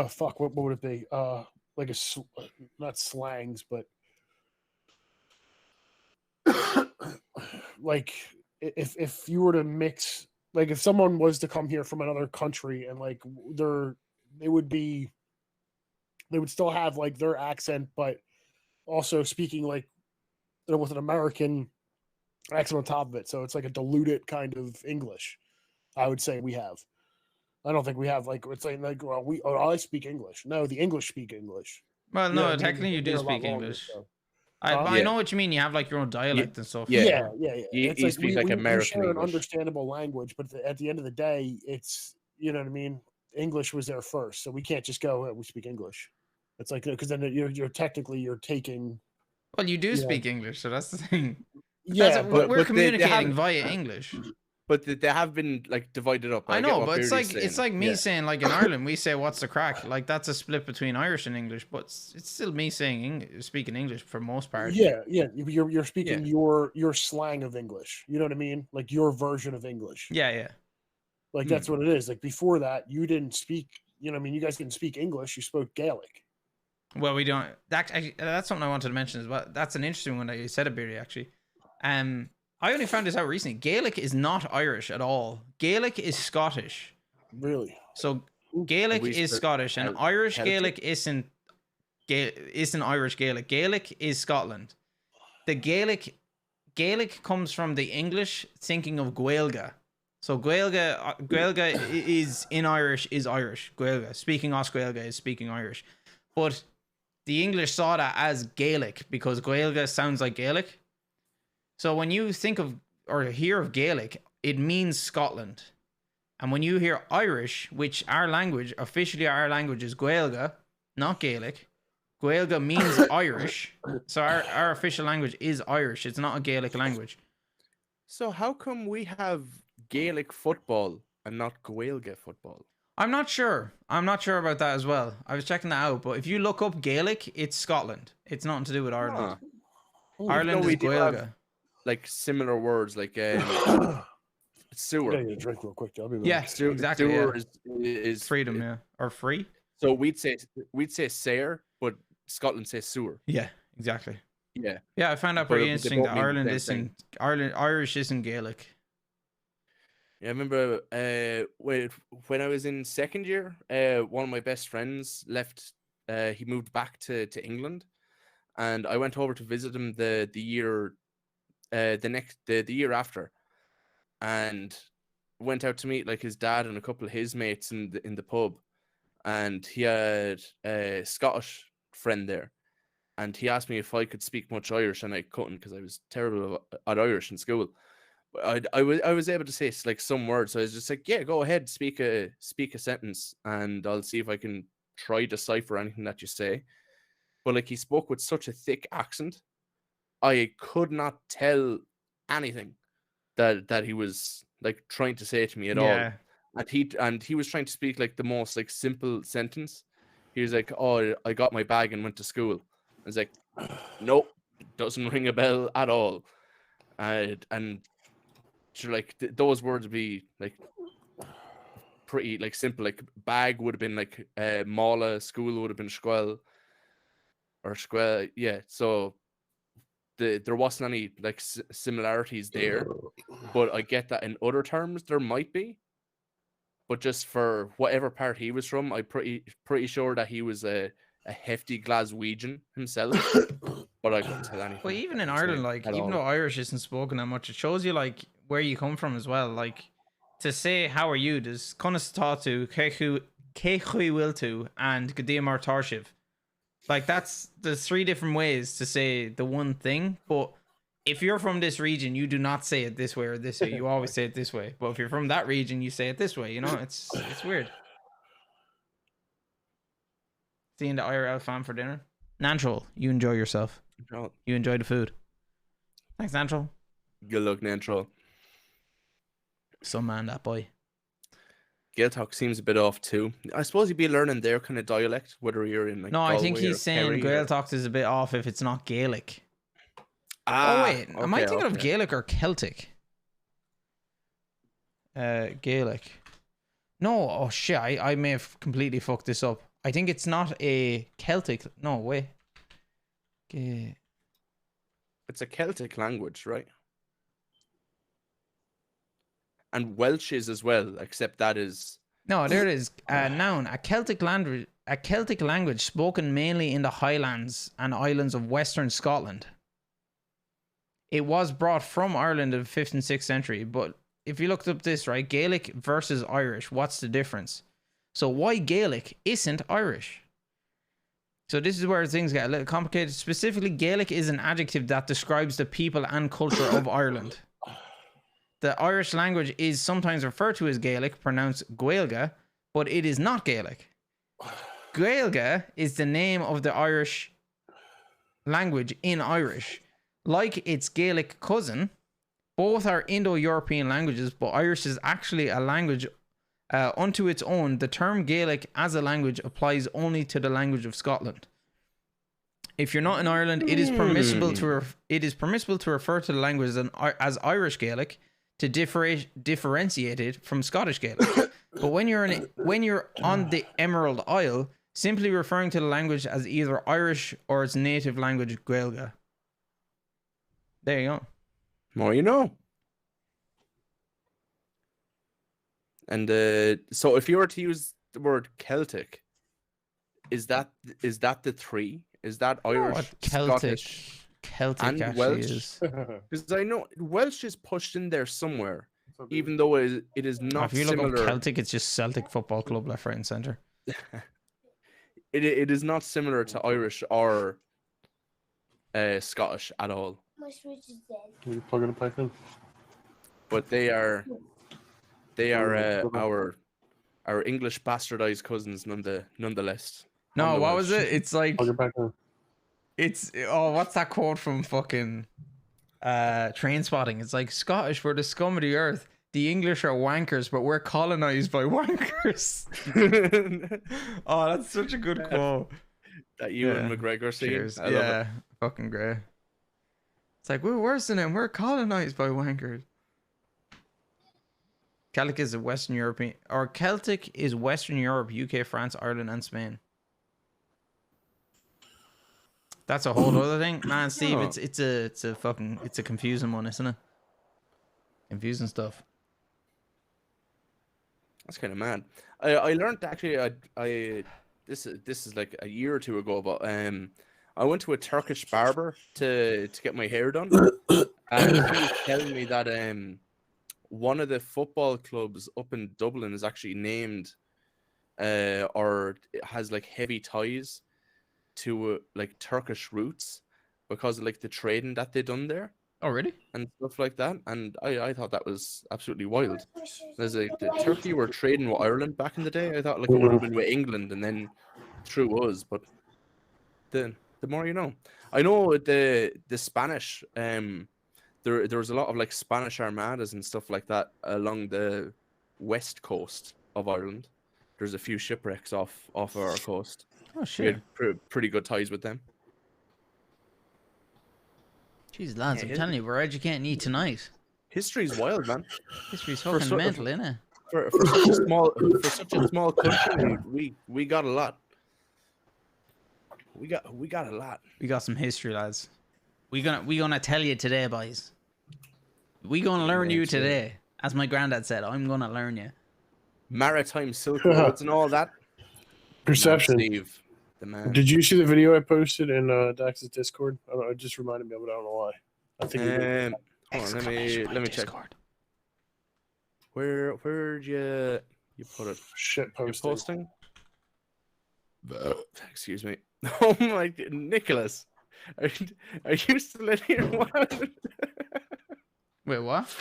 fuck, what would it be? Like not slangs, but like if you were to mix, like if someone was to come here from another country and like they would still have like their accent, but also speaking like with an American accent on top of it. So it's like a diluted kind of English. I would say we have. I don't think we have like it's like well I speak English. No, the English speak English. Well, You know no, what I mean? technically you They're do a lot speak longer, English. so. I know what you mean. You have like your own dialect and stuff. Yeah. Yeah. You It's like speak like American share an English. understandable language, but at the end of the day, it's you know what I mean. English was there first, so we can't just go. We speak English. It's like because then you're technically taking. Well, you do speak English, so that's the thing. Yeah, we're communicating via English. But they have been like divided up. I know, but it's like me saying like in Ireland we say what's the crack, like that's a split between Irish and English, but it's still me saying speaking English for most part. Yeah, you're speaking your slang of English. You know what I mean? Like your version of English. Yeah. Like that's what it is. Like before that, you didn't speak. You know, what I mean, you guys didn't speak English. You spoke Gaelic. Well, we don't. That's something I wanted to mention as well. That's an interesting one that you said, Beardy, actually. I only found this out recently. Gaelic is not Irish at all. Gaelic is Scottish. Really? So Gaelic is Scottish, and Irish Gaelic isn't Irish Gaelic. Gaelic is Scotland. The Gaelic comes from the English thinking of Gaelga. So Gaelga is in Irish is Irish. Gaelga, speaking Osgaelga is speaking Irish. But the English saw that as Gaelic because Gaelga sounds like Gaelic. So when you think of or hear of Gaelic, it means Scotland. And when you hear Irish, which officially our language is Gaelga, not Gaelic. Gaelga means Irish. So our official language is Irish. It's not a Gaelic language. So how come we have Gaelic football and not Gaelga football? I'm not sure. I'm not sure about that as well. I was checking that out, but if you look up Gaelic, it's Scotland. It's nothing to do with Ireland. Ireland is Gaelga. Like similar words, like sewer. I need a drink real quick. I'll be back. Yeah, exactly. Sewer is freedom, yeah, or free. So we'd say sayer, but Scotland says sewer. Yeah, exactly. Yeah. Yeah, I found out pretty interesting that Irish isn't Gaelic. Yeah, I remember when I was in second year, one of my best friends left. He moved back to England, and I went over to visit him the year the year after, and went out to meet like his dad and a couple of his mates in the pub, and he had a Scottish friend there, and he asked me if I could speak much Irish, and I couldn't because I was terrible at Irish in school. But I was able to say like some words, so I was just like, yeah, go ahead, speak a sentence, and I'll see if I can try decipher anything that you say. But like he spoke with such a thick accent, I could not tell anything that he was like trying to say to me at all. And he was trying to speak like the most like simple sentence. He was like, "Oh, I got my bag and went to school." I was like, "Nope, doesn't ring a bell at all." And like those words would be like pretty like simple. Like bag would have been like mala, school would have been squel or squel. Yeah, so there wasn't any like similarities there, but I get that in other terms there might be. But just for whatever part he was from, I'm pretty sure that he was a hefty Glaswegian himself. But I couldn't tell anything. Well, even in Ireland, like even though Irish isn't spoken that much, it shows you like where you come from as well. Like to say "How are you?" There's Conastatu, Kehui Wiltu, and Gadimar Tarshiv. Like there's three different ways to say the one thing, but if you're from this region, you do not say it this way or this way. You always say it this way. But if you're from that region, you say it this way. You know, it's weird. Seeing the IRL fan for dinner. Nantrol, you enjoy yourself. You enjoy the food. Thanks, Nantrol. Good luck, Nantrol. Some man, that boy. Gaeltacht seems a bit off too. I suppose you'd be learning their kind of dialect, whether you're in like. No, I think he's saying Gaeltacht is a bit off if it's not Gaelic. Oh wait, am I thinking of Gaelic or Celtic? Gaelic. No, oh shit, I may have completely fucked this up. I think it's not a Celtic. No, wait. It's a Celtic language, right? and Welsh is as well, except that is No, there it is. Noun, a Celtic language spoken mainly in the Highlands and Islands of Western Scotland. It was brought from Ireland in the 5th and 6th century, but if you looked up this, right, Gaelic versus Irish, what's the difference? So why Gaelic isn't Irish? So this is where things get a little complicated. Specifically, Gaelic is an adjective that describes the people and culture of Ireland. The Irish language is sometimes referred to as Gaelic, pronounced Gaelga, but it is not Gaelic. Gaelga is the name of the Irish language in Irish. Like its Gaelic cousin, both are Indo-European languages, but Irish is actually a language unto its own. The term Gaelic as a language applies only to the language of Scotland. If you're not in Ireland, it is permissible to refer to the language as Irish Gaelic to differentiate it from Scottish Gaelic. But when you're on the Emerald Isle, simply referring to the language as either Irish or its native language, Gaelga. There you go. more you know. And so if you were to use the word Celtic, is that the three? Is that Irish, What Scottish, Celtic and actually Welsh? is. Because I know Welsh is pushed in there somewhere, even though it is Oh, not if you look similar. up Celtic, it's just Celtic Football Club, left, right, and centre. It is not similar to Irish or Scottish at all. Can you plug in a pipe in? But they are our English bastardized cousins nonetheless. No, On the what Welsh. was it? It's like Plug it back in. what's that quote from fucking Train Spotting? It's like, Scottish, we're the scum of the earth. The English are wankers, but we're colonized by wankers. Oh, that's such a good quote. That you and McGregor scene. Cheers. I love Yeah, it. fucking great. It's like, we're worse than them. We're colonized by wankers. Celtic is a Western European, or Celtic is Western Europe, UK, France, Ireland, and Spain. That's a whole other thing, man. Steve, Oh. it's a confusing one, isn't it? Confusing stuff. That's kind of mad. I learned actually. This is like a year or two ago, but I went to a Turkish barber to get my hair done, and he was telling me that one of the football clubs up in Dublin is actually named or it has like heavy ties to like Turkish roots because of like the trading that they done there. Oh, really? And stuff like that. And I thought that was absolutely wild. There's like the Turkey were trading with Ireland back in the day. I thought like it would have been with England and then through us, but the more you know. I know the Spanish there was a lot of like Spanish armadas and stuff like that along the west coast of Ireland. There's a few shipwrecks off our coast. Oh, We shit. had pretty good ties with them. Jeez, lads, I'm Yeah. telling you, we're educating you tonight. History's wild, man. History's For fucking so- mental, innit? For such a small country, we got a lot. We got a lot. We got some history, lads. We gonna tell you today, boys. We gonna learn you today. As my granddad said, I'm gonna learn you. Maritime Silk Roads and all that. Perception. Steve, the man. Did you see the video I posted in Dax's Discord? I don't know, it just reminded me of it. I don't know why. I think you did. Hold on, let me check. Where'd you put it? Shit You're posting. posting? Excuse me. Oh my God, Nicholas. Are you still in here? What? Wait, what?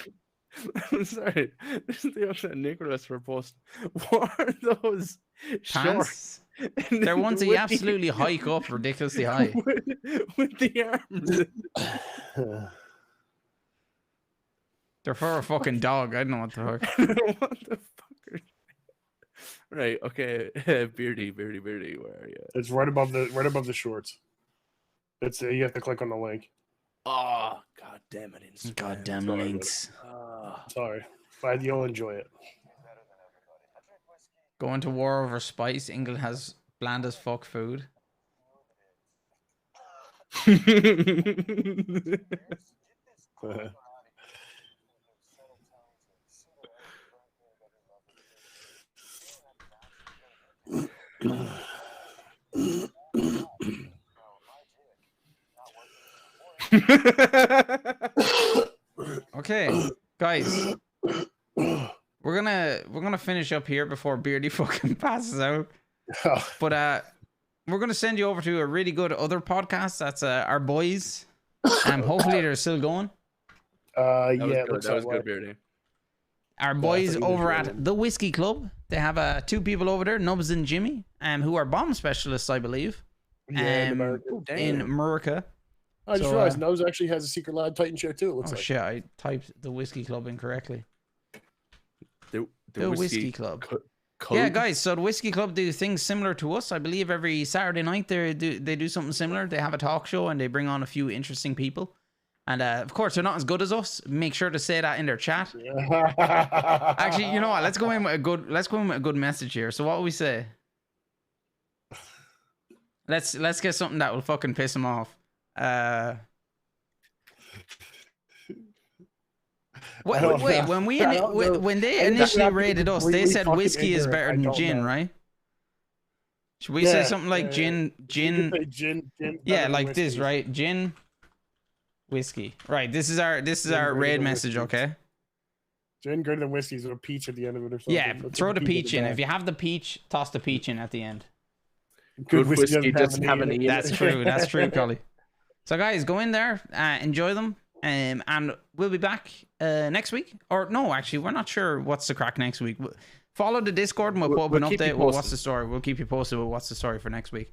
I'm sorry. This is the upset Nicholas for posting. What are those shorts? Pants? They're ones that you absolutely hike up ridiculously high. With the arms. They're for a fucking dog. I don't know what the fuck. What the fuck? Right. Okay. Beardy. Where are you? It's right above the shorts. It's you have to click on the link. Oh, god damn it! Instagram. Goddamn Sorry, links. Sorry, but you'll enjoy it. Going to war over spice. England has bland as fuck food. Okay, guys. We're gonna finish up here before Beardy fucking passes out. But we're gonna send you over to a really good other podcast. That's our boys. Hopefully they're still going. Yeah, that was good, Beardy. Our boys over at the Whiskey Club. They have 2 people over there, Nubs and Jimmy, who are bomb specialists, I believe. In America. I just realized Nubs actually has a Secret Lab Titan show too. It looks like. Shit! I typed the Whiskey Club incorrectly. The Whiskey Club. Yeah, guys. So the Whiskey Club do things similar to us. I believe every Saturday night they do something similar. They have a talk show and they bring on a few interesting people. And of course, they're not as good as us. Make sure to say that in their chat. Actually, you know what? Let's go in with a good message here. So what will we say? Let's get something that will fucking piss them off. Wait, when they initially rated us, they said whiskey is better than gin, right? Should we say something like gin? Yeah, like this, right? Gin, whiskey. Right. This is our raid message, okay? Gin greater than whiskey is a peach at the end of it or something. Yeah, throw the peach in. If you have the peach, toss the peach in at the end. Good whiskey doesn't have any. That's true. That's true, Collie. So guys, go in there, enjoy them, and we'll be back next week. Or no, actually, we're not sure what's the crack next week. Follow the Discord and we'll put up an update with what's the story. We'll keep you posted with what's the story for next week.